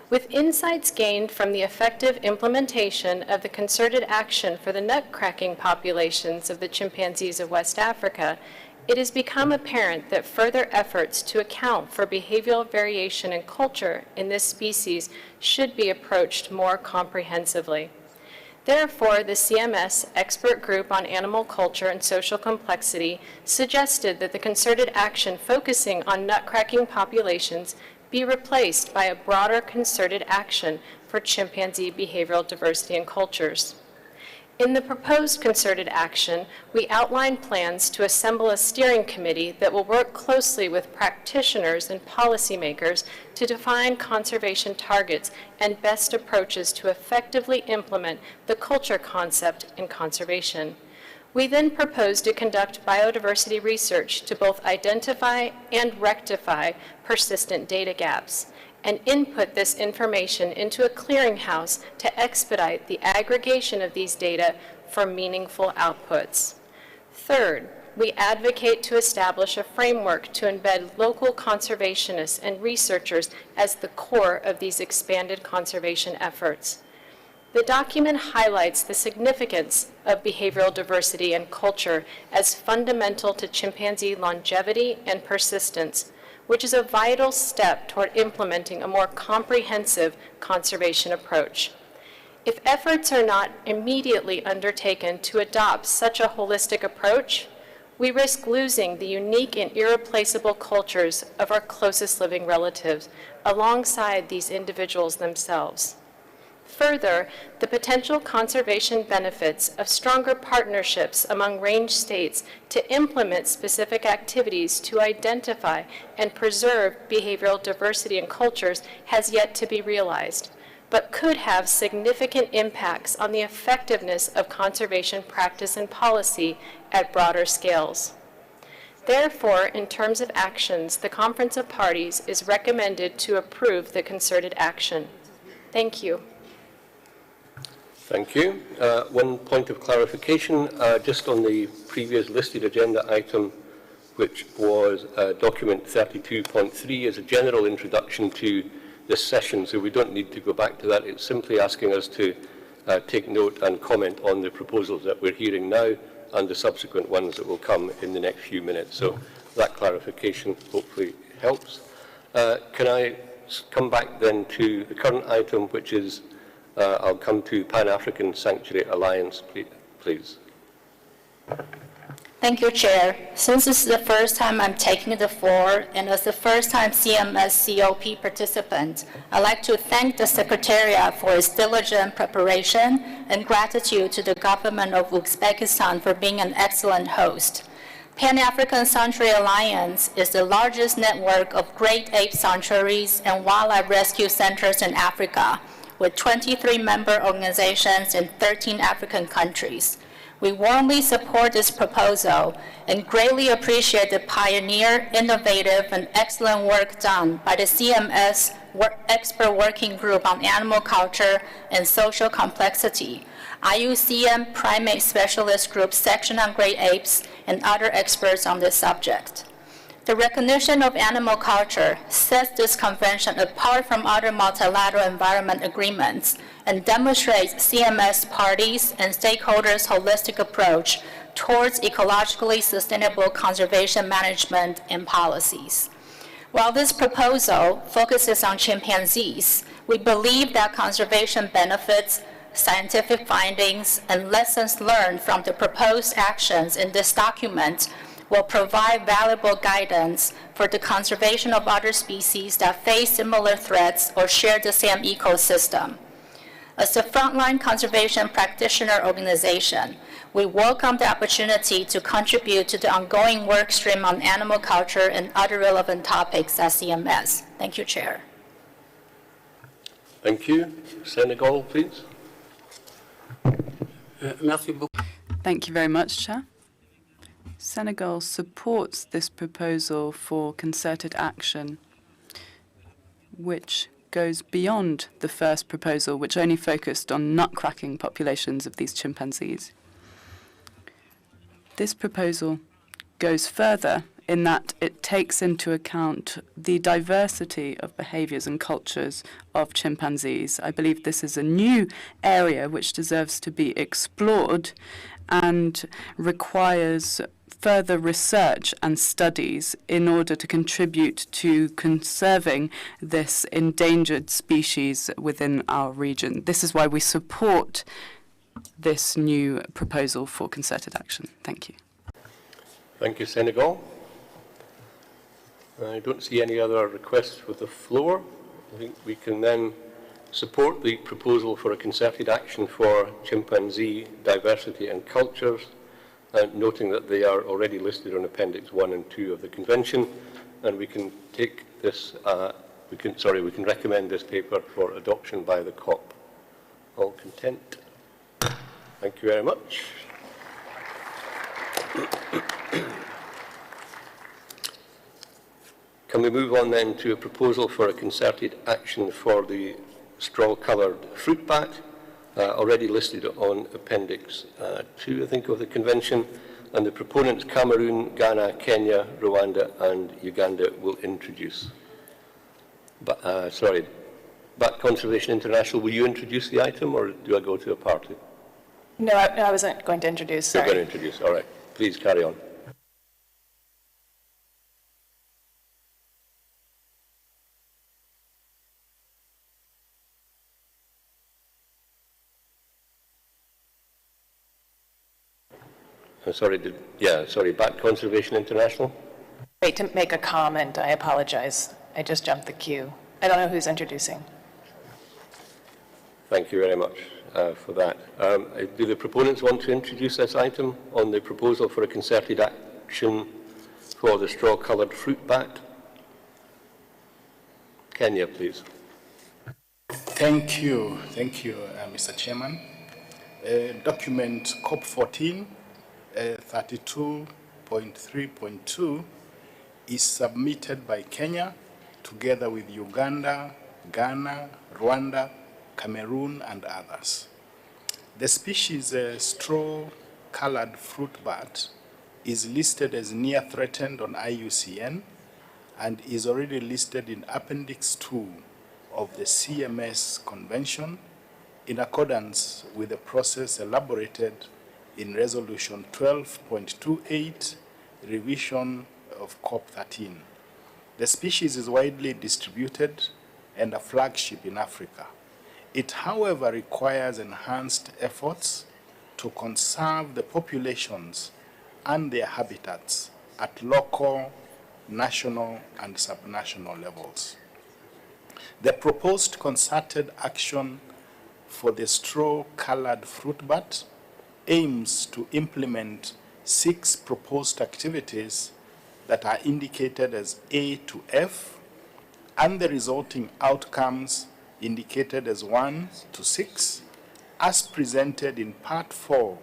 With insights gained from the effective implementation of the concerted action for the nut-cracking populations of the chimpanzees of West Africa, it has become apparent that further efforts to account for behavioral variation and culture in this species should be approached more comprehensively. Therefore, the CMS Expert Group on Animal Culture and Social Complexity suggested that the concerted action focusing on nut-cracking populations be replaced by a broader concerted action for chimpanzee behavioral diversity and cultures. In the proposed concerted action, we outline plans to assemble a steering committee that will work closely with practitioners and policymakers to define conservation targets and best approaches to effectively implement the culture concept in conservation. We then propose to conduct biodiversity research to both identify and rectify persistent data gaps, and input this information into a clearinghouse to expedite the aggregation of these data for meaningful outputs. Third, we advocate to establish a framework to embed local conservationists and researchers as the core of these expanded conservation efforts. The document highlights the significance of behavioral diversity and culture as fundamental to chimpanzee longevity and persistence, which is a vital step toward implementing a more comprehensive conservation approach. If efforts are not immediately undertaken to adopt such a holistic approach, We risk losing the unique and irreplaceable cultures of our closest living relatives alongside these individuals themselves. Further, the potential conservation benefits of stronger partnerships among range states to implement specific activities to identify and preserve behavioral diversity in cultures has yet to be realized, but could have significant impacts on the effectiveness of conservation practice and policy at broader scales. Therefore, in terms of actions, the Conference of Parties is recommended to approve the concerted action. Thank you. Thank you. One point of clarification, just on the previous listed agenda item, which was document 32.3 as a general introduction to this session, so we don't need to go back to that. It's simply asking us to take note and comment on the proposals that we're hearing now and the subsequent ones that will come in the next few minutes. So that clarification hopefully helps. Can I come back then to the current item, which is I'll come to Pan-African Sanctuary Alliance, please. Thank you, Chair. Since this is the first time I'm taking the floor, and as the first-time CMS COP participant, I'd like to thank the Secretariat for its diligent preparation and gratitude to the government of Uzbekistan for being an excellent host. Pan-African Sanctuary Alliance is the largest network of great ape sanctuaries and wildlife rescue centers in Africa, with 23 member organizations in 13 African countries. We warmly support this proposal and greatly appreciate the pioneer, innovative, and excellent work done by the CMS Expert Working Group on Animal Culture and Social Complexity, IUCN Primate Specialist Group Section on Great Apes, and other experts on this subject. The recognition of animal culture sets this convention apart from other multilateral environment agreements and demonstrates CMS parties and stakeholders' holistic approach towards ecologically sustainable conservation management and policies. While this proposal focuses on chimpanzees, we believe that conservation benefits, scientific findings, and lessons learned from the proposed actions in this document will provide valuable guidance for the conservation of other species that face similar threats or share the same ecosystem. As a frontline conservation practitioner organization, we welcome the opportunity to contribute to the ongoing work stream on animal culture and other relevant topics at CMS. Thank you, Chair. Thank you. Senegal, please. Thank you very much, Chair. Senegal supports this proposal for concerted action, which goes beyond the first proposal, which only focused on nutcracking populations of these chimpanzees. This proposal goes further in that it takes into account the diversity of behaviors and cultures of chimpanzees. I believe this is a new area which deserves to be explored and requires further research and studies in order to contribute to conserving this endangered species within our region. This is why we support this new proposal for concerted action. Thank you. Thank you, Senegal. I don't see any other requests for the floor. I think we can then support the proposal for a concerted action for chimpanzee diversity and cultures, noting that they are already listed on Appendix 1 and 2 of the Convention, and we can take this, we can recommend this paper for adoption by the COP. All content? Thank you very much. Can we move on then to a proposal for a concerted action for the straw-coloured fruit bat, already listed on Appendix 2, I think, of the Convention, and the proponents Cameroon, Ghana, Kenya, Rwanda and Uganda will introduce. Bat Conservation International, will you introduce the item or do I go to a party? No, I wasn't going to introduce, sorry. You're going to introduce, all right. Please carry on. Bat Conservation International. Wait, to make a comment, I apologize. I just jumped the queue. I don't know who's introducing. Thank you very much for that. Do the proponents want to introduce this item on the proposal for a concerted action for the straw-coloured fruit bat? Kenya, please. Thank you, Mr. Chairman. Document COP14 32.3.2 is submitted by Kenya together with Uganda, Ghana, Rwanda, Cameroon, and others. The species straw-colored fruit bat is listed as near threatened on IUCN and is already listed in Appendix 2 of the CMS Convention in accordance with the process elaborated in Resolution 12.28, revision of COP13. The species is widely distributed and a flagship in Africa. It, however, requires enhanced efforts to conserve the populations and their habitats at local, national, and subnational levels. The proposed concerted action for the straw-colored fruit bat aims to implement 6 proposed activities that are indicated as A to F, and the resulting outcomes indicated as 1 to 6, as presented in Part 4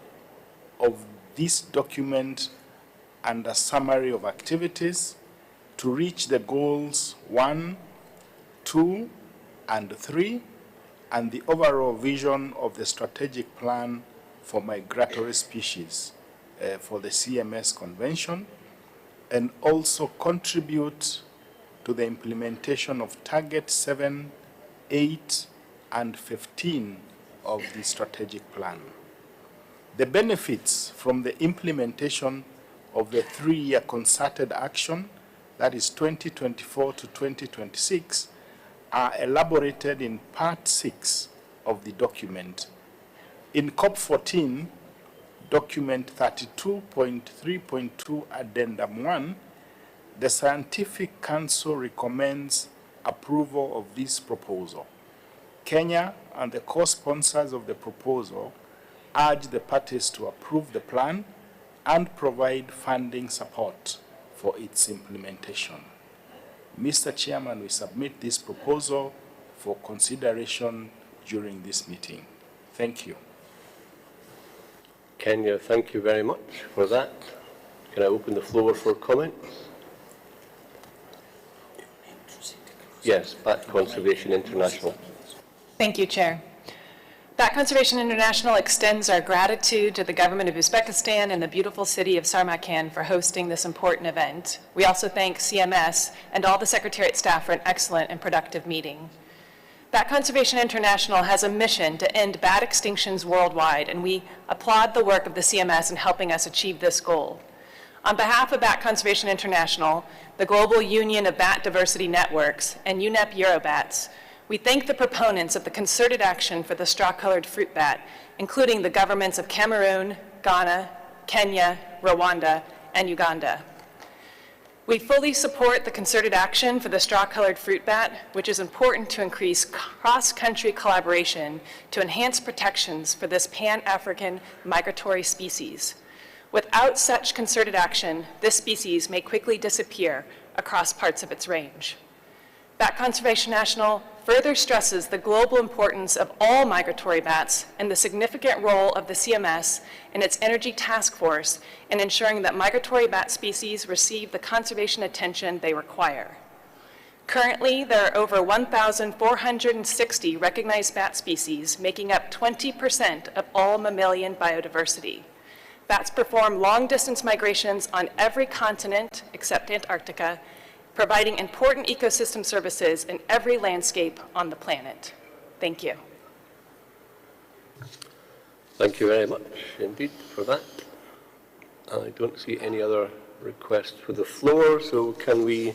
of this document under Summary of Activities to reach the goals 1, 2, and 3, and the overall vision of the strategic plan for migratory species for the CMS Convention, and also contribute to the implementation of Target 7, 8, and 15 of the strategic plan. The benefits from the implementation of the 3-year concerted action, that is 2024 to 2026, are elaborated in Part 6 of the document. In COP14, Document 32.3.2 Addendum 1, the Scientific Council recommends approval of this proposal. Kenya and the co-sponsors of the proposal urge the parties to approve the plan and provide funding support for its implementation. Mr. Chairman, we submit this proposal for consideration during this meeting. Thank you. Kenya, thank you very much for that. Can I open the floor for comments? Yes, Bat Conservation International. Thank you, Chair. Bat Conservation International extends our gratitude to the government of Uzbekistan and the beautiful city of Samarkand for hosting this important event. We also thank CMS and all the Secretariat staff for an excellent and productive meeting. Bat Conservation International has a mission to end bat extinctions worldwide, and we applaud the work of the CMS in helping us achieve this goal. On behalf of Bat Conservation International, the Global Union of Bat Diversity Networks, and UNEP Eurobats, we thank the proponents of the concerted action for the straw-colored fruit bat, including the governments of Cameroon, Ghana, Kenya, Rwanda, and Uganda. We fully support the concerted action for the straw-colored fruit bat, which is important to increase cross-country collaboration to enhance protections for this pan-African migratory species. Without such concerted action, this species may quickly disappear across parts of its range. Bat Conservation International further stresses the global importance of all migratory bats and the significant role of the CMS and its Energy Task Force in ensuring that migratory bat species receive the conservation attention they require. Currently, there are over 1,460 recognized bat species, making up 20% of all mammalian biodiversity. Bats perform long-distance migrations on every continent except Antarctica, providing important ecosystem services in every landscape on the planet. Thank you. Thank you very much indeed for that. I don't see any other requests for the floor, so can we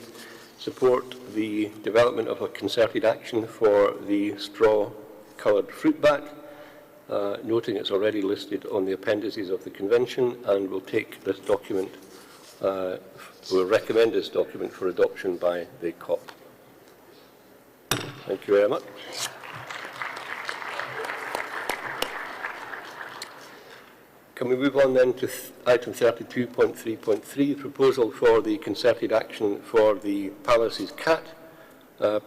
support the development of a concerted action for the straw-coloured fruit bat? noting it's already listed on the appendices of the Convention, and will take this document, will recommend this document for adoption by the COP. Thank you very much. Can we move on then to item 32.3.3, proposal for the concerted action for the Palace's cat,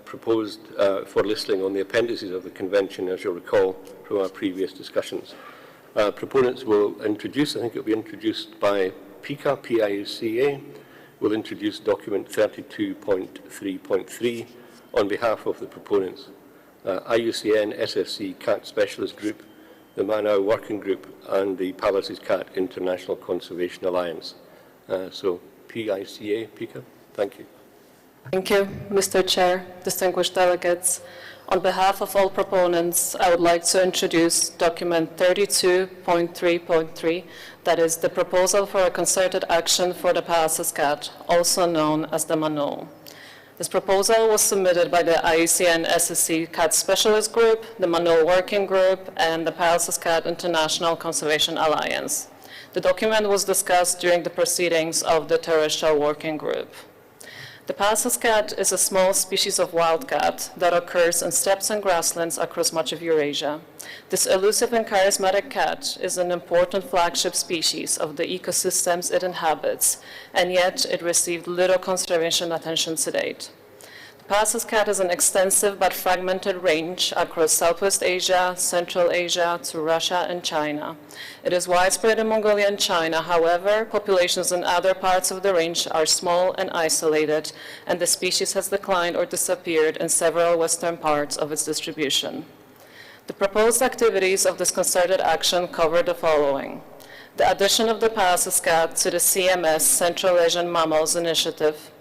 proposed for listing on the appendices of the Convention, as you'll recall from our previous discussions. Proponents will introduce, I think it will be introduced by PICA, P-I-C-A, will introduce document 32.3.3 on behalf of the proponents. IUCN SFC Cat Specialist Group, the Manau Working Group, and the Palace's Cat International Conservation Alliance. So, PICA, PICA, thank you. Thank you, Mr. Chair, distinguished delegates. On behalf of all proponents, I would like to introduce document 32.3.3, that is the proposal for a concerted action for the Palace's Cat, also known as the Manau. This proposal was submitted by the IUCN SSC Cat Specialist Group, the Manau Working Group, and the Palace's Cat International Conservation Alliance. The document was discussed during the proceedings of the Terrestrial Working Group. The Palace's cat is a small species of wild cat that occurs in steppes and grasslands across much of Eurasia. This elusive and charismatic cat is an important flagship species of the ecosystems it inhabits, and yet it received little conservation attention to date. The Palace's cat has an extensive but fragmented range across Southwest Asia, Central Asia, to Russia and China. It is widespread in Mongolia and China. However, populations in other parts of the range are small and isolated, and the species has declined or disappeared in several western parts of its distribution. The proposed activities of this concerted action cover the following: the addition of the Palace's cat to the CMS Central Asian Mammals Initiative,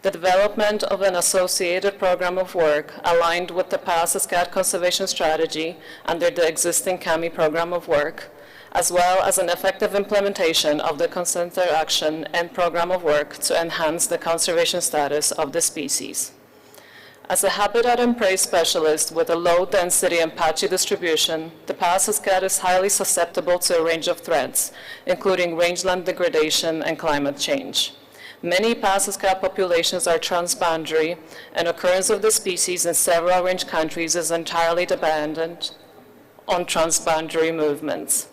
the development of an associated program of work aligned with the Palace's cat conservation strategy under the existing CAMI program of work, as well as an effective implementation of the concerted action and program of work to enhance the conservation status of the species. As a habitat and prey specialist with a low density and patchy distribution, the Palace's cat is highly susceptible to a range of threats, including rangeland degradation and climate change. Many Palace's cat populations are transboundary, and occurrence of the species in several range countries is entirely dependent on transboundary movements.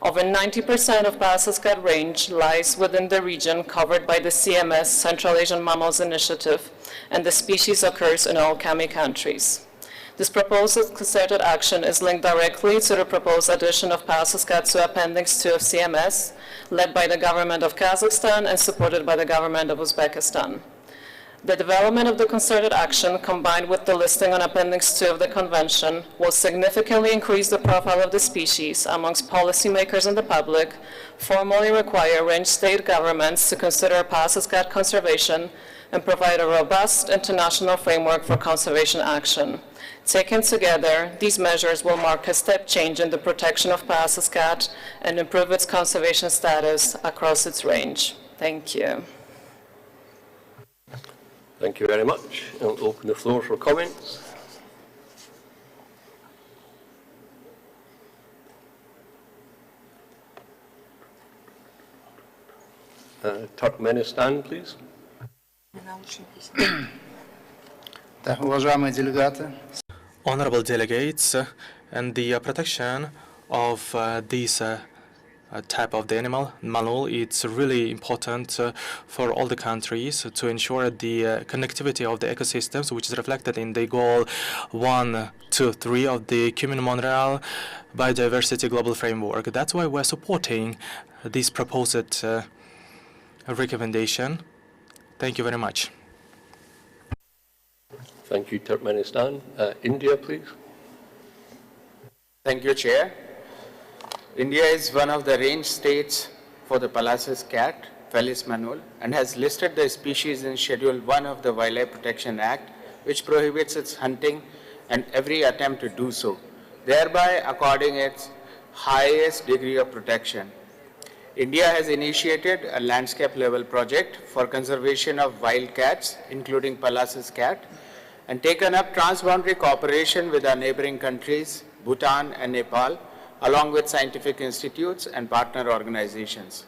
Over 90% of Palace's cat range lies within the region covered by the CMS Central Asian Mammals Initiative, and the species occurs in all CAMI countries. This proposed concerted action is linked directly to the proposed addition of Palace's cat to Appendix 2 of CMS, led by the government of Kazakhstan and supported by the government of Uzbekistan. The development of the concerted action, combined with the listing on Appendix 2 of the Convention, will significantly increase the profile of the species amongst policymakers and the public, formally require range state governments to consider Palace's cat conservation, and provide a robust international framework for conservation action. Taken together, these measures will mark a step change in the protection of Palace's cat and improve its conservation status across its range. Thank you. Thank you very much. I'll open the floor for comments. Turkmenistan, please. Honorable delegates, and the protection of this type of the animal, Manau, it's really important for all the countries to ensure the connectivity of the ecosystems, which is reflected in the goal 1, 2, 3 of the Kunming-Montreal Biodiversity Global Framework. That's why we're supporting this proposed recommendation. Thank you very much. Thank you, Turkmenistan. India, please. Thank you, Chair. India is one of the range states for the Palace's cat, Felis manul, and has listed the species in Schedule 1 of the Wildlife Protection Act, which prohibits its hunting and every attempt to do so, thereby according its highest degree of protection. India has initiated a landscape-level project for conservation of wild cats, including Palace's cat, and taken up transboundary cooperation with our neighboring countries, Bhutan and Nepal, along with scientific institutes and partner organizations.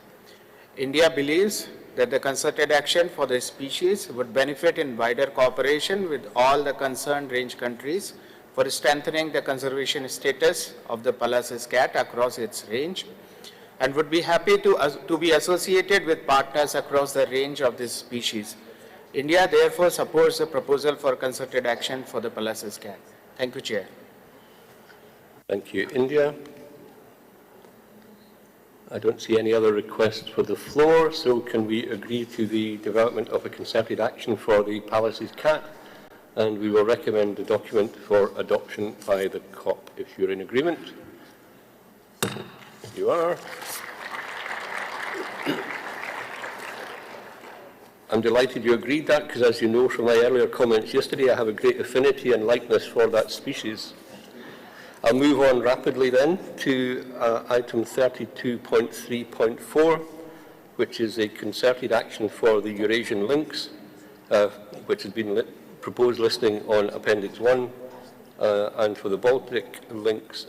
India believes that the concerted action for the species would benefit in wider cooperation with all the concerned range countries for strengthening the conservation status of the Pallas's cat across its range, and would be happy to be associated with partners across the range of this species. India therefore supports the proposal for concerted action for the Pallas's cat. Thank you, Chair. Thank you, India. I don't see any other requests for the floor, so can we agree to the development of a concerted action for the Pallas's cat? And we will recommend the document for adoption by the COP, if you're in agreement. You are. I'm delighted you agreed that, because as you know from my earlier comments yesterday, I have a great affinity and likeness for that species. I'll move on rapidly then to item 32.3.4, which is a concerted action for the Eurasian lynx, which has been proposed listing on Appendix 1, and for the Baltic lynx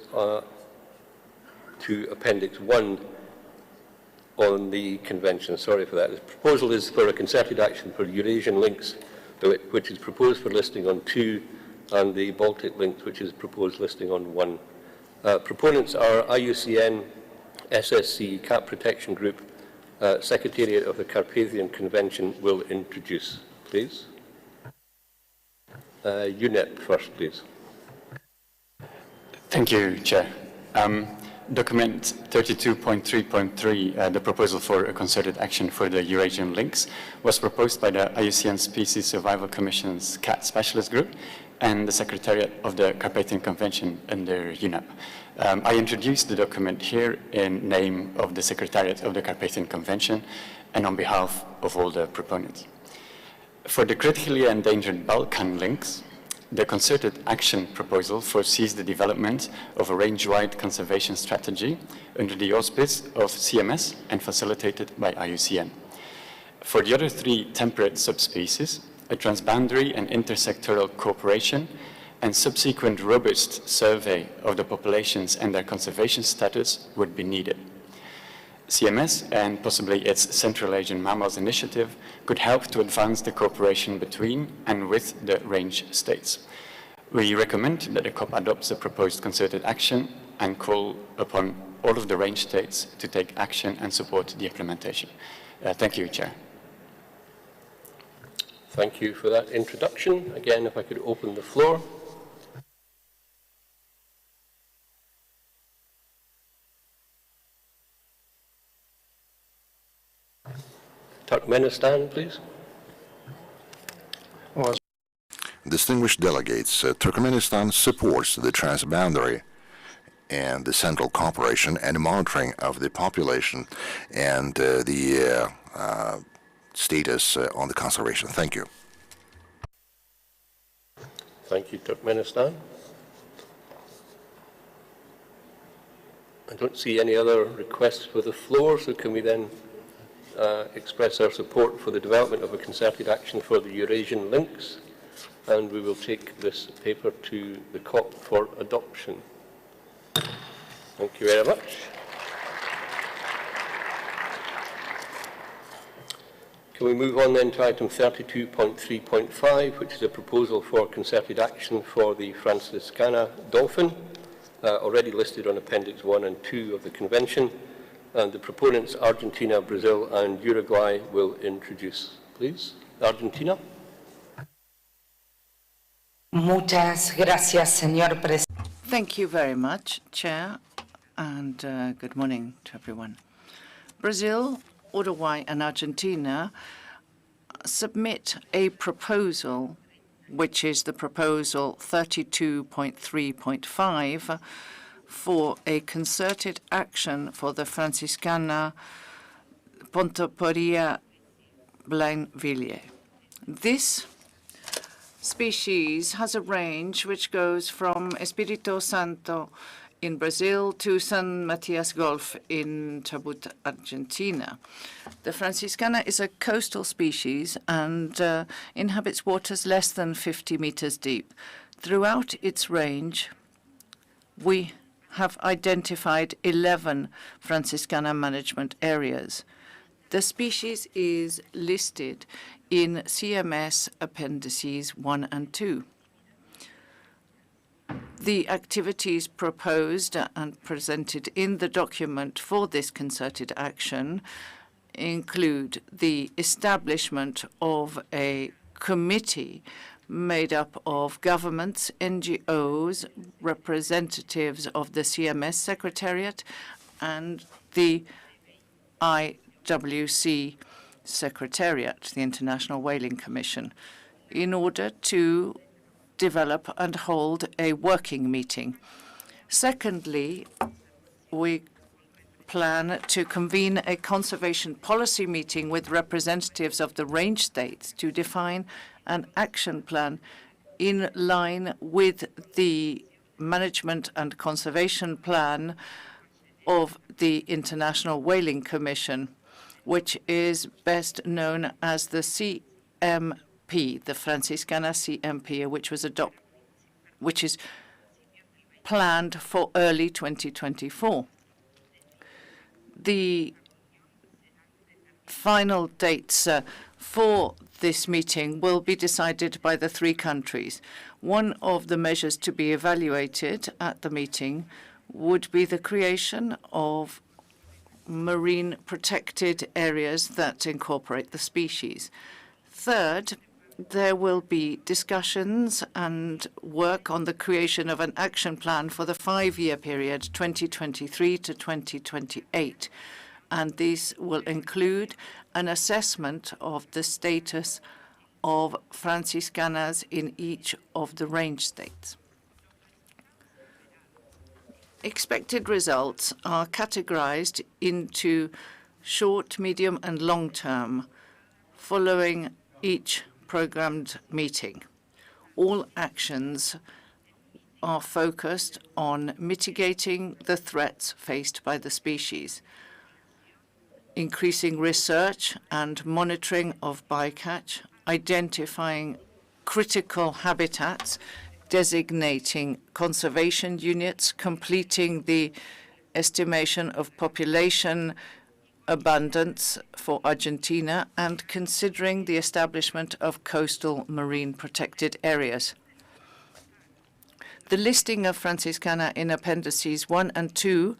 to Appendix 1 on the convention. Sorry for that. The proposal is for a concerted action for Eurasian lynx, which is proposed for listing on 2, and the Baltic lynx, which is proposed listing on 1. Proponents are IUCN, SSC, Cat Protection Group, Secretariat of the Carpathian Convention will introduce, please. UNEP first, please. Thank you, Chair. Document 32.3.3, the proposal for a concerted action for the Eurasian lynx, was proposed by the IUCN Species Survival Commission's Cat Specialist Group and the Secretariat of the Carpathian Convention under UNEP. I introduced the document here in name of the Secretariat of the Carpathian Convention and on behalf of all the proponents. For the critically endangered Balkan lynx, the concerted action proposal foresees the development of a range-wide conservation strategy under the auspice of CMS and facilitated by IUCN. For the other 3 temperate subspecies, a transboundary and intersectoral cooperation and subsequent robust survey of the populations and their conservation status would be needed. CMS and possibly its Central Asian Mammals Initiative could help to advance the cooperation between and with the range states. We recommend that the COP adopts the proposed concerted action and call upon all of the range states to take action and support the implementation. Thank you, Chair. Thank you for that introduction. Again, if I could open the floor. Turkmenistan, please. Distinguished delegates, Turkmenistan supports the transboundary and the central cooperation and monitoring of the population and the status on the conservation. Thank you. Thank you, Turkmenistan. I don't see any other requests for the floor, so can we then express our support for the development of a concerted action for the Eurasian lynx, and we will take this paper to the COP for adoption. Thank you very much. Can we move on then to item 32.3.5, which is a proposal for concerted action for the Franciscana dolphin, already listed on Appendix 1 and 2 of the Convention. And the proponents, Argentina, Brazil, and Uruguay, will introduce. Please, Argentina. Muchas gracias, señor presidente. Thank you very much, Chair, and good morning to everyone. Brazil, Uruguay, and Argentina submit a proposal, which is the proposal 32.3.5, for a concerted action for the Franciscana Pontoporia blainvilliers. This species has a range which goes from Espírito Santo in Brazil to San Matias Gulf in Chubut, Argentina. The Franciscana is a coastal species and inhabits waters less than 50 meters deep. Throughout its range, we have identified 11 Franciscana management areas. The species is listed in CMS Appendices 1 and 2. The activities proposed and presented in the document for this concerted action include the establishment of a committee made up of governments, NGOs, representatives of the CMS Secretariat, and the IWC Secretariat, the International Whaling Commission, in order to develop and hold a working meeting. Secondly, we plan to convene a conservation policy meeting with representatives of the range states to define an action plan in line with the management and conservation plan of the International Whaling Commission, which is best known as the CMP, the Franciscana CMP, which is planned for early 2024. The final dates for this meeting will be decided by the three countries. One of the measures to be evaluated at the meeting would be the creation of marine protected areas that incorporate the species. Third, there will be discussions and work on the creation of an action plan for the 5-year period, 2023 to 2028. And this will include an assessment of the status of Franciscanas in each of the range states. Expected results are categorized into short, medium, and long term following each programmed meeting. All actions are focused on mitigating the threats faced by the species, increasing research and monitoring of bycatch, identifying critical habitats, designating conservation units, completing the estimation of population abundance for Argentina, and considering the establishment of coastal marine protected areas. The listing of Franciscana in Appendices 1 and 2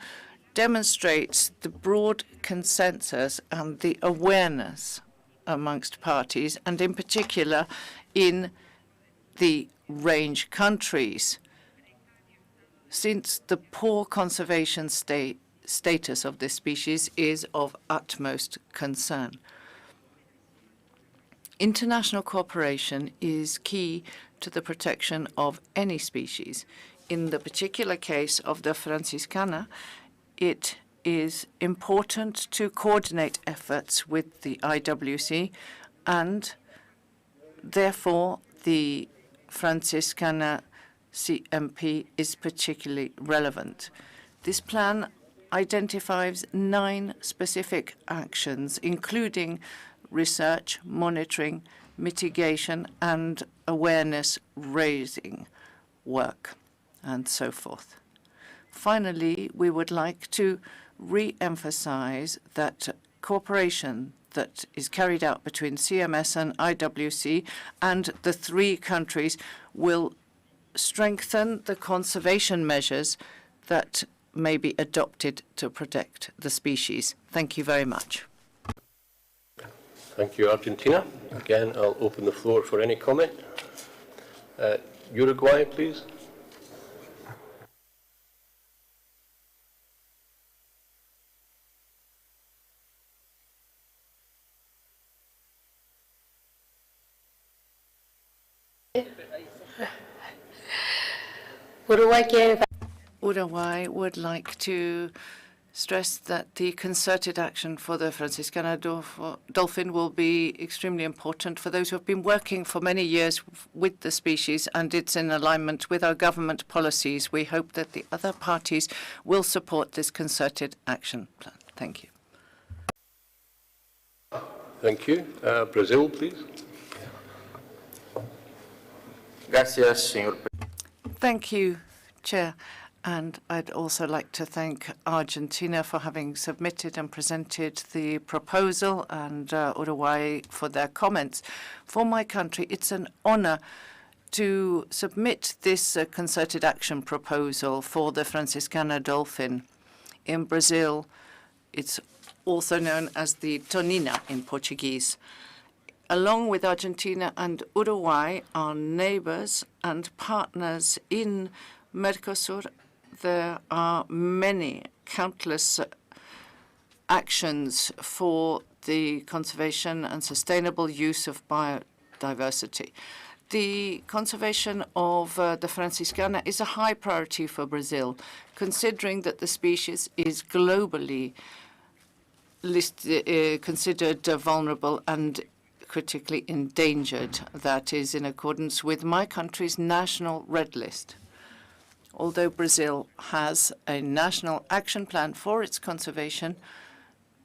demonstrates the broad consensus and the awareness amongst parties, and in particular in the range countries, since the poor conservation status of this species is of utmost concern. International cooperation is key to the protection of any species. In the particular case of the Franciscana, it is important to coordinate efforts with the IWC, and therefore the Franciscana CMP is particularly relevant. This plan identifies 9 specific actions, including research, monitoring, mitigation, and awareness-raising work, and so forth. Finally, we would like to re-emphasize that cooperation that is carried out between CMS and IWC and the 3 countries will strengthen the conservation measures that may be adopted to protect the species. Thank you very much. Thank you, Argentina. Again, I'll open the floor for any comment. Uruguay, please. Uruguay would like to stress that the concerted action for the Franciscana dolphin will be extremely important for those who have been working for many years with the species, and it's in alignment with our government policies. We hope that the other parties will support this concerted action plan. Thank you. Thank you. Brazil, please. Gracias, señor. Thank you, Chair. And I'd also like to thank Argentina for having submitted and presented the proposal, and Uruguay for their comments. For my country, it's an honor to submit this concerted action proposal for the Franciscana dolphin. In Brazil, it's also known as the tonina in Portuguese. Along with Argentina and Uruguay, our neighbors and partners in Mercosur, there are many, countless actions for the conservation and sustainable use of biodiversity. The conservation of the Franciscana is a high priority for Brazil, considering that the species is globally considered vulnerable and critically endangered. That is in accordance with my country's national red list. Although Brazil has a national action plan for its conservation,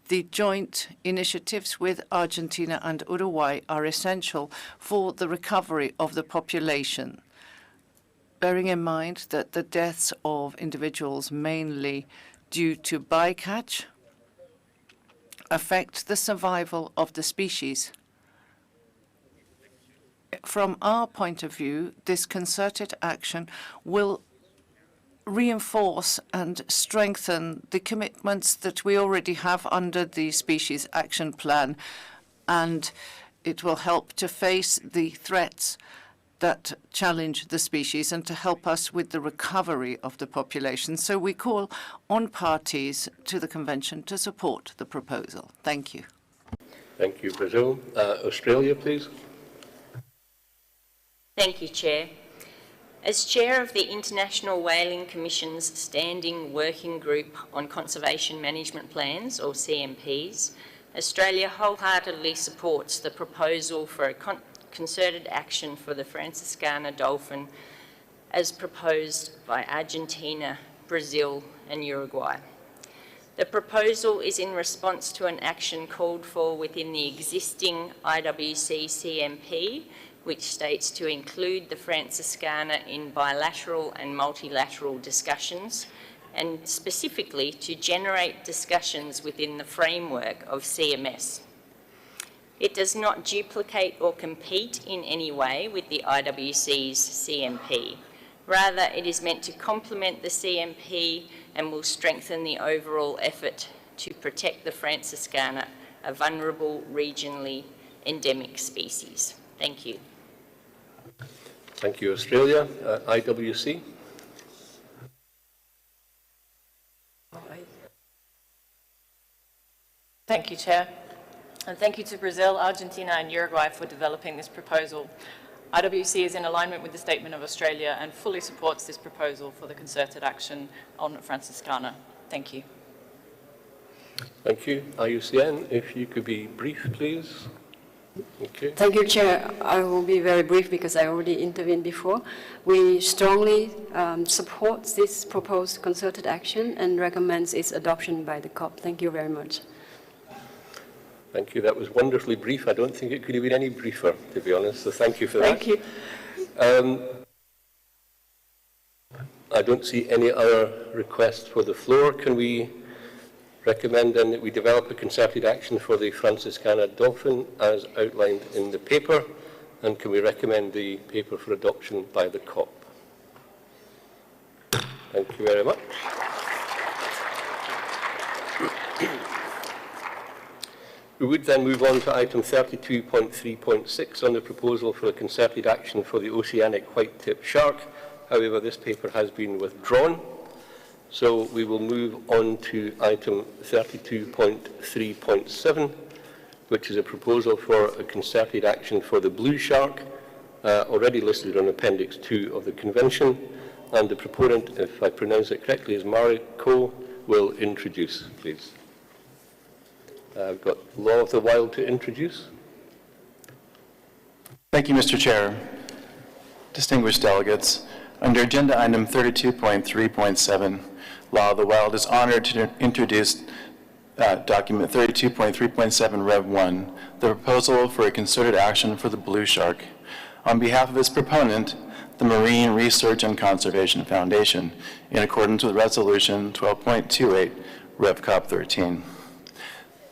the joint initiatives with Argentina and Uruguay are essential for the recovery of the population, bearing in mind that the deaths of individuals, mainly due to bycatch, affect the survival of the species. From our point of view, this concerted action will reinforce and strengthen the commitments that we already have under the Species Action Plan, and it will help to face the threats that challenge the species and to help us with the recovery of the population. So we call on parties to the convention to support the proposal. Thank you. Thank you, Brazil. Australia, please. Thank you, Chair. As Chair of the International Whaling Commission's Standing Working Group on Conservation Management Plans, or CMPs, Australia wholeheartedly supports the proposal for a concerted action for the Franciscana dolphin as proposed by Argentina, Brazil and Uruguay. The proposal is in response to an action called for within the existing IWC CMP, which states to include the Franciscana in bilateral and multilateral discussions, and specifically to generate discussions within the framework of CMS. It does not duplicate or compete in any way with the IWC's CMP. Rather, it is meant to complement the CMP and will strengthen the overall effort to protect the Franciscana, a vulnerable regionally endemic species. Thank you. Thank you, Australia. IWC. Thank you, Chair. And thank you to Brazil, Argentina and Uruguay for developing this proposal. IWC is in alignment with the statement of Australia and fully supports this proposal for the concerted action on Franciscana. Thank you. Thank you. IUCN, if you could be brief, please. Okay. Thank you, Chair. I will be very brief because I already intervened before. We strongly support this proposed concerted action and recommends its adoption by the COP. Thank you very much. Thank you. That was wonderfully brief. I don't think it could have been any briefer, to be honest, so thank you for that. Thank you. I don't see any other requests for the floor. Can we recommend then that we develop a concerted action for the Franciscana dolphin as outlined in the paper, and can we recommend the paper for adoption by the COP? Thank you very much. We would then move on to item 32.3.6 on the proposal for a concerted action for the oceanic white-tip shark. However, this paper has been withdrawn. So we will move on to item 32.3.7, which is a proposal for a concerted action for the blue shark, already listed on Appendix 2 of the Convention. And the proponent, if I pronounce it correctly, is Mariko, will introduce, please. I've got Law of the Wild to introduce. Thank you, Mr. Chair. Distinguished delegates, under Agenda Item 32.3.7, Law of the Wild is honored to introduce document 32.3.7 Rev 1, the proposal for a concerted action for the blue shark. On behalf of its proponent, the Marine Research and Conservation Foundation in accordance with Resolution 12.28, Rev COP14.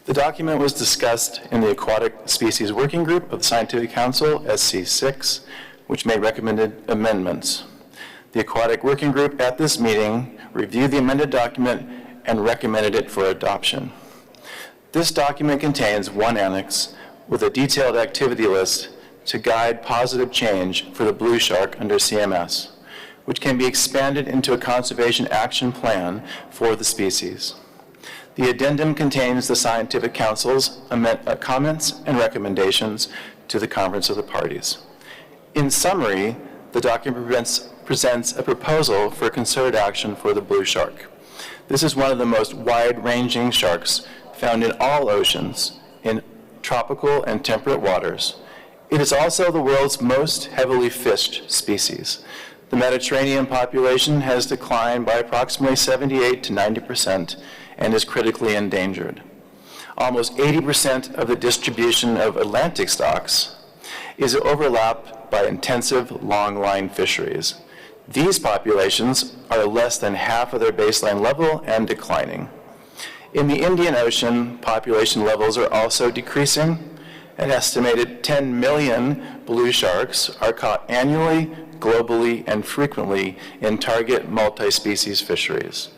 The document was discussed in the Aquatic Species Working Group of the Scientific Council, SC6, which made recommended amendments. The Aquatic Working Group at this meeting reviewed the amended document and recommended it for adoption. This document contains one annex with a detailed activity list to guide positive change for the blue shark under CMS, which can be expanded into a conservation action plan for the species. The addendum contains the Scientific Council's comments and recommendations to the Conference of the Parties. In summary, the document presents a proposal for concerted action for the blue shark. This is one of the most wide-ranging sharks found in all oceans, in tropical and temperate waters. It is also the world's most heavily fished species. The Mediterranean population has declined by approximately 78 to 90% and is critically endangered. Almost 80% of the distribution of Atlantic stocks is overlapped by intensive long-line fisheries. These populations are less than half of their baseline level and declining. In the Indian Ocean, population levels are also decreasing. An estimated 10 million blue sharks are caught annually, globally, and frequently in target multi-species fisheries.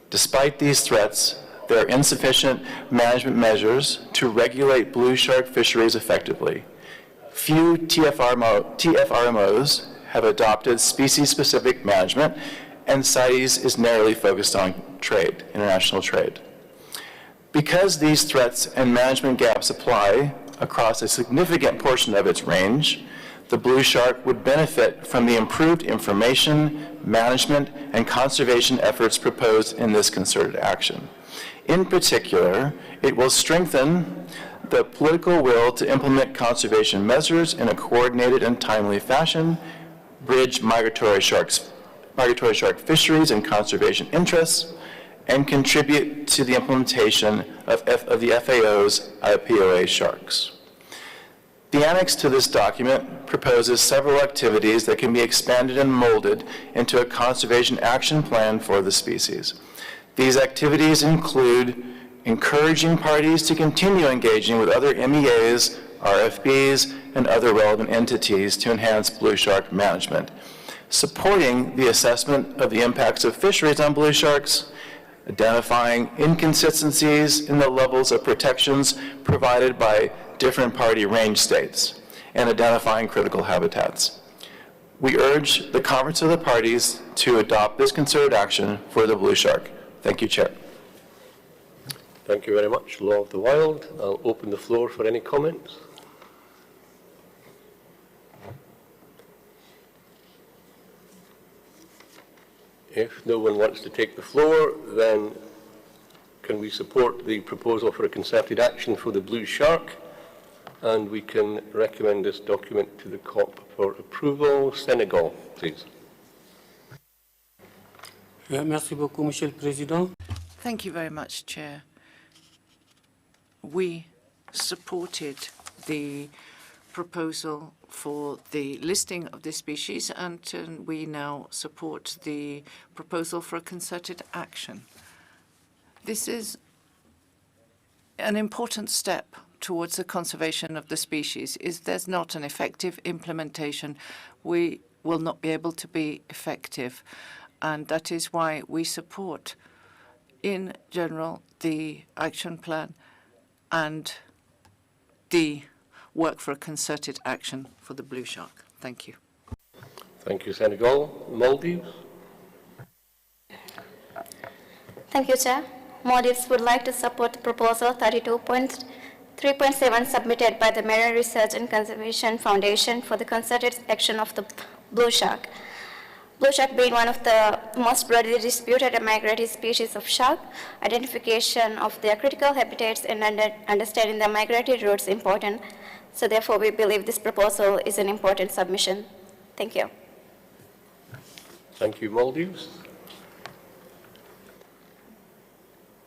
Despite these threats, there are insufficient management measures to regulate blue shark fisheries effectively. Few TFRMOs have adopted species-specific management, and CITES is narrowly focused on trade, international trade. Because these threats and management gaps apply across a significant portion of its range, the blue shark would benefit from the improved information, management, and conservation efforts proposed in this concerted action. In particular, it will strengthen the political will to implement conservation measures in a coordinated and timely fashion, bridge migratory shark fisheries and conservation interests, and contribute to the implementation of the FAO's IPOA sharks. The annex to this document proposes several activities that can be expanded and molded into a conservation action plan for the species. These activities include encouraging parties to continue engaging with other MEAs, RFBs, and other relevant entities to enhance blue shark management, supporting the assessment of the impacts of fisheries on blue sharks, identifying inconsistencies in the levels of protections provided by different party range states, and identifying critical habitats. We urge the Conference of the Parties to adopt this concerted action for the blue shark. Thank you, Chair. Thank you very much, Law of the Wild. I'll open the floor for any comments. If no one wants to take the floor, then can we support the proposal for a concerted action for the blue shark? And we can recommend this document to the COP for approval. Senegal, please. Merci beaucoup, Monsieur le Président. Thank you very much, Chair. We supported the proposal for the listing of this species, and we now support the proposal for a concerted action. This is an important step towards the conservation of the species. If there's not an effective implementation, we will not be able to be effective. And that is why we support, in general, the action plan and the work for a concerted action for the blue shark. Thank you. Thank you, Senegal. Maldives? Thank you, Chair. Maldives would like to support the proposal 32.3.7 submitted by the Marine Research and Conservation Foundation for the concerted action of the blue shark. Blue shark being one of the most broadly disputed and migratory species of shark, identification of their critical habitats and understanding their migratory routes is important. So therefore, we believe this proposal is an important submission. Thank you. Thank you, Maldives.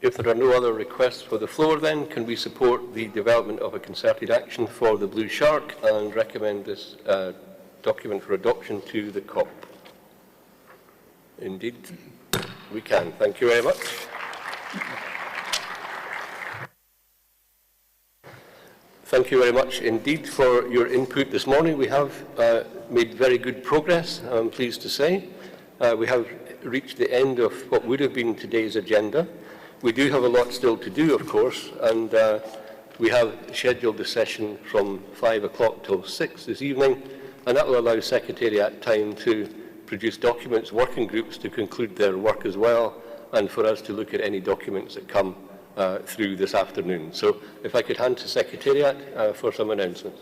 If there are no other requests for the floor, then can we support the development of a concerted action for the blue shark and recommend this document for adoption to the COP? Indeed, we can. Thank you very much. Thank you very much indeed for your input this morning. We have made very good progress, I'm pleased to say. We have reached the end of what would have been today's agenda. We do have a lot still to do, of course, and we have scheduled the session from 5 o'clock till 6 this evening, and that will allow Secretariat time to produce documents, working groups to conclude their work as well, and for us to look at any documents that come through this afternoon. So if I could hand to Secretariat for some announcements.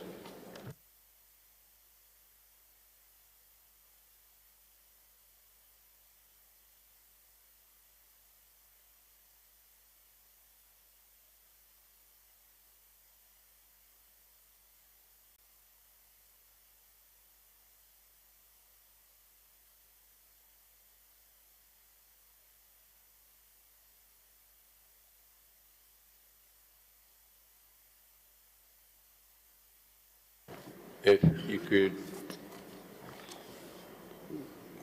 If you could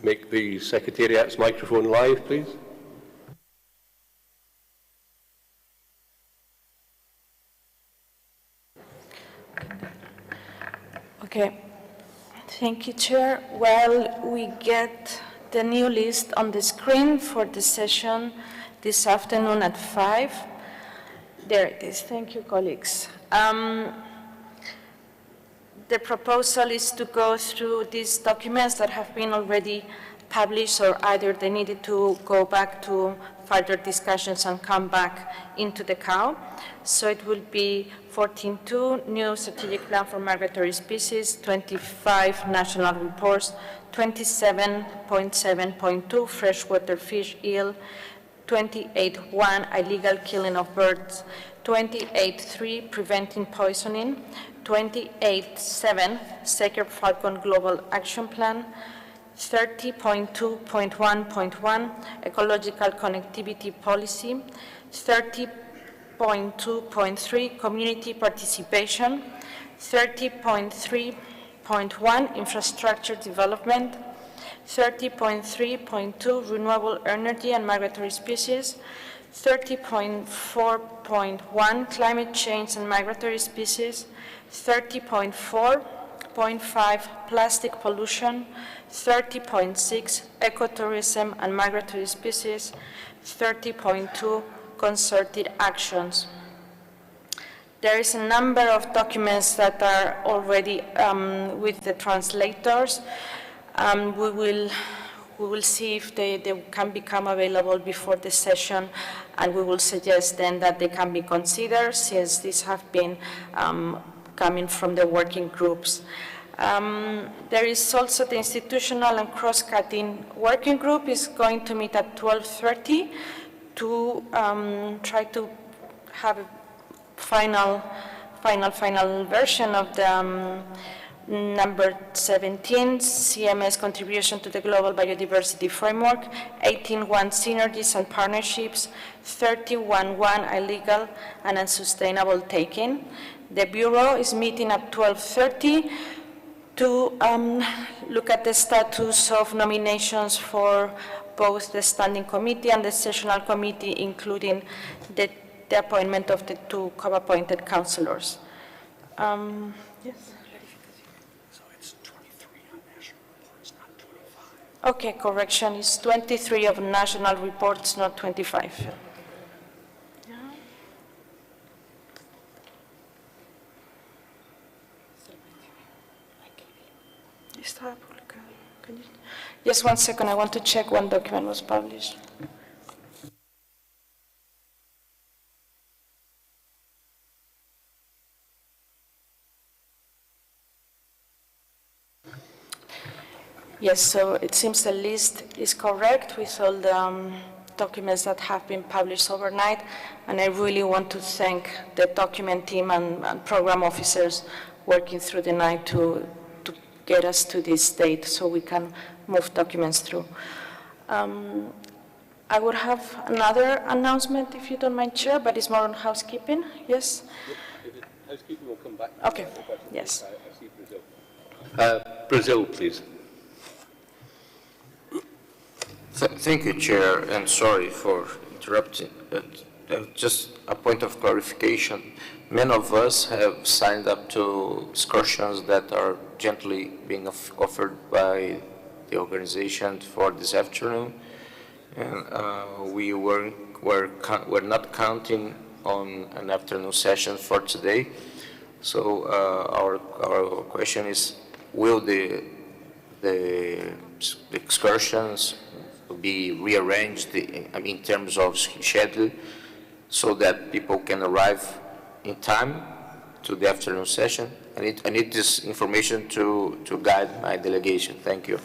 make the Secretariat's microphone live, please. Okay. Thank you, Chair. While we get the new list on the screen for the session this afternoon at 5, there it is. Thank you, colleagues. The proposal is to go through these documents that have been already published, or either they needed to go back to further discussions and come back into the COW. So it will be 14.2, new strategic plan for migratory species, 25 national reports, 27.7.2, freshwater fish eel, 28.1, illegal killing of birds, 28.3, preventing poisoning, 28.7, Sacred Falcon Global Action Plan, 30.2.1.1, Ecological Connectivity Policy, 30.2.3, Community Participation, 30.3.1, Infrastructure Development, 30.3.2, Renewable Energy and Migratory Species, 30.4.1, Climate Change and Migratory Species, 30.4.5, Plastic Pollution, 30.6, Ecotourism and Migratory Species, 30.2, Concerted Actions. There is a number of documents that are already with the translators. We will see if they can become available before the session, and we will suggest then that they can be considered, since these have been coming from the working groups. There is also the institutional and cross-cutting working group is going to meet at 12:30 to try to have a final version of the number 17, CMS contribution to the global biodiversity framework, 18.1 synergies and partnerships, 31.1 illegal and unsustainable taking. The Bureau is meeting at 12:30 to look at the status of nominations for both the Standing Committee and the Sessional Committee, including the appointment of the 2 COP-appointed councillors. Yes. So it's 23 on national reports, not 25. Okay, correction, it's 23 of national reports, not 25. Just 1 second, I want to check when document was published. Yes, so it seems the list is correct with all the documents that have been published overnight, and I really want to thank the document team and program officers working through the night to get us to this date so we can move documents through. I would have another announcement, if you don't mind, Chair, but it's more on housekeeping. Yes? Housekeeping will come back. Okay, yes. Brazil, please. Thank you, Chair, and sorry for interrupting. Just a point of clarification. Many of us have signed up to excursions that are gently being offered by the organization for this afternoon, and we're not counting on an afternoon session for today. So our question is, will the excursions be rearranged in terms of schedule so that people can arrive in time to the afternoon session? I need this information to guide my delegation. Thank you.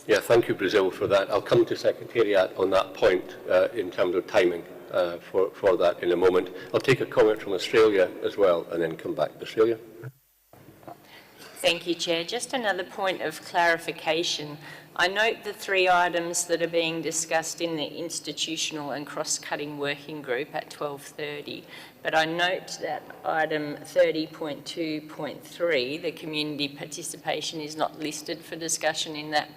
Yeah, thank you, Brazil, for that. I'll come to Secretariat on that point in terms of timing for that in a moment. I'll take a comment from Australia as well and then come back to Australia. Thank you, Chair. Just another point of clarification. I note the 3 items that are being discussed in the institutional and cross-cutting working group at 12:30, but I note that item 30.2.3, the community participation, is not listed for discussion in that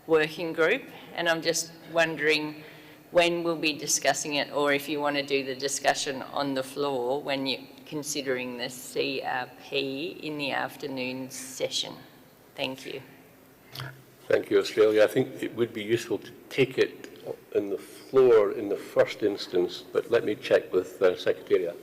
working group, and I'm just wondering when we'll be discussing it, or if you want to do the discussion on the floor when you're considering the CRP in the afternoon session. Thank you. Thank you, Australia. I think it would be useful to take it on the floor in the first instance, but let me check with Secretariat.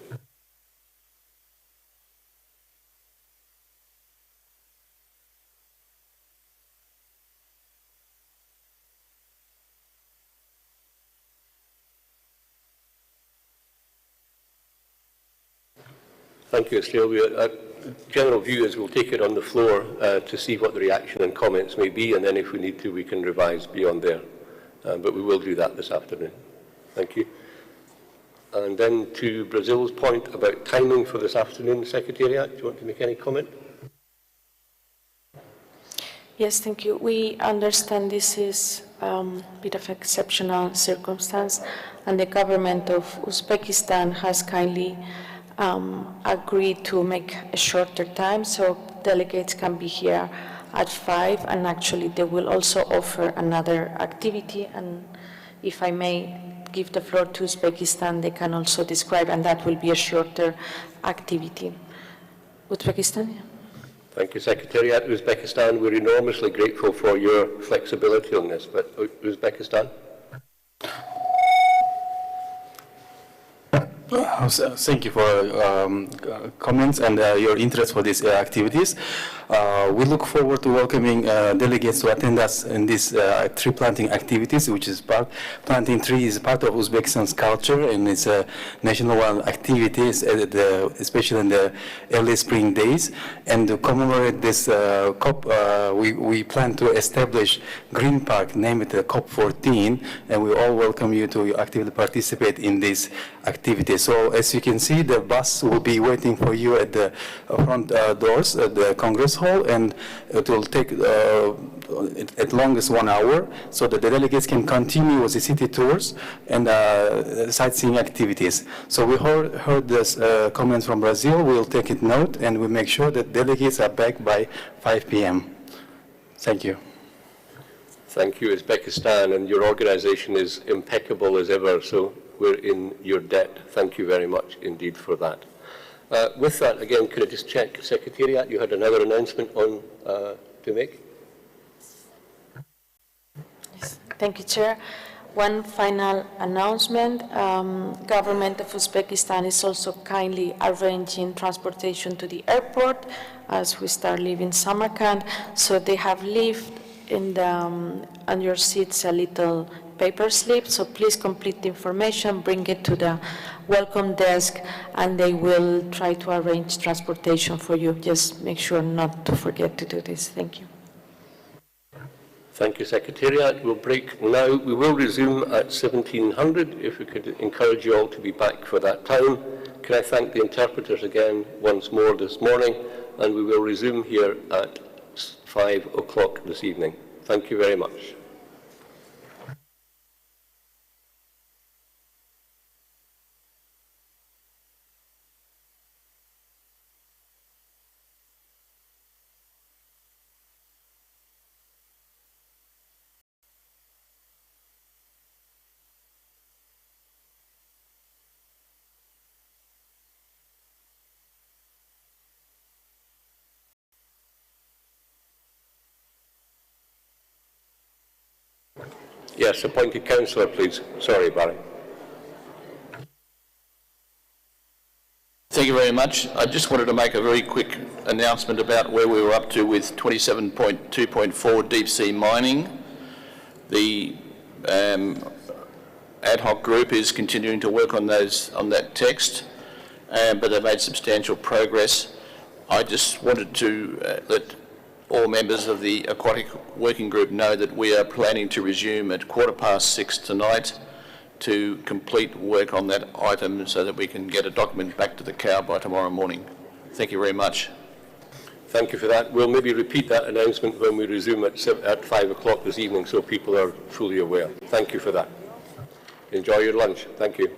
Thank you, Australia. General view is we'll take it on the floor to see what the reaction and comments may be, and then if we need to, we can revise beyond there. But we will do that this afternoon. Thank you. And then to Brazil's point about timing for this afternoon, Secretariat, do you want to make any comment? Yes, thank you. We understand this is a bit of exceptional circumstance, and the government of Uzbekistan has kindly agreed to make a shorter time, so delegates can be here at 5, and actually they will also offer another activity, and if I may give the floor to Uzbekistan, they can also describe, and that will be a shorter activity. Uzbekistan? Thank you, Secretariat. Uzbekistan, we're enormously grateful for your flexibility on this, but Uzbekistan? Thank you for comments and your interest for these activities. We look forward to welcoming delegates to attend us in these tree planting activities, which is planting trees is part of Uzbekistan's culture, and it's a national activity, especially in the early spring days. And to commemorate this COP, we plan to establish Green Park, named it COP14, and we all welcome you to actively participate in this activity. So as you can see, the bus will be waiting for you at the front doors at the Congress Hall, and it will take at longest 1 hour, so that the delegates can continue with the city tours and sightseeing activities. So we heard this comments from Brazil. We'll take it note, and we make sure that delegates are back by 5 p.m. Thank you. Thank you, Uzbekistan, and your organization is impeccable as ever, so we're in your debt. Thank you very much indeed for that. With that, again, could I just check, Secretariat, you had another announcement on to make? Yes. Thank you, Chair. One final announcement. Government of Uzbekistan is also kindly arranging transportation to the airport as we start leaving Samarkand. So they have left in the, on your seats a little paper slip, so please complete the information, bring it to the welcome desk, and they will try to arrange transportation for you. Just make sure not to forget to do this. Thank you. Thank you, Secretariat. We'll break now. We will resume at 1700, if we could encourage you all to be back for that time. Can I thank the interpreters again once more this morning, and we will resume here at 5 o'clock this evening. Thank you very much. Yes, appointed councillor, please. Sorry, Barry. Thank you very much. I just wanted to make a very quick announcement about where we were up to with 27.2.4 deep sea mining. The ad hoc group is continuing to work on that text, but they've made substantial progress. I just wanted to let all members of the Aquatic Working Group know that we are planning to resume at 6:15 tonight to complete work on that item so that we can get a document back to the COW by tomorrow morning. Thank you very much. Thank you for that. We'll maybe repeat that announcement when we resume at 5 o'clock this evening so people are fully aware. Thank you for that. Enjoy your lunch. Thank you.